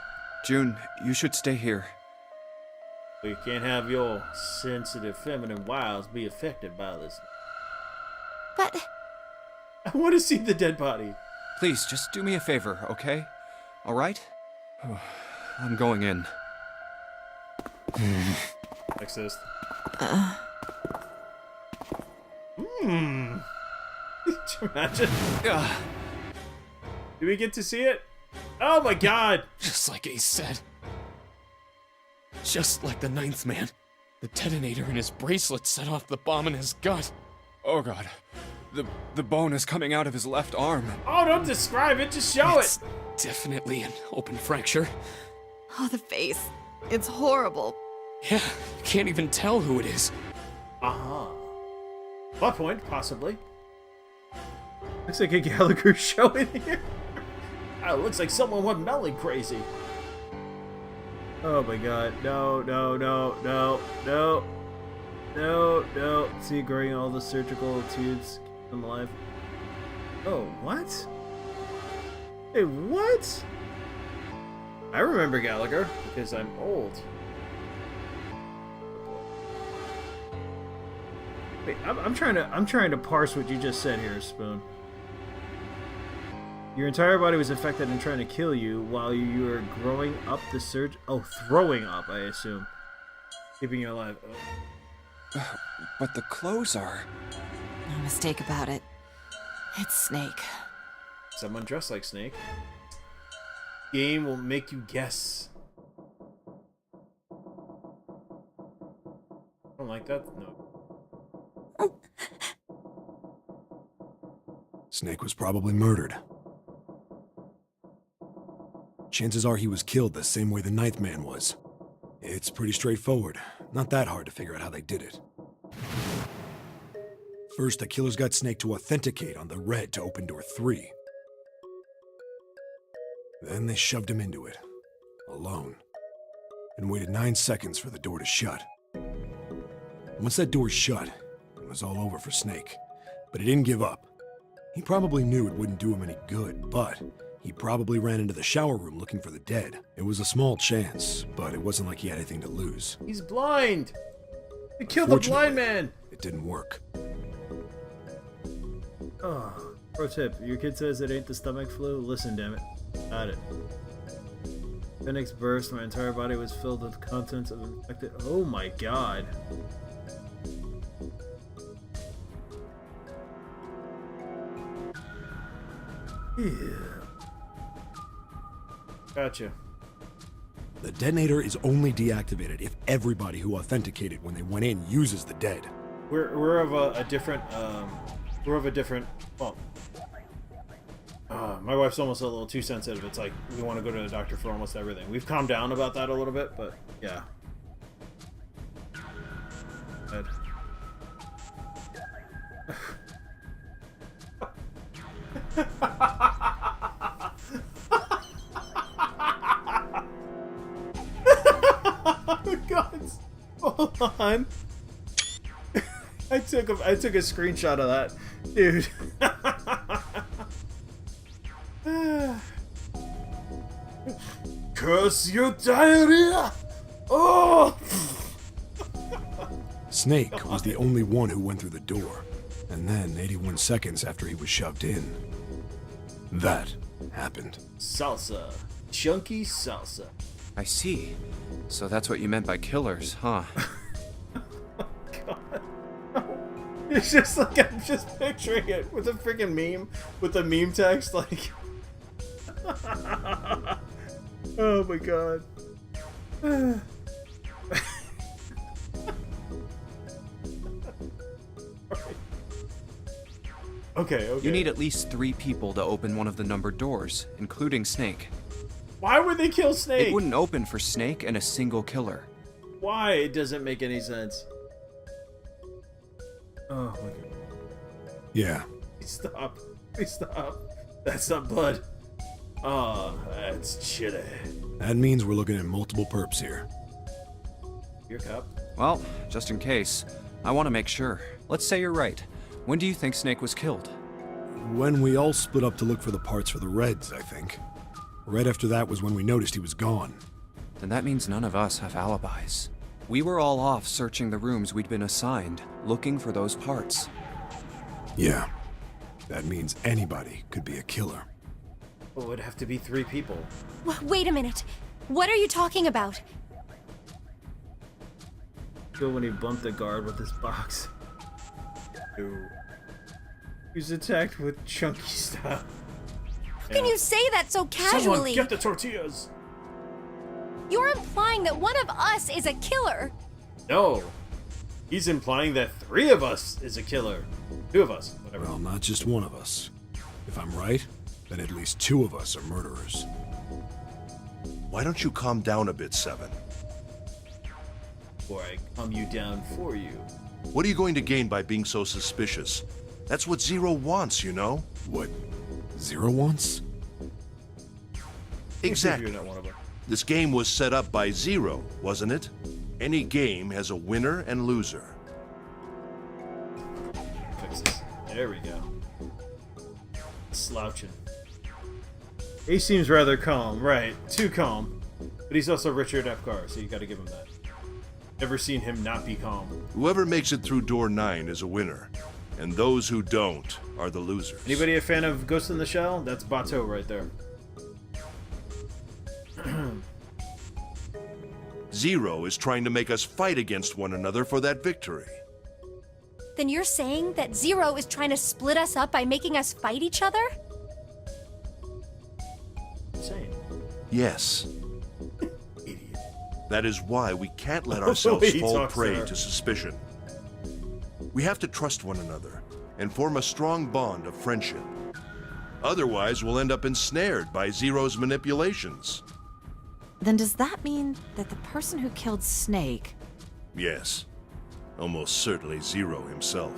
June, you should stay here. You can't have your sensitive feminine wiles be affected by this. But I want to see the dead body. Please, just do me a favor, okay? All right? I'm going in. Exist. Could you imagine? Do we get to see it? Oh my god! Just like Ace said. Just like the 9th man. The detonator in his bracelet set off the bomb in his gut. Oh god. The bone is coming out of his left arm. Oh, don't describe it, just show It's it! definitely an open fracture. Oh, the face. It's horrible. Yeah, you can't even tell who it is. Uh-huh. Plot point, possibly. Looks like a Gallagher show in here. Oh, looks like someone went melly crazy. Oh my god. No, no, no, no, no. No, no. See, growing all the surgical tubes, keep them alive. Oh, what? Hey, what? I remember Gallagher, because I'm old. Wait, I'm trying to parse what you just said here, Spoon. Your entire body was infected and trying to kill you while you were growing up the surge. Oh, throwing up, I assume. Keeping you alive. Oh. But the clothes are... No mistake about it. It's Snake. Someone dressed like Snake. Game will make you guess. I don't like that. No. Snake was probably murdered. Chances are he was killed the same way the 9th man was. It's pretty straightforward. Not that hard to figure out how they did it. First, the killers got Snake to authenticate on the red to open door 3. Then they shoved him into it, alone, and waited 9 seconds for the door to shut. Once that door shut, it was all over for Snake. But he didn't give up. He probably knew it wouldn't do him any good, but he probably ran into the shower room looking for the dead. It was a small chance, but it wasn't like he had anything to lose. He's blind! They killed the blind man! It didn't work. Oh, Pro tip, your kid says it ain't the stomach flu? Listen, damn it. Got it. Appendix burst, my entire body was filled with contents of infected... Oh my god. Yeah. Gotcha. The detonator is only deactivated if everybody who authenticated when they went in uses the dead. We're of a different well, my wife's almost a little too sensitive. It's like we want to go to the doctor for almost everything. We've calmed down about that a little bit, but yeah. Good. Oh God! Hold on. I took a screenshot of that, dude. Curse your diarrhea! Oh! Snake was the only one who went through the door, and then 81 seconds after he was shoved in, that happened. Salsa. Chunky salsa. I see. So that's what you meant by killers, huh? God. It's just like, I'm just picturing it with a freaking meme, with the meme text, like... Oh my god. Okay. You need at least 3 people to open one of the numbered doors, including Snake. Why would they kill Snake? It wouldn't open for Snake and a single killer. Why? It doesn't make any sense. Oh my god. Yeah. Please stop. Please stop. That's not blood. Oh, that's chitty. That means we're looking at multiple perps here. Your cup. Well, just in case, I want to make sure. Let's say you're right. When do you think Snake was killed? When we all split up to look for the parts for the Reds, I think. Right after that was when we noticed he was gone. Then that means none of us have alibis. We were all off searching the rooms we'd been assigned, looking for those parts. Yeah. That means anybody could be a killer. Well, it would have to be 3 people. Wait a minute. What are you talking about? Feel when he bumped the guard with his box. Ew. He was attacked with chunky stuff. How can you say that so casually? Someone get the tortillas! You're implying that one of us is a killer. No. He's implying that 3 of us is a killer. 2 of us, whatever. Well, not just one of us. If I'm right, then at least 2 of us are murderers. Why don't you calm down a bit, Seven? Or I calm you down for you. What are you going to gain by being so suspicious? That's what Zero wants, you know? What Zero wants? Exactly. You're not one of them. This game was set up by Zero, wasn't it? Any game has a winner and loser. Fix this. There we go. Slouching. He seems rather calm, right? Too calm. But he's also Richard F. Carr, so you gotta give him that. Never seen him not be calm. Whoever makes it through door 9 is a winner, and those who don't are the losers. Anybody a fan of Ghost in the Shell? That's Bateau right there. Zero is trying to make us fight against one another for that victory. Then you're saying that Zero is trying to split us up by making us fight each other? Insane. Yes. Idiot. That is why we can't let ourselves The way he fall talks prey there. to suspicion. We have to trust one another and form a strong bond of friendship. Otherwise, we'll end up ensnared by Zero's manipulations. Then does that mean that the person who killed Snake... Yes. Almost certainly Zero himself.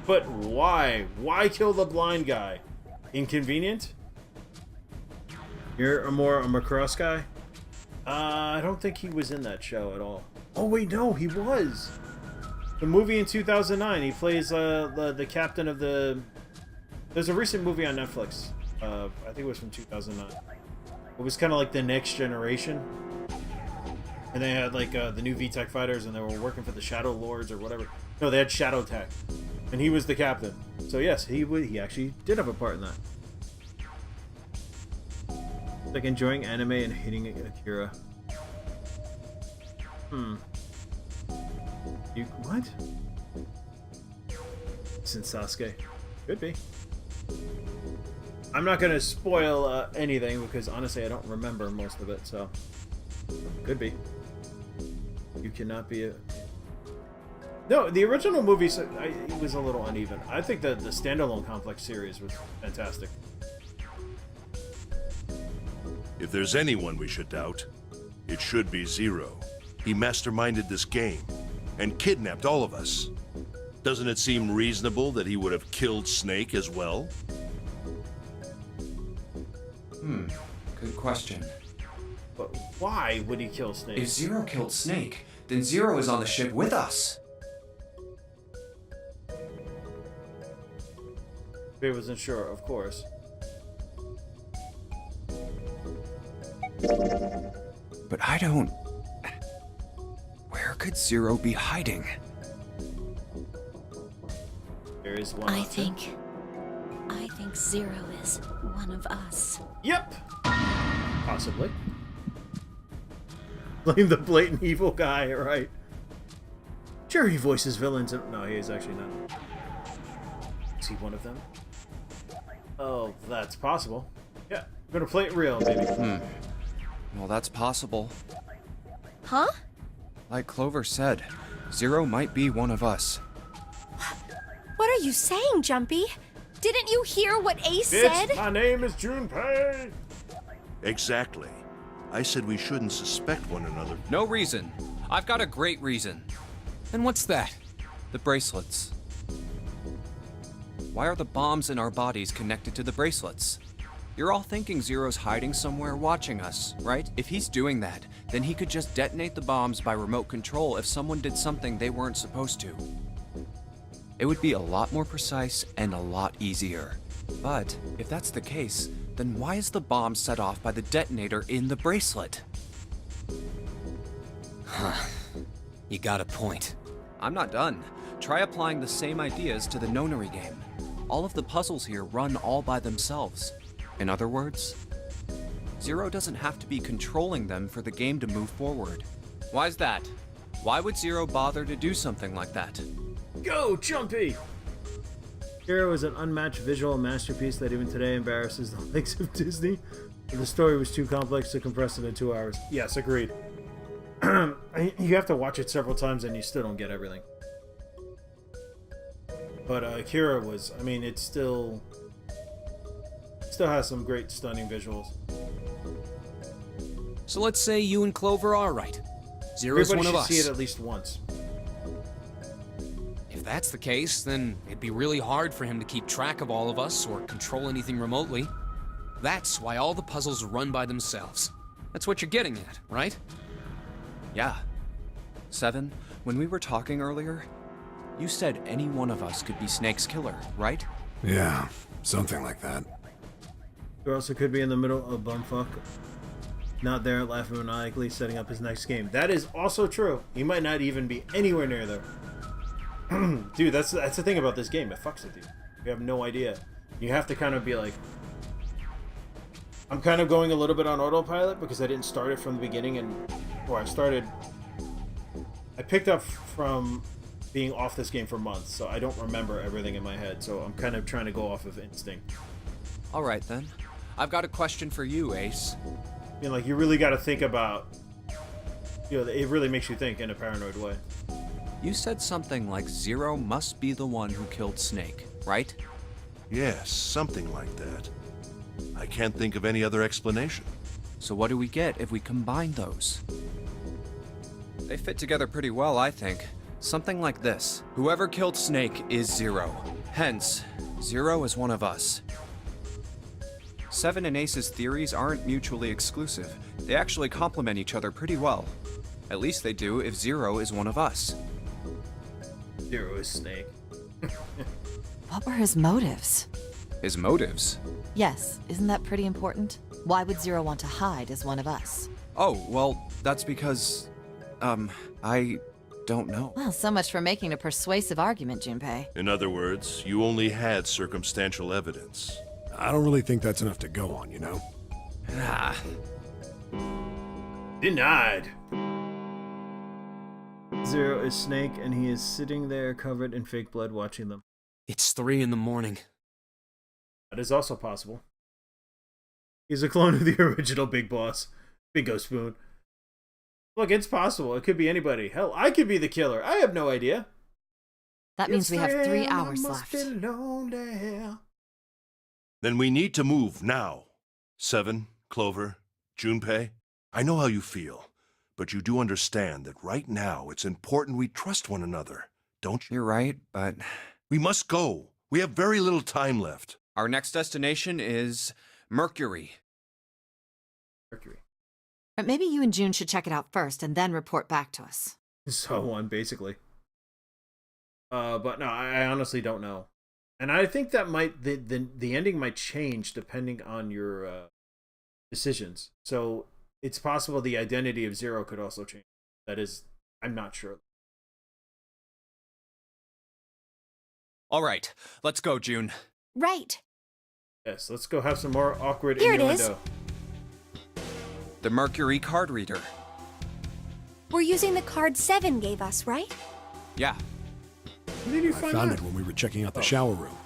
But why? Why kill the blind guy? Inconvenient? You're a Macross guy? I don't think he was in that show at all. Oh wait, no, he was! The movie in 2009, he plays the captain of the... There's a recent movie on Netflix. I think it was from 2009. It was kind of like the next generation. And they had like the new VTech fighters and they were working for the Shadow Lords or whatever. No, they had Shadow Tech. And he was the captain. So yes, he actually did have a part in that. Like enjoying anime and hating Akira. You what? Since Sasuke. Could be. I'm not gonna spoil anything because honestly I don't remember most of it, so could be. You cannot be a. No, the original movie it was a little uneven. I think that the standalone Complex series was fantastic. If there's anyone we should doubt, it should be Zero. He masterminded this game and kidnapped all of us. Doesn't it seem reasonable that he would have killed Snake as well? Good question. But why would he kill Snake? If Zero killed Snake, then Zero is on the ship with us. I wasn't sure, of course. But I don't... Where could Zero be hiding? There is one I option. think Zero is one of us. Yep! Possibly. Blame the blatant evil guy, right? Sure, he voices villains. No, he is actually not. Is he one of them? Oh, that's possible. Yeah, I'm gonna play it real, baby. Well, that's possible. Huh? Like Clover said, Zero might be one of us. What are you saying, Jumpy? Didn't you hear what Ace Bitch, said? my name is Junpei. Exactly. I said we shouldn't suspect one another. No reason. I've got a great reason. And what's that? The bracelets. Why are the bombs in our bodies connected to the bracelets? You're all thinking Zero's hiding somewhere watching us, right? If he's doing that, then he could just detonate the bombs by remote control if someone did something they weren't supposed to. It would be a lot more precise and a lot easier. But if that's the case, then why is the bomb set off by the detonator in the bracelet? You got a point. I'm not done. Try applying the same ideas to the Nonary game. All of the puzzles here run all by themselves. In other words, Zero doesn't have to be controlling them for the game to move forward. Why's that? Why would Zero bother to do something like that? Go, Jumpy! Hero is an unmatched visual masterpiece that even today embarrasses the likes of Disney. The story was too complex to compress it in 2 hours. Yes, agreed. You have to watch it several times and you still don't get everything. But Akira was, I mean, it still has some great stunning visuals. So let's say you and Clover are right. Zero's Everybody one of should see us. it at least once. If that's the case, then it'd be really hard for him to keep track of all of us or control anything remotely. That's why all the puzzles run by themselves. That's what you're getting at, right? Yeah. Seven, when we were talking earlier, you said any one of us could be Snake's killer, right? Yeah, something like that. He also could be in the middle of bumfuck, not there laughing maniacally, setting up his next game. That is also true. He might not even be anywhere near there. Dude, that's the thing about this game. It fucks with you. You have no idea. You have to kind of be like... I'm kind of going a little bit on autopilot because I didn't start it from the beginning, I picked up from being off this game for months, so I don't remember everything in my head, so I'm kind of trying to go off of instinct. Alright then. I've got a question for you, Ace. I mean, like, you really got to think about... You know, it really makes you think in a paranoid way. You said something like Zero must be the one who killed Snake, right? Yes, something like that. I can't think of any other explanation. So what do we get if we combine those? They fit together pretty well, I think. Something like this. Whoever killed Snake is Zero. Hence, Zero is one of us. Seven and Ace's theories aren't mutually exclusive. They actually complement each other pretty well. At least they do if Zero is one of us. Zero is Snake. What were his motives? His motives? Yes, isn't that pretty important? Why would Zero want to hide as one of us? Oh, well, that's because... I don't know. Well, so much for making a persuasive argument, Junpei. In other words, you only had circumstantial evidence. I don't really think that's enough to go on, you know? Ah, Denied. Zero is Snake, and he is sitting there covered in fake blood watching them. It's 3 in the morning. That is also possible. He's a clone of the original Big Boss, Big Go Spoon. Look, it's possible. It could be anybody. Hell, I could be the killer. I have no idea. That means we have 3 It's hours I left. must be lonely. Then we need to move now. Seven, Clover, Junpei, I know how you feel, but you do understand that right now it's important we trust one another, don't you? you're right, but We must go. We have very little time left. our next destination is Mercury. Mercury. But maybe you and June should check it out first and then report back to us. So on, basically. But no, I honestly don't know. And I think that might the ending might change depending on your decisions. So it's possible the identity of Zero could also change. That is, I'm not sure. All right, let's go, June. Right. Yes, let's go have some more awkward Here it innuendo. is. The Mercury card reader. We're using the card 7 gave us, right? Yeah, Where did you I find found that? it when we were checking out the shower room.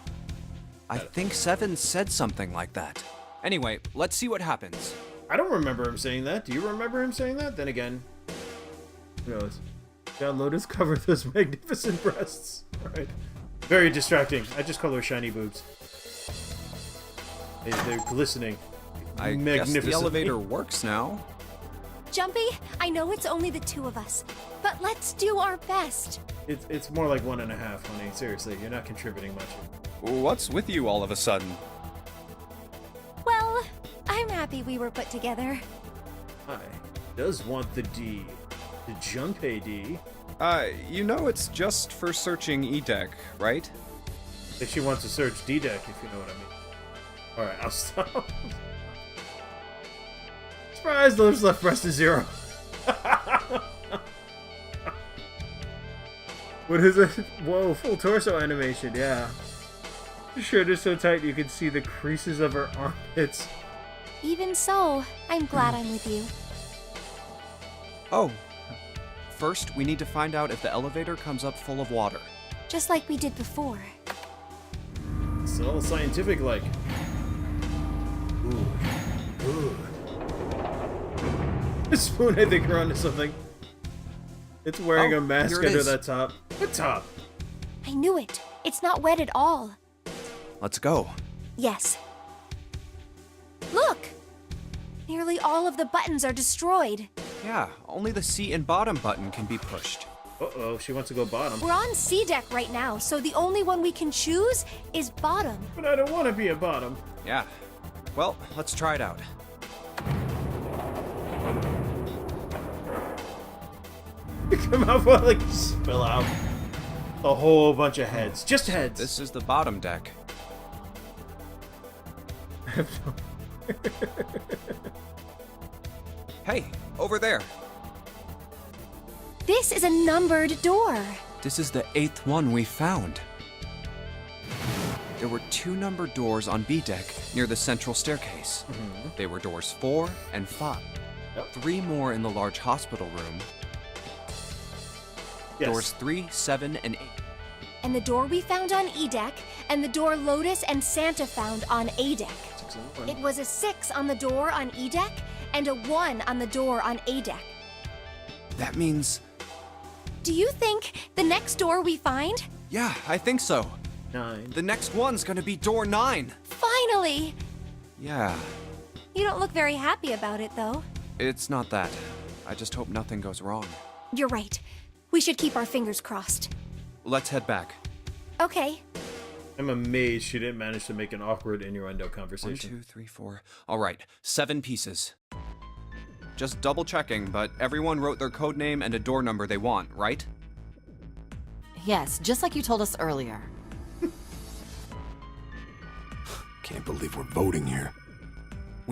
I think 7 said something like that. Anyway, let's see what happens. I don't remember him saying that. Do you remember him saying that? Then again, who knows? God, Lotus covered those magnificent breasts. All right. Very distracting. I just call her shiny boobs. They're glistening. I guess Magnificent. the elevator works now. Jumpy, I know it's only the 2 of us, but let's do our best. It's more like 1.5, honey. Seriously, you're not contributing much. What's with you all of a sudden? Well, I'm happy we were put together. I does want the D. The Junpei D. You know it's just for searching E-Deck, right? If she wants to search D-Deck, if you know what I mean. Alright, I'll stop. Surprise! The left breast is 0. What is it? Whoa, full torso animation, yeah. The shirt is so tight you can see the creases of her armpits. Even so, I'm glad I'm with you. Oh. First, we need to find out if the elevator comes up full of water. Just like we did before. It's all scientific like. Ooh. Ooh. Spoon, I think we're onto something. It's wearing Oh, a mask here it under is. that top. What top? I knew it. It's not wet at all. Let's go. Yes. Look! Nearly all of the buttons are destroyed. Yeah, only the C and bottom button can be pushed. Uh-oh, she wants to go bottom. We're on C deck right now, so the only one we can choose is bottom. But I don't want to be a bottom. Yeah. Well, let's try it out. Come out, like, spill out. A whole bunch of heads. Just heads. This is the bottom deck. Hey, over there. This is a numbered door. This is the 8th one we found. There were 2 numbered doors on B deck near the central staircase. They were doors 4 and 5. Yep. 3 more in the large hospital room. Yes. Doors 3, 7, and 8. And the door we found on E deck, and the door Lotus and Santa found on A deck. 6 and 1. It was a 6 on the door on E deck, and a 1 on the door on A deck. That means... Do you think the next door we find? Yeah, I think so. 9. The next one's gonna be door 9. Finally! Yeah, You don't look very happy about it, though. it's not that. I just hope nothing goes wrong. You're right. We should keep our fingers crossed. Let's head back. Okay. I'm amazed she didn't manage to make an awkward innuendo 1, conversation. 2, 3, 4. All right, 7 pieces. Just double checking, but everyone wrote their code name and a door number they want, right? Yes, just like you told us earlier. Can't believe we're voting here.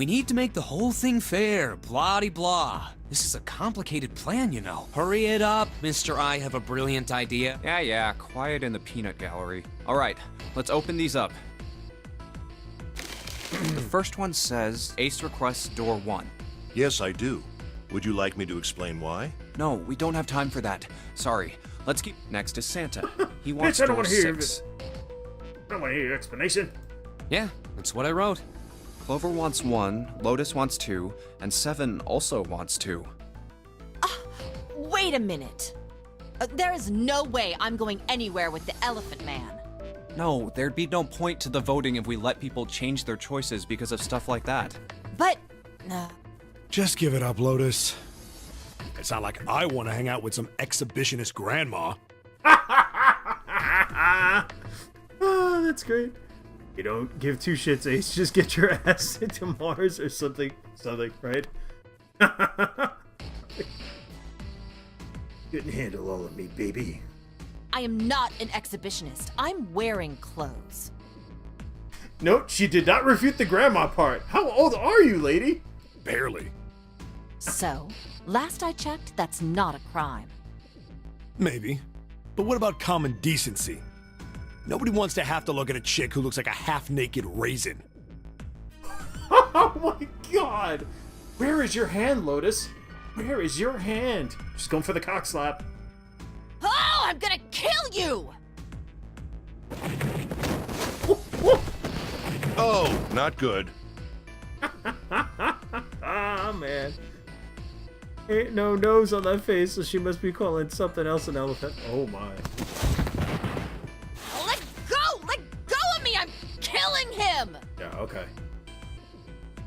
We need to make the whole thing fair, blah-de-blah. This is a complicated plan, you know. Hurry it up, Mr. I have a brilliant idea. Yeah, quiet in the peanut gallery. All right, let's open these up. The first one says, Ace requests door 1. Yes, I do. Would you like me to explain why? No, we don't have time for that. Sorry. Let's keep... Next is Santa. He wants Bitch, I don't door wanna hear 6. I don't want to hear your explanation. Yeah, that's what I wrote. Clover wants 1, Lotus wants 2, and 7 also wants 2. Wait a minute. There is no way I'm going anywhere with the Elephant Man. No, there'd be no point to the voting if we let people change their choices because of stuff like that. But... Just give it up, Lotus. It's not like I want to hang out with some exhibitionist grandma. Oh, that's great. You don't give two shits, Ace. Just get your ass into Mars or something, right? Couldn't handle all of me, baby. I am not an exhibitionist. I'm wearing clothes. Nope, she did not refute the grandma part. How old are you, lady? Barely. So, last I checked, that's not a crime. Maybe. But what about common decency? Nobody wants to have to look at a chick who looks like a half-naked raisin. Oh my god! Where is your hand, Lotus? Where is your hand? She's going for the cock slap. Oh, I'm gonna kill you! Oh, not good. Ah, man. Ain't no nose on that face, so she must be calling something else an elephant. Oh my. Let go! Let go of me! I'm killing him! Yeah, okay.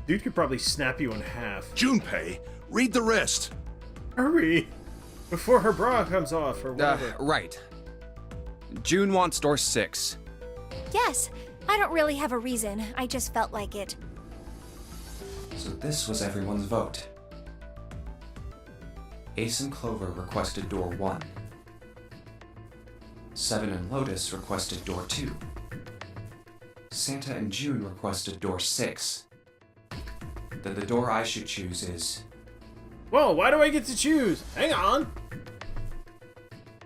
Dude could probably snap you in half. Junpei, read the rest. Hurry! Before her bra comes off, or whatever. Right. June wants door 6. Yes, I don't really have a reason. I just felt like it. So this was everyone's vote. Ace and Clover requested door 1. 7 and Lotus requested door 2. Santa and June requested door 6. Then the door I should choose is... Whoa, why do I get to choose? Hang on!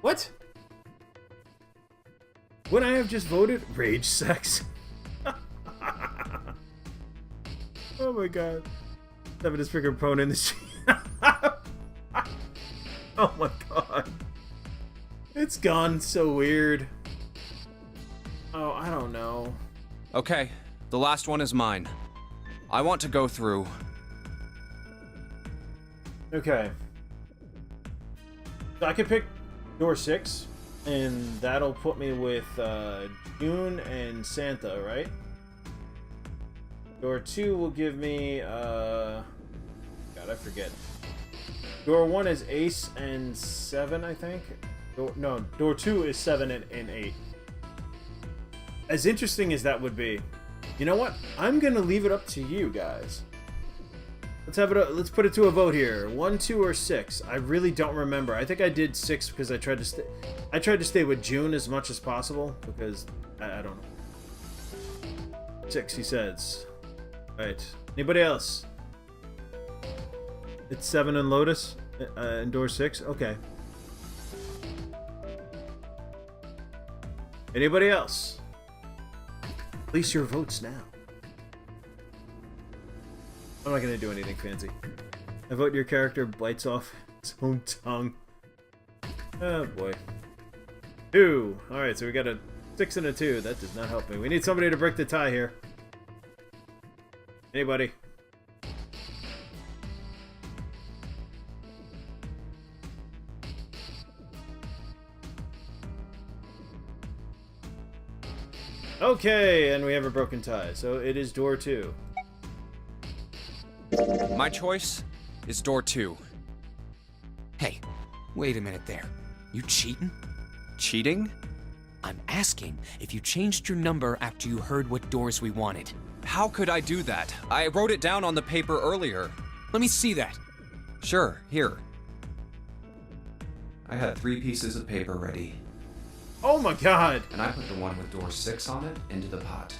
What? When I have just voted rage sex? Oh my god. 7 is freaking prone in the street. Oh my god. It's gone so weird. Oh, I don't know. Okay, the last one is mine. I want to go through... Okay. So I can pick door 6, and that'll put me with June and Santa, right? Door 2 will give me, God, I forget. Door 1 is Ace and 7, I think. Door 2 is 7 and 8. As interesting as that would be, you know what? I'm gonna leave it up to you guys. Let's put it to a vote here. 1, 2, or 6. I really don't remember. I think I did 6 because I tried to stay with June as much as possible because I don't know. 6, he says. Right. Anybody else? It's 7 and Lotus and door 6. Okay. Anybody else? Place your votes now. I'm not gonna do anything fancy. I vote your character bites off his own tongue. Oh boy. 2. Alright, so we got a 6 and a 2. That does not help me. We need somebody to break the tie here. Anybody? Okay, and we have a broken tie. So it is door 2. My choice is door 2. Hey, wait a minute there. You cheating? Cheating? I'm asking if you changed your number after you heard what doors we wanted. How could I do that? I wrote it down on the paper earlier. Let me see that. Sure, here. I had 3 pieces of paper ready, Oh my god! and I put the one with door 6 on it into the pot.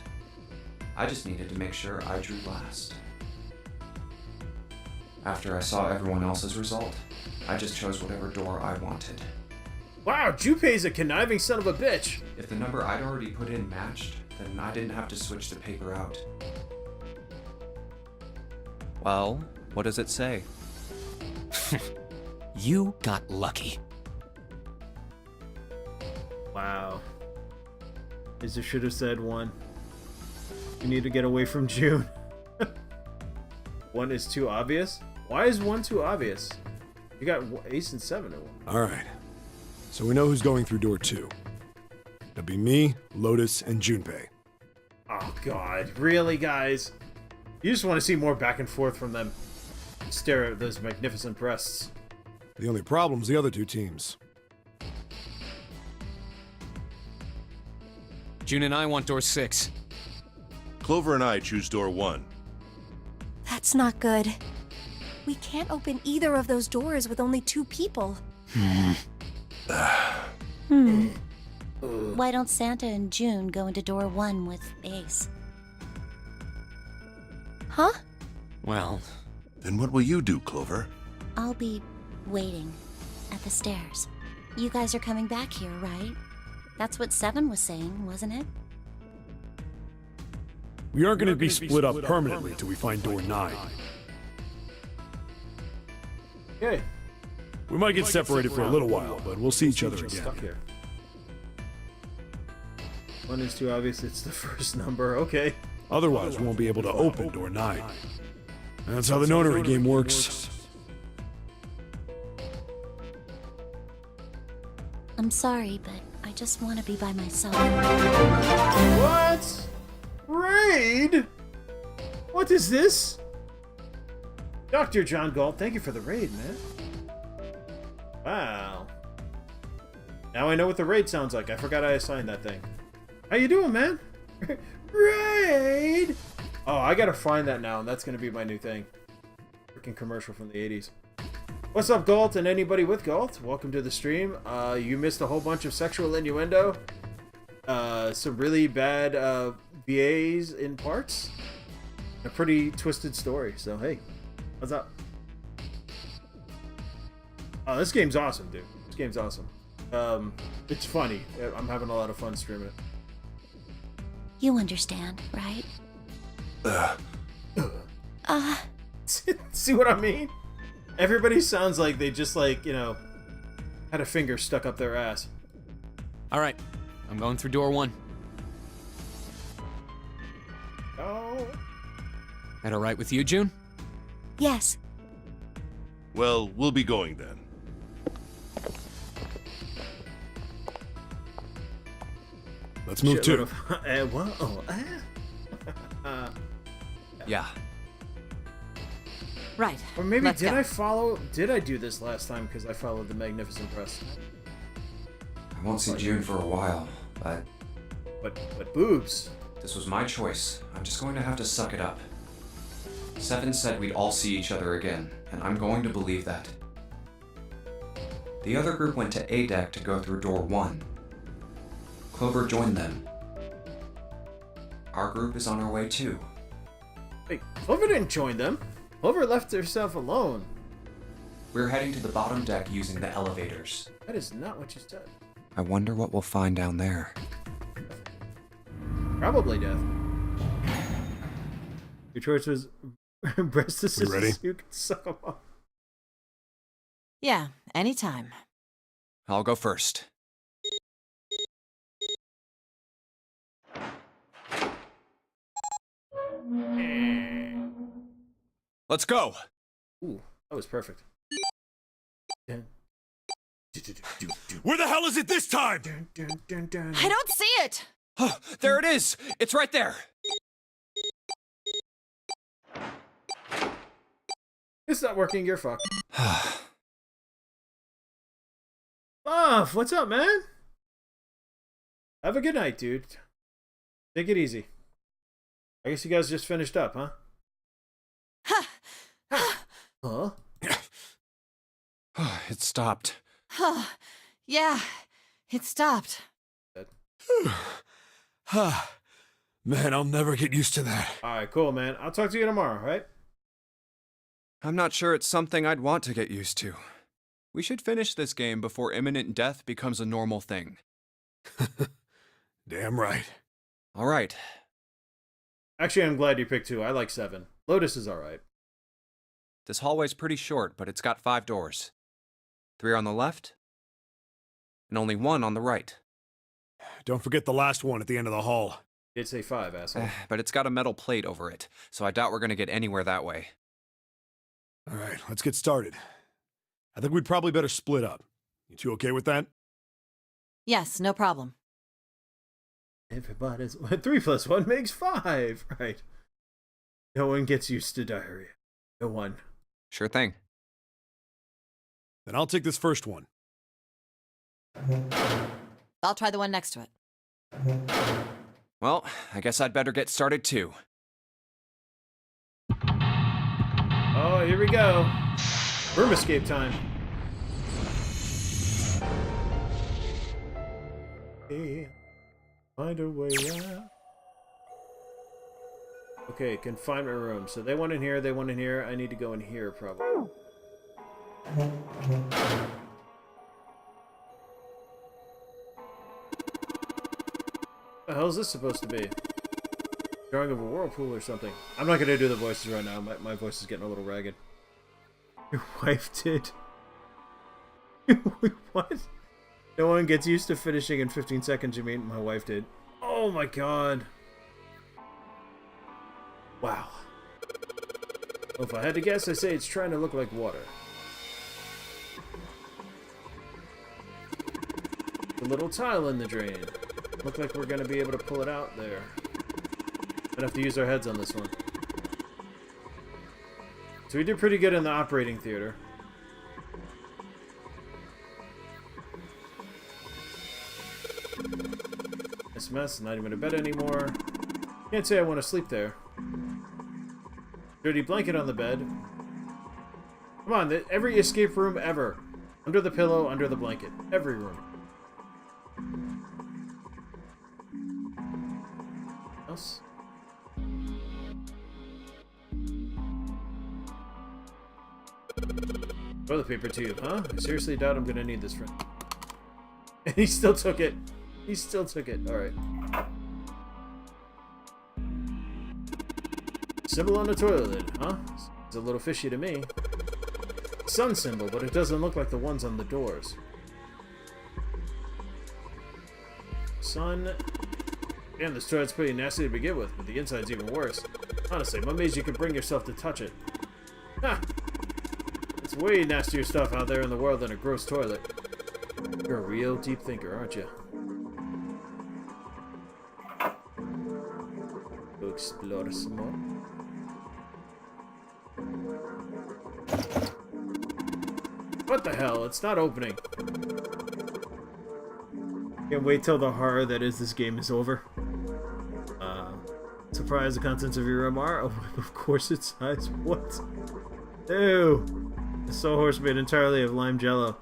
I just needed to make sure I drew last. After I saw everyone else's result, I just chose whatever door I wanted. Wow, Junpei's a conniving son of a bitch. If the number I'd already put in matched, then I didn't have to switch the paper out. Well, what does it say? You got lucky. Wow. Is should have said 1. You need to get away from June. 1 is too obvious? Why is 1 too obvious? You got ace and 7 at 1. Alright. So we know who's going through door 2. That'd be me, Lotus, and Junpei. Oh god, really guys? You just want to see more back and forth from them. Stare at those magnificent breasts. The only problem's the other 2 teams. June and I want door 6. Clover and I choose door 1. That's not good. We can't open either of those doors with only 2 people. Why don't Santa and June go into door 1 with Ace? Huh? Well, Then what will you do, Clover? I'll be waiting at the stairs. You guys are coming back here, right? That's what 7 was saying, wasn't it? We aren't going to be split up permanently till we find door 9. Okay. We might get separated for a little while, but we'll see each other again. Stuck here. 1 is too obvious, it's the first number, okay. Otherwise, we won't be able to open door 9. That's how the notary game works. I'm sorry, but I just want to be by myself. What? Raid? What is this? Dr. John Galt, thank you for the raid, man. Wow. Now I know what the raid sounds like. I forgot I assigned that thing. How you doing, man? Raid! Oh, I gotta find that now, and that's gonna be my new thing. Freaking commercial from the 80s. What's up, Galt, and anybody with Galt? Welcome to the stream. You missed a whole bunch of sexual innuendo. Some really bad VAs in parts. A pretty twisted story, so hey. What's up? Oh, this game's awesome, dude. This game's awesome. It's funny. I'm having a lot of fun streaming it. You understand, right? See what I mean? Everybody sounds like they just like, you know, had a finger stuck up their ass. all right. I'm going through door 1. Oh. That all right with you, June? Yes. Well, we'll be going then. Let's move too. What? Oh, Yeah. Right. Or maybe Let's did go. I follow? Did I do this last time because I followed the Magnificent Press? I won't see June for a while, but But boobs. this was my choice. I'm just going to have to suck it up. 7 said we'd all see each other again, and I'm going to believe that. The other group went to A deck to go through door 1. Clover joined them. Our group is on our way too. Wait, Clover didn't join them. Clover left herself alone. We're heading to the bottom deck using the elevators. That is not what you said. I wonder what we'll find down there. Probably death. Your choice was breast assistance. ready? You can suck them off. Yeah, anytime. I'll go first. Let's go! Ooh, that was perfect. Where the hell is it this time? I don't see it! Oh, there it is! It's right there! It's not working, you're fucked. Buff, what's up, man? Have a good night, dude. Take it easy. I guess you guys just finished up, huh? Huh? It stopped. Yeah, it stopped. Man, I'll never get used to that. Alright, cool, man. I'll talk to you tomorrow, right? I'm not sure it's something I'd want to get used to. We should finish this game before imminent death becomes a normal thing. Damn right. All right. Actually, I'm glad you picked 2. I like 7. Lotus is alright. This hallway's pretty short, but it's got 5 doors. 3 on the left, and only 1 on the right. Don't forget the last one at the end of the hall. Did say 5, asshole. But it's got a metal plate over it, so I doubt we're gonna get anywhere that way. All right, let's get started. I think we'd probably better split up. You two okay with that? Yes, no problem. Everybody's 3 plus 1 makes 5, right? No one gets used to diarrhea. No one. Sure thing. Then I'll take this first one. I'll try the one next to it. Well, I guess I'd better get started too. Oh, here we go. Room escape time. Hey, find a way out. Okay, confinement room. So they went in here, they went in here. I need to go in here, probably. What the hell is this supposed to be? Drawing of a whirlpool or something. I'm not going to do the voices right now. My voice is getting a little ragged. Your wife did. What? No one gets used to finishing in 15 seconds, you mean? My wife did. Oh my god. Wow. Well, if I had to guess, I say it's trying to look like water. The little tile in the drain. Look like we're going to be able to pull it out there. Might have to use our heads on this one. So we did pretty good in the operating theater. This mess, not even a bed anymore. Can't say I want to sleep there. Dirty blanket on the bed. Come on, every escape room ever. Under the pillow, under the blanket. Every room. Else? Toilet paper tube, huh? I seriously doubt I'm gonna need this friend. And he still took it. He still took it. Alright. Symbol on the toilet lid, huh? It's a little fishy to me. Sun symbol, but it doesn't look like the ones on the doors. Sun. Damn, this toilet's pretty nasty to begin with, but the inside's even worse. Honestly, I'm amazed you can bring yourself to touch it. Ha! It's way nastier stuff out there in the world than a gross toilet. You're a real deep thinker, aren't you? Go explore some more. What the hell? It's not opening. Can't wait till the horror that is this game is over. Surprise, the contents of your room are? Oh, of course it's size. What? Ew. The sawhorse made entirely of lime jello.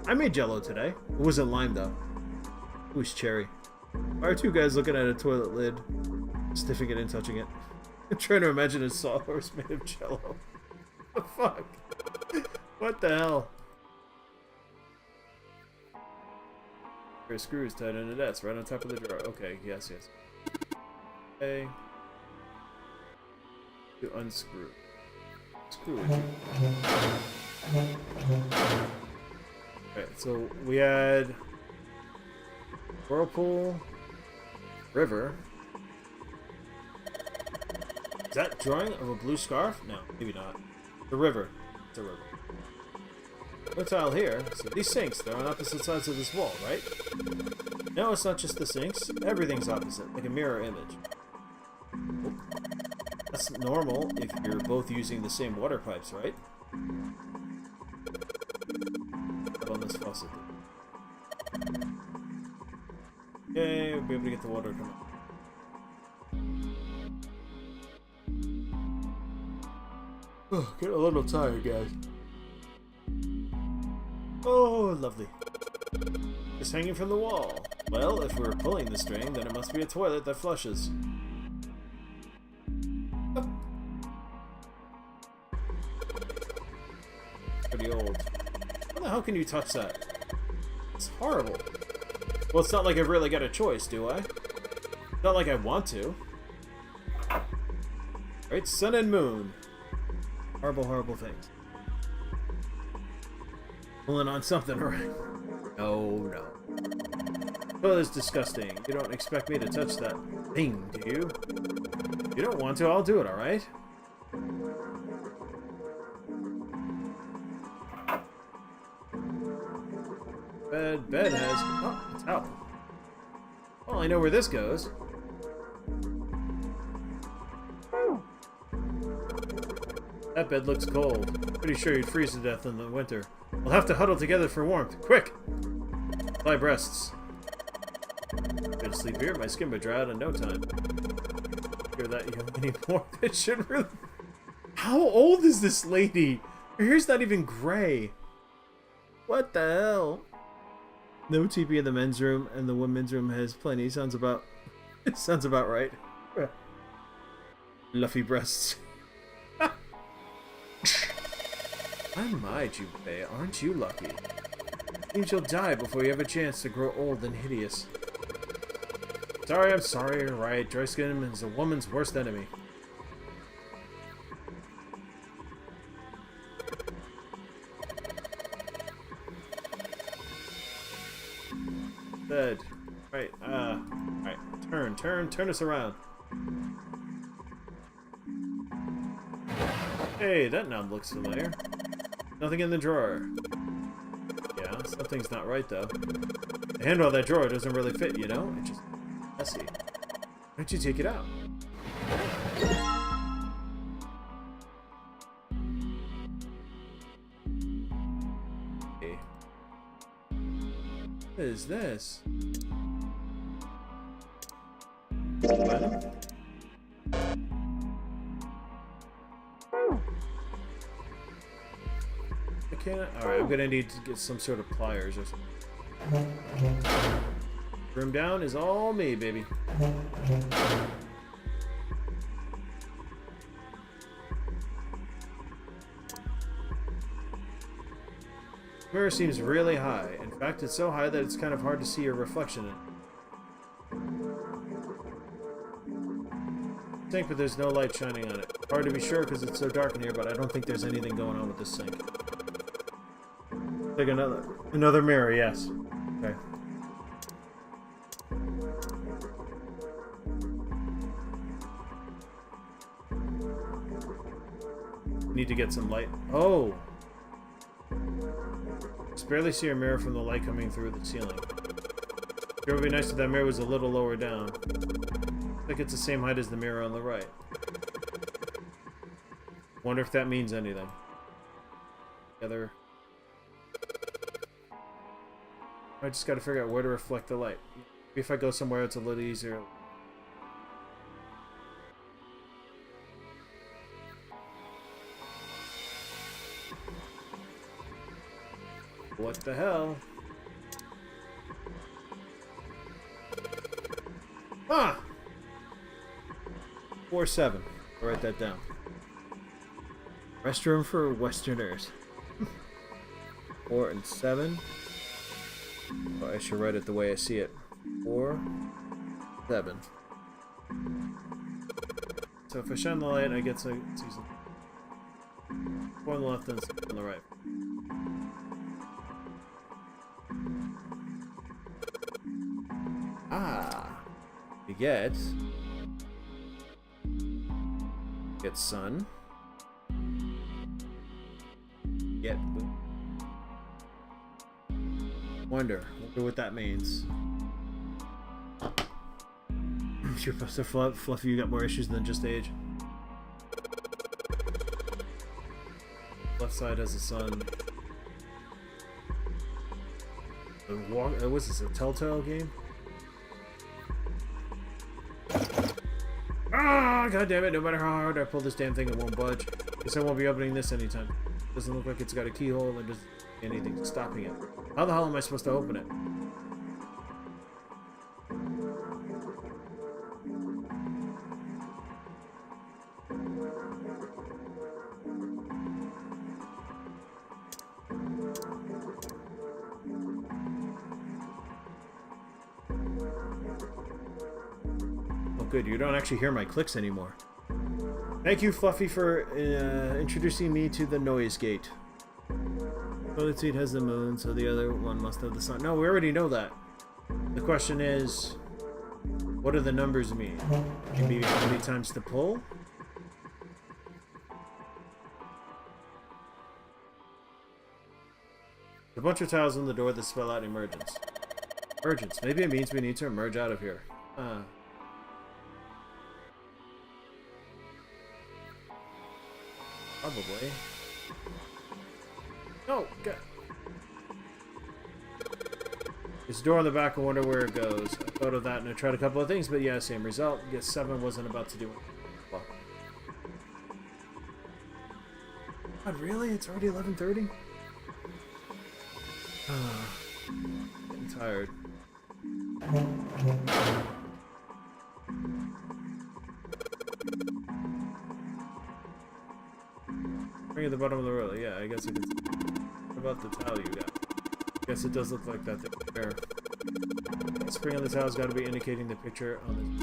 I made jello today. It wasn't lime though. It was cherry. Why are two guys looking at a toilet lid, sniffing it and touching it? I'm trying to imagine a sawhorse made of jello. What the fuck? What the hell? There are screws tied into that, right on top of the drawer. Okay, yes, yes. Okay. To unscrew. Screw it. Alright, so we had whirlpool, river. Is that drawing of a blue scarf? No, maybe not. The river. It's a river. No tile here. So these sinks, they're on opposite sides of this wall, right? No, it's not just the sinks. Everything's opposite, like a mirror image. Oh. That's normal if you're both using the same water pipes, right? Up on this faucet. Okay, we'll be able to get the water to come out. Oh, getting a little tired, guys. Oh, lovely. It's hanging from the wall. Well, if we're pulling the string, then it must be a toilet that flushes. How can you touch that? It's horrible. Well, it's not like I've really got a choice, do I? Not like I want to. Right, sun and moon. Horrible, horrible things. Pulling on something, right? No, no. Well, it's disgusting. You don't expect me to touch that thing, do you? If you don't want to, I'll do it, alright? Bed has... Oh, it's out. Well, I know where this goes. That bed looks cold. Pretty sure you'd freeze to death in the winter. We'll have to huddle together for warmth. Quick! Fly breasts. Good to sleep here. My skin would dry out in no time. Hear that, you anymore? It should really... How old is this lady? Her hair's not even gray. What the hell? No TV in the men's room, and the women's room has plenty. Sounds about... It sounds about right. Fluffy breasts. My, Junpei, aren't you lucky? Seems you'll die before you have a chance to grow old and hideous. Sorry, I'm sorry, you're right. Dry skin is a woman's worst enemy. Bed. Right, right. Turn us around. Hey, that knob looks familiar. Nothing in the drawer. Yeah, something's not right, though. The handle of that drawer doesn't really fit, you know? It's just messy. Why don't you take it out? Okay. What is this? What? Alright, I'm gonna need to get some sort of pliers or something. Room down is all me, baby. Mirror seems really high. In fact, it's so high that it's kind of hard to see your reflection in it. Sink, but there's no light shining on it. Hard to be sure because it's so dark in here, but I don't think there's anything going on with this sink. Take another mirror, yes. Okay. Need to get some light. Oh! Just barely see your mirror from the light coming through the ceiling. It would be nice if that mirror was a little lower down. Looks like it's the same height as the mirror on the right. Wonder if that means anything. Together. I just gotta figure out where to reflect the light. Maybe if I go somewhere it's a little easier. What the hell? Ah! 4-7. I'll write that down. Restroom for Westerners. 4 and 7. Oh, I should write it the way I see it. 4, 7. So if I shine the light, I get to see something. 4 on the left and 6 on the right. Ah, you get sun. Get moon. Wonder what that means. You're supposed to Fluffy, you got more issues than just age. Left side has a sun. What's this, a Telltale game? Ah, god damn it, no matter how hard I pull this damn thing, it won't budge. Guess I won't be opening this anytime. Doesn't look like it's got a keyhole and doesn't anything stopping it. How the hell am I supposed to open it? good. You don't actually hear my clicks anymore. Thank you, Fluffy, for introducing me to the noise gate. Toilet seat has the moon, so the other one must have the sun. No, we already know that. The question is, what do the numbers mean? Maybe how many times to pull? A bunch of tiles on the door that spell out emergence. Emergence. Maybe it means we need to emerge out of here. Probably. No! God. This door on the back, I wonder where it goes. I thought of that and I tried a couple of things, but yeah, same result. Guess 7 wasn't about to do it. Well. God, really? It's already 11:30? Getting tired. Bring at the bottom of the roller. Yeah, I guess I can. What about the tile you got? I guess it does look like that thing there. The spring on the tile's got to be indicating the picture on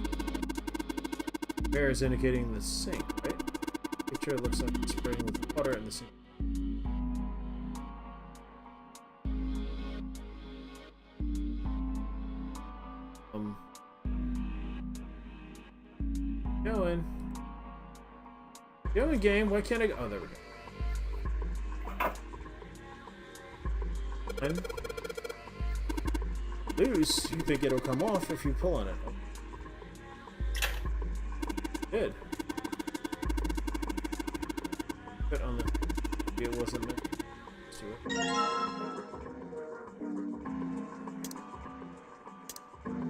the. Bear is indicating the sink, right? The picture looks like the spring with water in the sink. Going game, why can't I go? Oh, there we go. And loose, you think it'll come off if you pull on it. Oh. Good. Put on the. Maybe it wasn't meant to it.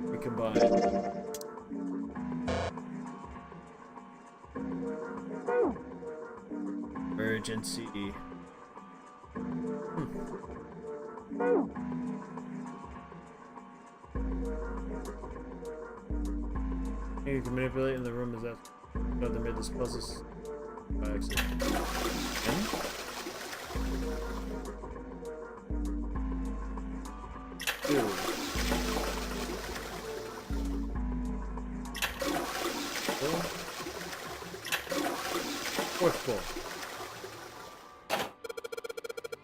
Recombine. Emergency. You can manipulate in the room. Is that they made this puzzle by accident? Two. Fourth pull.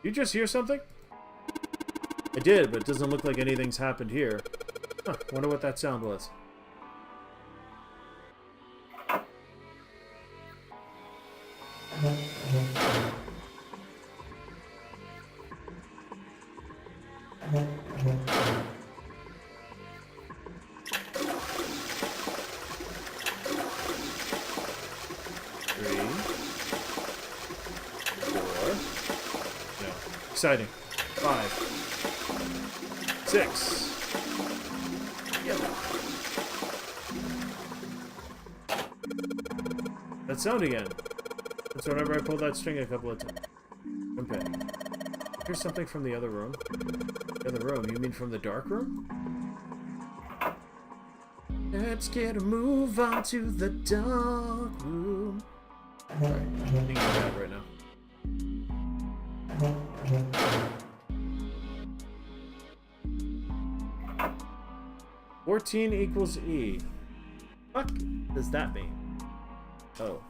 You just hear something? I did, but it doesn't look like anything's happened here. Huh, wonder what that sound was. Exciting. 5, 6. Yellow. That sound again. That's whenever I pull that string a couple of times. Okay. Here's something from the other room. The other room? You mean from the dark room? Let's get a move on to the dark room. Alright, I'm thinking bad right now. 14 equals E. Fuck does that mean? Oh.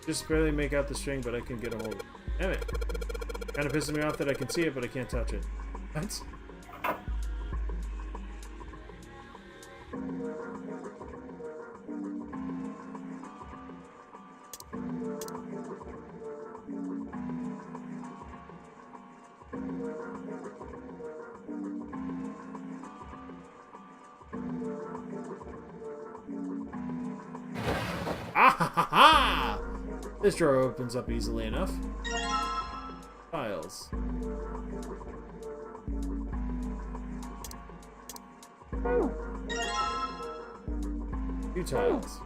Just barely make out the string, but I can get a hold of it. Damn it. Kind of pisses me off that I can see it, but I can't touch it. What? Ah-ha-ha-ha! This drawer opens up easily enough. Files. Two tiles.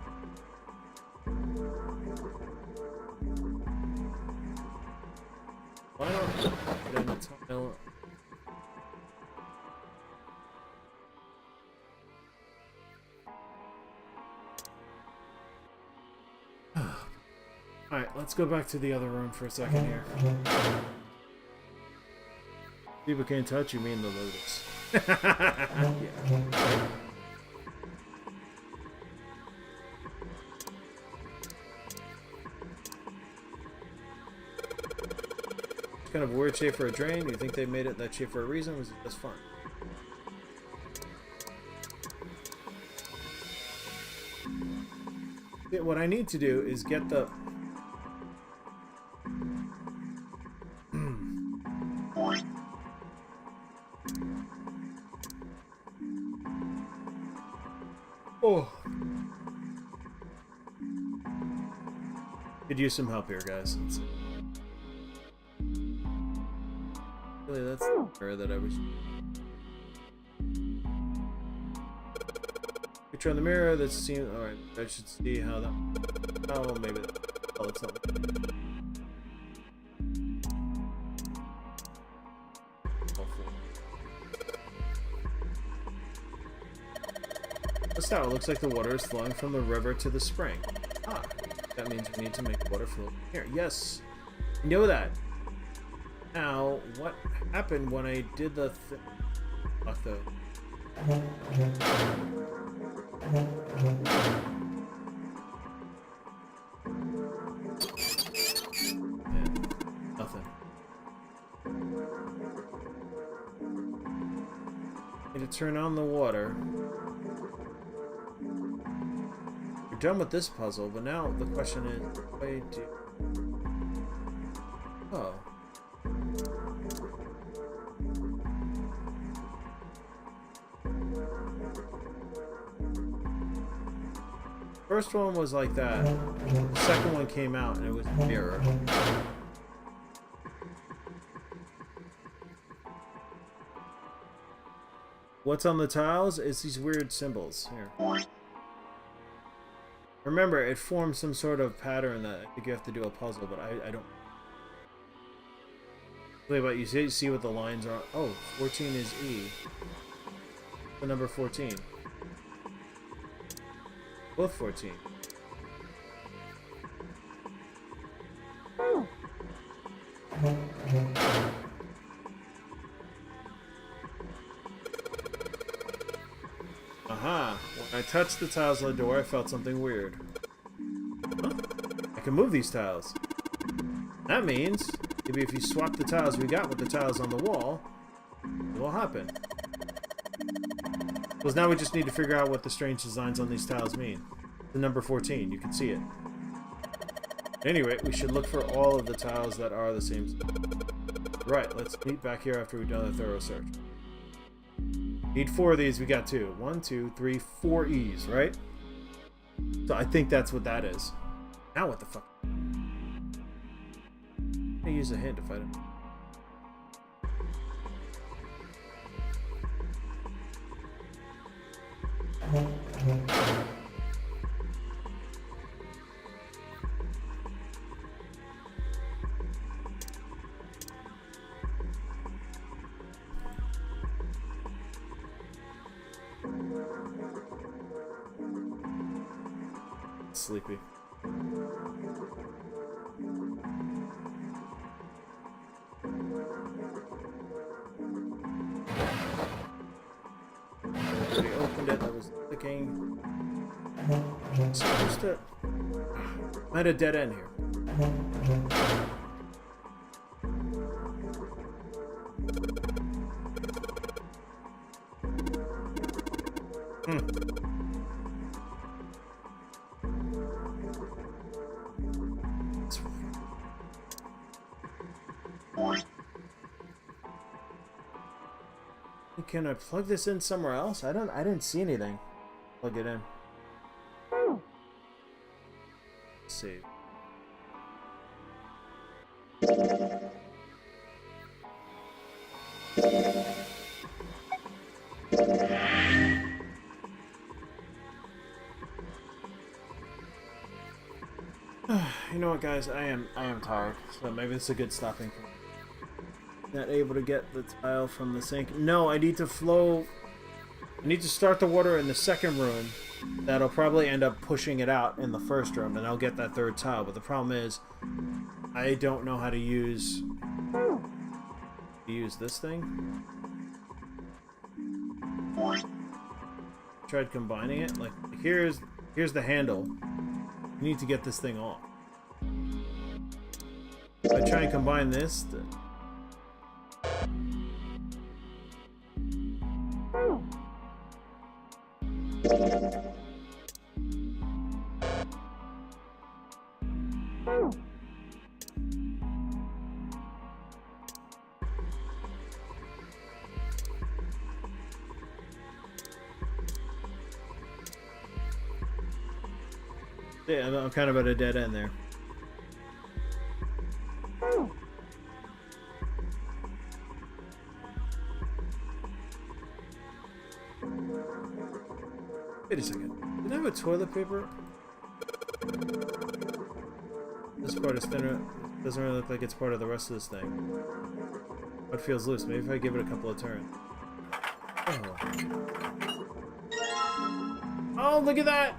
Why not put in a tile? Alright, let's go back to the other room for a second here. People can't touch you, mean the lotus. Yeah. Kind of weird shape for a drain. You think they made it that shape for a reason? Was it just fun? Yeah, what I need to do is get the... Oh. Could use some help here, guys. Really, that's the error that I was... Picture on the mirror, that's seen... Alright, I should see how that... Oh, maybe that... Oh, it's not... What's that? It looks like the water is flowing from the river to the spring. Ah, that means we need to make water flow here. Yes, I know that. Now, what happened when I did the thing? Fuck though. Yeah, nothing. Need to turn on the water. We're done with this puzzle, but now the question is, what do I do? Oh. First one was like that. The second one came out and it was a mirror. What's on the tiles? It's these weird symbols. Here. Remember, it forms some sort of pattern that I think you have to do a puzzle, but I don't... Wait, but you see what the lines are? Oh, 14 is E. The number 14. Both 14. Aha! When I touched the tiles on the door, I felt something weird. Huh? I can move these tiles. That means, maybe if you swap the tiles we got with the tiles on the wall, it will happen. Because now we just need to figure out what the strange designs on these tiles mean. The number 14, you can see it. Anyway, we should look for all of the tiles that are the same. Right, let's meet back here after we've done a thorough search. Need 4 of these, we got 2. 1, 2, 3, 4 E's, right? So I think that's what that is. Now what the fuck? I'm gonna use a hint if I don't... Sleepy. We opened it, I was clicking. Supposed to... I had a dead end here. Can I plug this in somewhere else? I didn't see anything. Plug it in. Save. You know what, guys? I am tired. So maybe this is a good stopping point. Not able to get the tile from the sink. No, I need to flow. I need to start the water in the second room that'll probably end up pushing it out in the first room, and I'll get that third tile. But the problem is, I don't know how to use this thing. Tried combining it. Like here's the handle. You need to get this thing off. If I try and combine this. Yeah, I'm kind of at a dead end there. Wait a second. Did I have a toilet paper? This part is thinner. Doesn't really look like it's part of the rest of this thing. What feels loose? Maybe if I give it a couple of turns. Oh. Oh, look at that!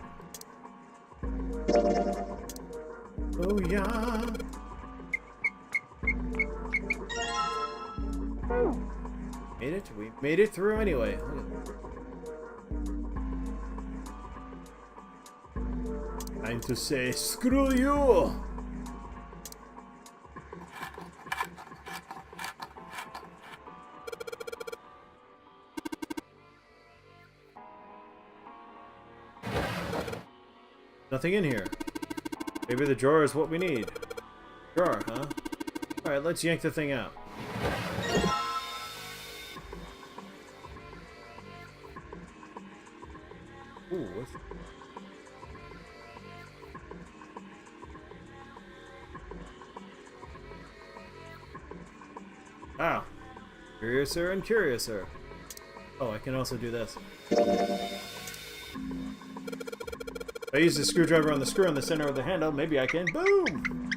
Oh yeah. Made it? We made it through anyway. Time to say screw you! Nothing in here. Maybe the drawer is what we need. Drawer, huh? Alright, let's yank the thing out. Ooh, what's... Ah! Curiouser and curiouser. Oh, I can also do this. If I use the screwdriver on the screw in the center of the handle, maybe I can. Boom!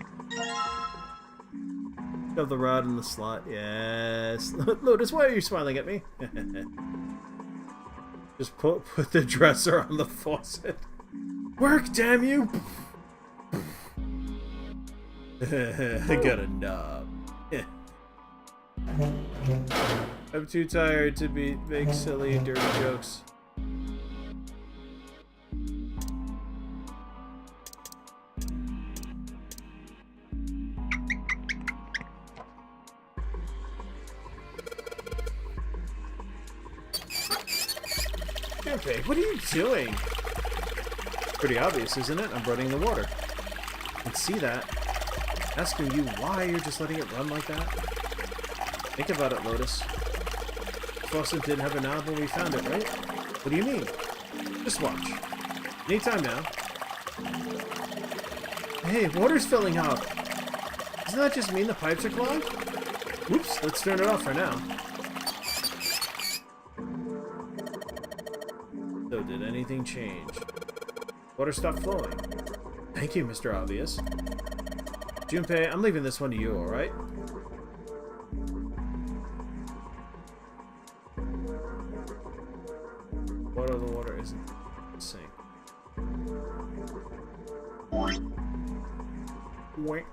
Shove the rod in the slot. Yes. Lotus, why are you smiling at me? Just put the dresser on the faucet. Work, damn you! I got a knob. I'm too tired to make silly and dirty jokes. Okay, what are you doing? Pretty obvious, isn't it? I'm running the water. I can see that. Asking you why you're just letting it run like that? Think about it, Lotus. Faucet didn't have a knob when we found it, right? What do you mean? Just watch. Anytime now. Hey, water's filling up. Doesn't that just mean the pipes are clogged? Oops, let's turn it off for now. So did anything change? Water stopped flowing. Thank you, Mr. Obvious. Junpei, I'm leaving this one to you, alright? What of the water isn't sink? Wait.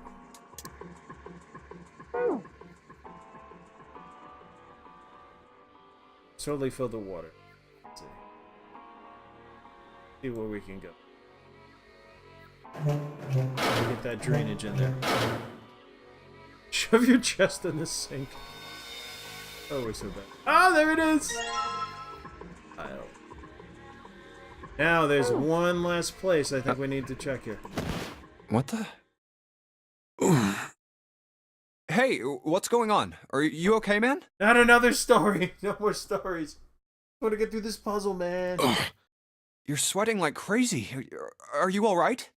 Totally filled the water. Let's see where we can go. Get that drainage in there. Shove your chest in the sink. Oh, we're so bad. Oh, there it is! Now there's one last place I think we need to check here. What the? Hey, what's going on? Are you okay, man? Not another story. No more stories. I want to get through this puzzle, man. You're sweating like crazy. Are you all right?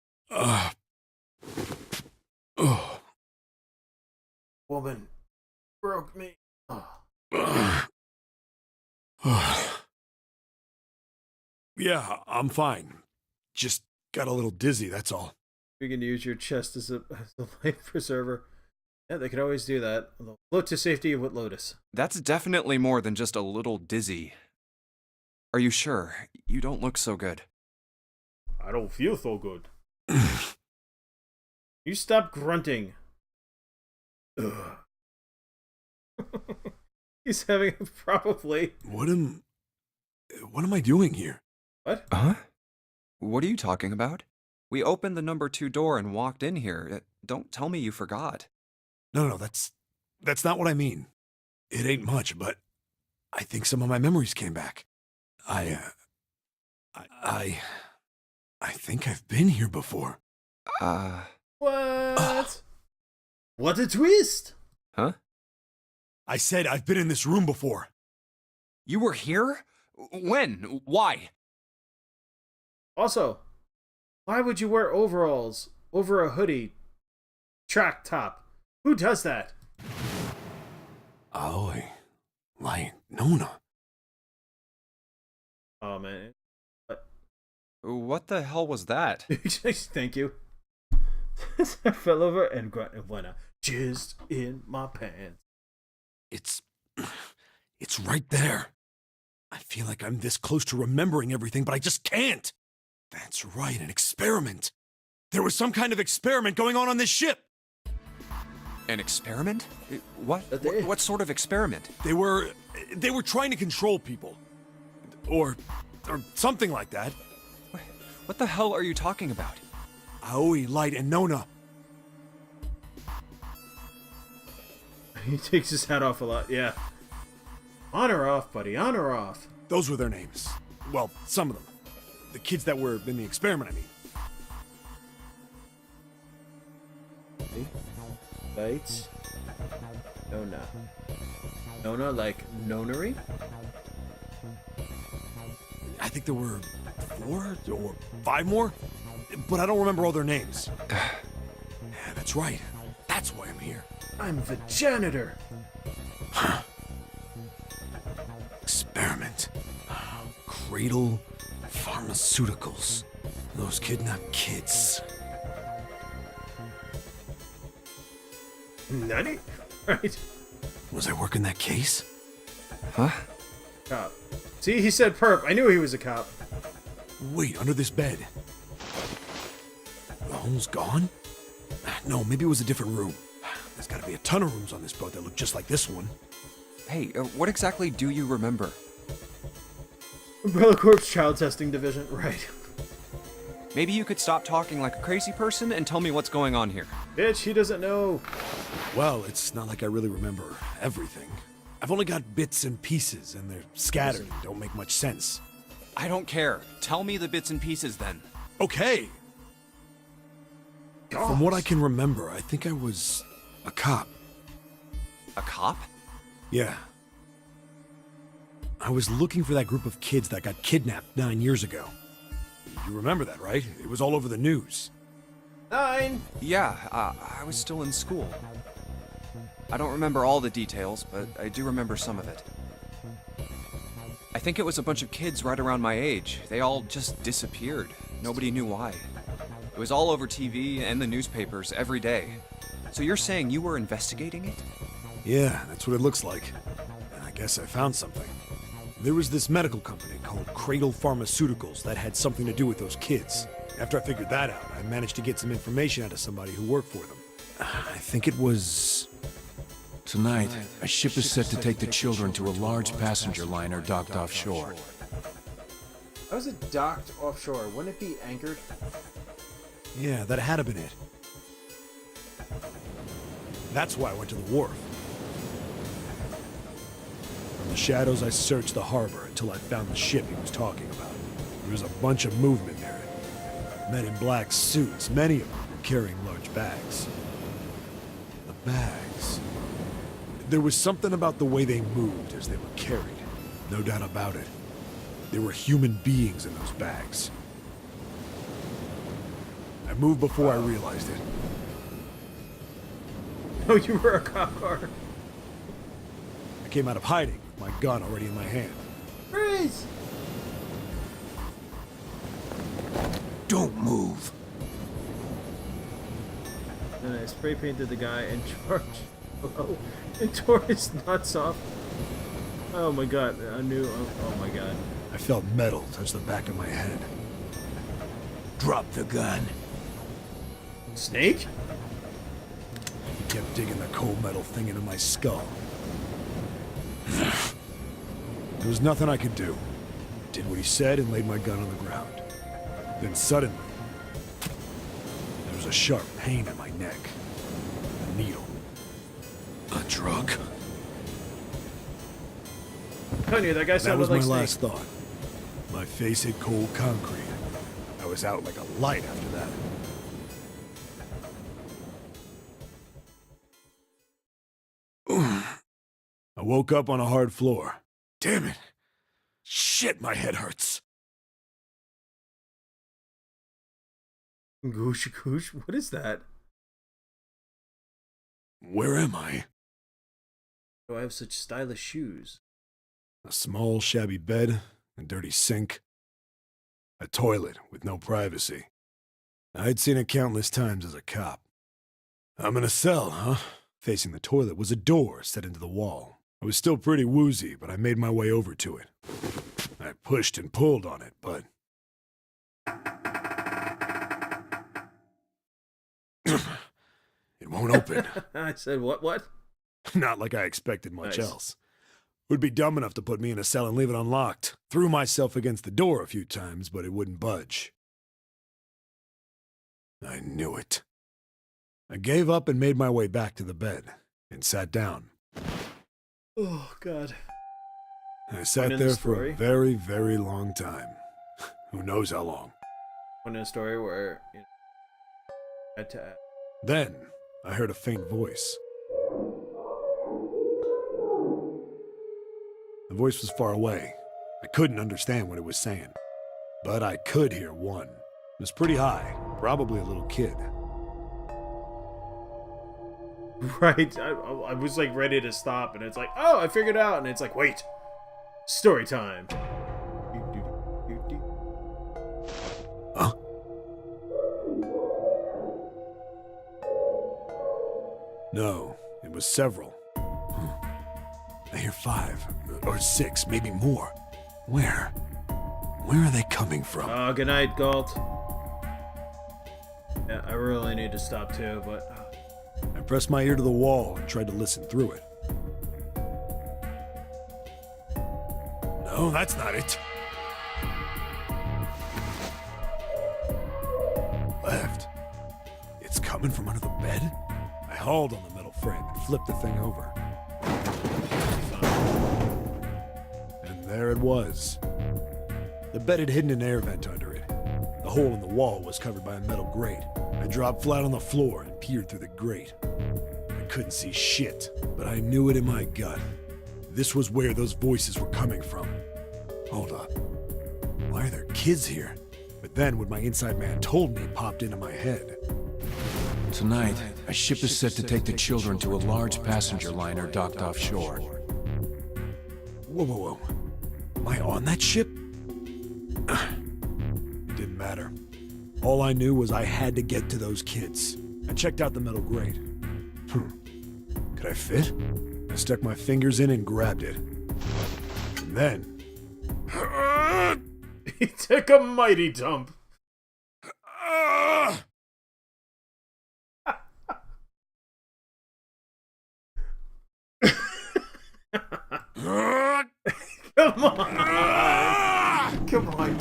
Woman broke me. Yeah, I'm fine. Just got a little dizzy, that's all. You can use your chest as a life preserver. Yeah, they could always do that. Float to safety with Lotus. That's definitely more than just a little dizzy. Are you sure? You don't look so good. I don't feel so good. You stop grunting. Ugh. He's having probably. What am I doing here? What? Huh? What are you talking about? We opened the number 2 door and walked in here. Don't tell me you forgot. No, that's not what I mean. It ain't much, but I think some of my memories came back. I think I've been here before. What? What a twist! Huh? I said I've been in this room before. You were here? When? Why? Also, why would you wear overalls over a hoodie track top? Who does that? Aoi, Light, Nona. Oh man. What the hell was that? Thank you. I fell over and grunted when I jizzed in my pants. It's right there. I feel like I'm this close to remembering everything, but I just can't. That's right, an experiment. There was some kind of experiment going on this ship. An experiment? What? They- What sort of experiment? They were trying to control people. Or something like that. What the hell are you talking about? Aoi, Light, and Nona. He takes his hat off a lot, yeah. On or off, buddy, on or off. Those were their names. Well, some of them. The kids that were in the experiment, I mean. Lights. Nona. Nona like nonary? I think there were 4 or 5 more, but I don't remember all their names. Yeah, that's right. That's why I'm here. I'm the janitor. Experiment. Cradle Pharmaceuticals. Those kidnapped kids. Nutty? Right. Was I working that case? Huh? Cop. See, he said perp. I knew he was a cop. Wait, under this bed. The hole's gone? No, maybe it was a different room. There's gotta be a ton of rooms on this boat that look just like this one. Hey, what exactly do you remember? Umbrella Corps Child Testing Division. Right. Maybe you could stop talking like a crazy person and tell me what's going on here. Bitch, he doesn't know. Well, it's not like I really remember everything. I've only got bits and pieces, and they're scattered and don't make much sense. I don't care. Tell me the bits and pieces then. Okay. From what I can remember, I think I was a cop. A cop? Yeah. I was looking for that group of kids that got kidnapped 9 years ago. You remember that, right? It was all over the news. 9. Yeah, I was still in school. I don't remember all the details, but I do remember some of it. I think it was a bunch of kids right around my age. They all just disappeared. Nobody knew why. It was all over TV and the newspapers every day. So you're saying you were investigating it? Yeah, that's what it looks like. And I guess I found something. There was this medical company called Cradle Pharmaceuticals that had something to do with those kids. After I figured that out, I managed to get some information out of somebody who worked for them. I think it was... Tonight, a ship is set to take the children to a large passenger liner docked offshore. How is it docked offshore? Wouldn't it be anchored? Yeah, that had to been it. That's why I went to the wharf. From the shadows, I searched the harbor until I found the ship he was talking about. There was a bunch of movement near it. Men in black suits, many of them were carrying large bags. The bags... There was something about the way they moved as they were carried. No doubt about it. There were human beings in those bags. I moved before I realized it. Oh, you were a cop car. I came out of hiding with my gun already in my hand. Freeze! Don't move. And I spray painted the guy in charge below and tore his nuts off. Oh my god, I knew. Oh my god. I felt metal touch the back of my head. Drop the gun. Snake? He kept digging the cold metal thing into my skull. There was nothing I could do. Did what he said and laid my gun on the ground. Then suddenly, there was a sharp pain in my neck. A needle. A drug? Telling you, that guy That sounded was like my Snake. last thought. My face hit cold concrete. I was out like a light after that. I woke up on a hard floor. Damn it! Shit, my head hurts. Goosh goosh, what is that? Where am I? Do I have such stylish shoes? A small, shabby bed, a dirty sink, a toilet with no privacy. I'd seen it countless times as a cop. I'm in a cell, huh? Facing the toilet was a door set into the wall. I was still pretty woozy, but I made my way over to it. I pushed and pulled on it, but... it won't open. I said, what? Not like I expected much Nice. else. Would be dumb enough to put me in a cell and leave it unlocked. Threw myself against the door a few times, but it wouldn't budge. I knew it. I gave up and made my way back to the bed and sat down. Oh, God. I sat Point in the there for story? a very, very long time. Who knows how long. One in a story where you know, I had to. Then, I heard a faint voice. The voice was far away. I couldn't understand what it was saying. But I could hear one. It was pretty high, probably a little kid. Right, I was like ready to stop, and it's like, oh, I figured it out, and it's like, wait, story time. Huh? No, it was several. I hear 5, or 6, maybe more. Where? Where are they coming from? Oh, good night, Galt. Yeah, I really need to stop too, but I pressed my ear to the wall and tried to listen through it. No, that's not it. Left. It's coming from under the bed? I hauled on the metal frame and flipped the thing over. And there it was. The bed had hidden an air vent under it. The hole in the wall was covered by a metal grate. I dropped flat on the floor and peered through the grate. I couldn't see shit, but I knew it in my gut. This was where those voices were coming from. Hold up. Why are there kids here? But then what my inside man told me popped into my head. Tonight, a ship is set to take the children to a large passenger liner docked offshore. Whoa, whoa, whoa. Am I on that ship? It didn't matter. All I knew was I had to get to those kids. I checked out the metal grate. Could I fit? I stuck my fingers in and grabbed it. And then... he took a mighty dump. Come on. Come on.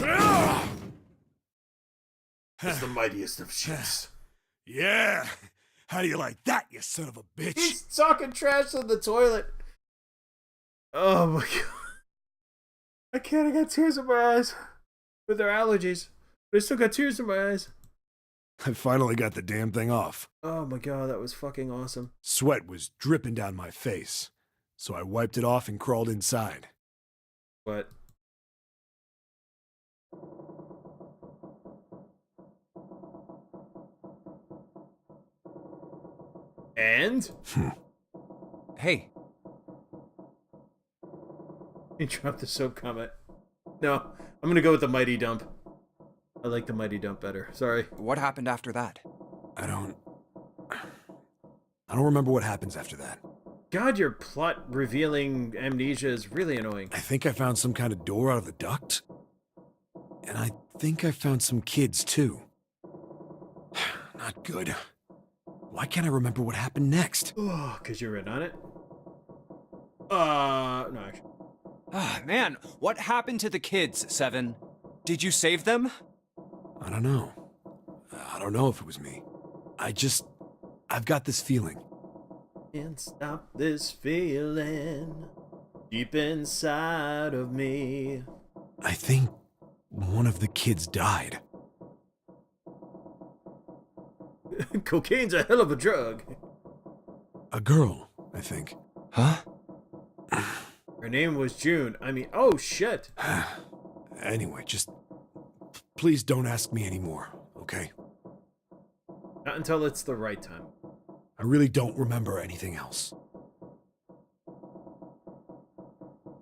It's the mightiest of ships. Yeah! How do you like that, you son of a bitch? He's talking trash in the toilet. Oh my god. I can't, I got tears in my eyes. With their allergies. But I still got tears in my eyes. I finally got the damn thing off. Oh my god, that was fucking awesome. Sweat was dripping down my face, so I wiped it off and crawled inside. But and Hey, he dropped the soap comment. No, I'm gonna go with the mighty dump. I like the mighty dump better. Sorry. what happened after that? I don't remember what happens after that. God, your plot revealing amnesia is really annoying. I think I found some kind of door out of the duct. And I think I found some kids, too. Not good. Why can't I remember what happened next? Oh, because you're in on it? No, actually. Ah, man, what happened to the kids, Seven? Did you save them? I don't know. I don't know if it was me. I've got this feeling. Can't stop this feeling deep inside of me. I think one of the kids died. Cocaine's a hell of a drug. A girl, I think. Huh? Her name was June. I mean, oh shit. Anyway, just please don't ask me anymore, okay? Not until it's the right time. I really don't remember anything else.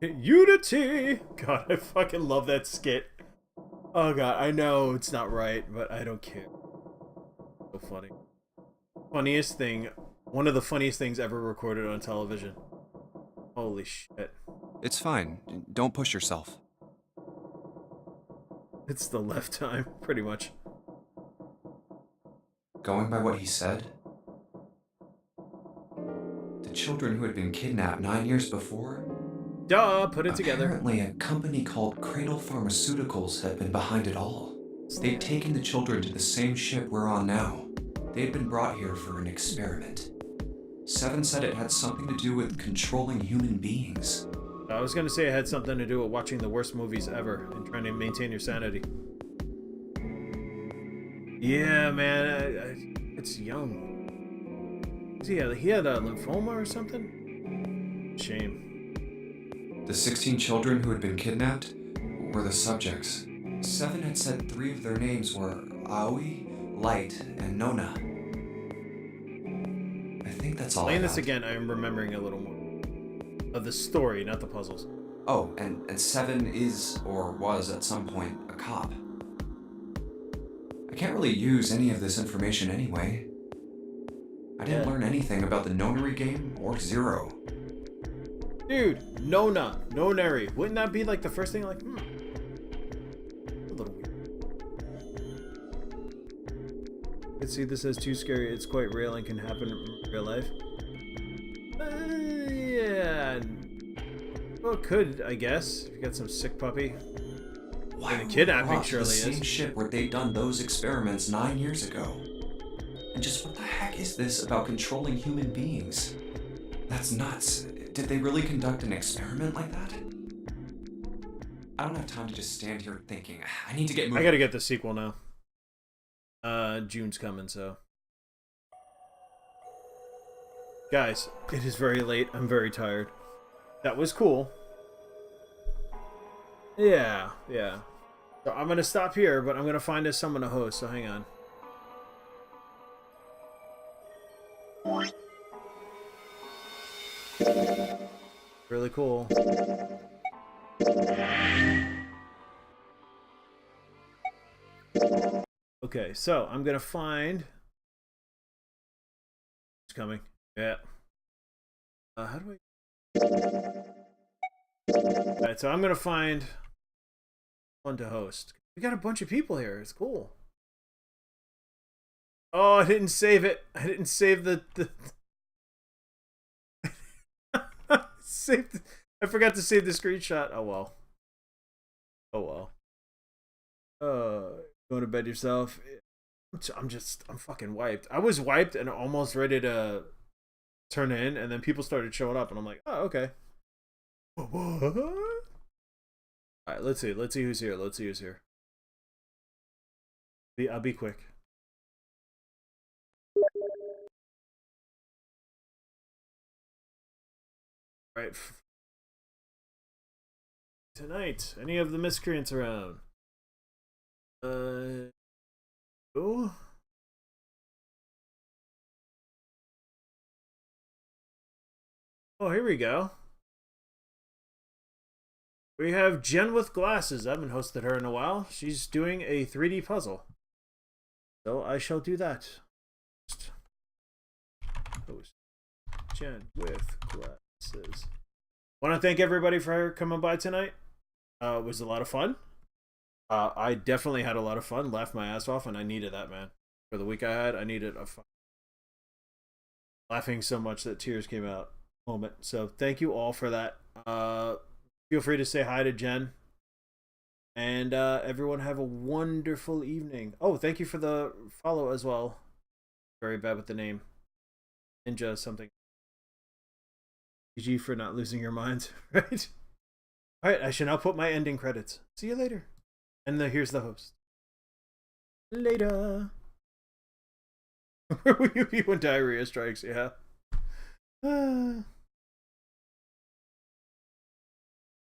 Unity! God, I fucking love that skit. Oh god, I know it's not right, but I don't care. So funny. Funniest thing, one of the funniest things ever recorded on television. Holy shit. It's fine. Don't push yourself. It's the left time, pretty much. Going by what he said, the children who had been kidnapped 9 years before, Duh, put it together. apparently a company called Cradle Pharmaceuticals had been behind it all. They'd taken the children to the same ship we're on now. They had been brought here for an experiment. Seven said it had something to do with controlling human beings. I was gonna say it had something to do with watching the worst movies ever and trying to maintain your sanity. Yeah, man, it's young. He had a lymphoma or something? Shame. The 16 children who had been kidnapped were the subjects. Seven had said 3 of their names were Aoi, Light, and Nona. I think that's all. Playing I this got. again, I am remembering a little more of the story, not the puzzles. Oh, and Seven is, or was at some point, a cop. I can't really use any of this information anyway. I didn't learn anything about the Nonary game or Zero. Dude, Nonary. Wouldn't that be like the first thing? Like, a little weird. You can see this as too scary. It's quite real and can happen in real life. Yeah. Well, it could, I guess. If you got some sick puppy. Why And the were kidnapping we brought to surely the is. same ship where they'd done those experiments 9 years ago? And just what the heck is this about controlling human beings? That's nuts. Did they really conduct an experiment like that? I don't have time to just stand here thinking. I need to get moving. I gotta get the sequel now. June's coming, so. Guys, it is very late. I'm very tired. That was cool. Yeah. So I'm gonna stop here, but I'm gonna find us someone to host, so hang on. Really cool. Okay, so I'm gonna find. It's coming. Yeah. How do I? Alright, so I'm gonna find one to host. We got a bunch of people here. It's cool. Oh, I didn't save it. I didn't save the saved. I forgot to save the screenshot. Oh well. Going to bed yourself. I'm fucking wiped. I was wiped and almost ready to turn in, and then people started showing up, and I'm like, oh, okay. What? Alright, let's see who's here. I'll be quick. Alright. Tonight, any of the miscreants around? Who? Oh, here we go. We have Jen with glasses. I haven't hosted her in a while. She's doing a 3D puzzle. So I shall do that. Host Jen with glasses. Want to thank everybody for coming by tonight. It was a lot of fun. I definitely had a lot of fun, laughed my ass off, and I needed that, man. for the week I had. I needed a laughing so much that tears came out moment. So thank you all for that. Feel free to say hi to Jen. And everyone have a wonderful evening. Oh, thank you for the follow as well. Very bad with the name. Ninja something. GG for not losing your mind, right? Alright, I shall now put my ending credits. See you later. And here's the host. Later. Where will you be when diarrhea strikes? Yeah.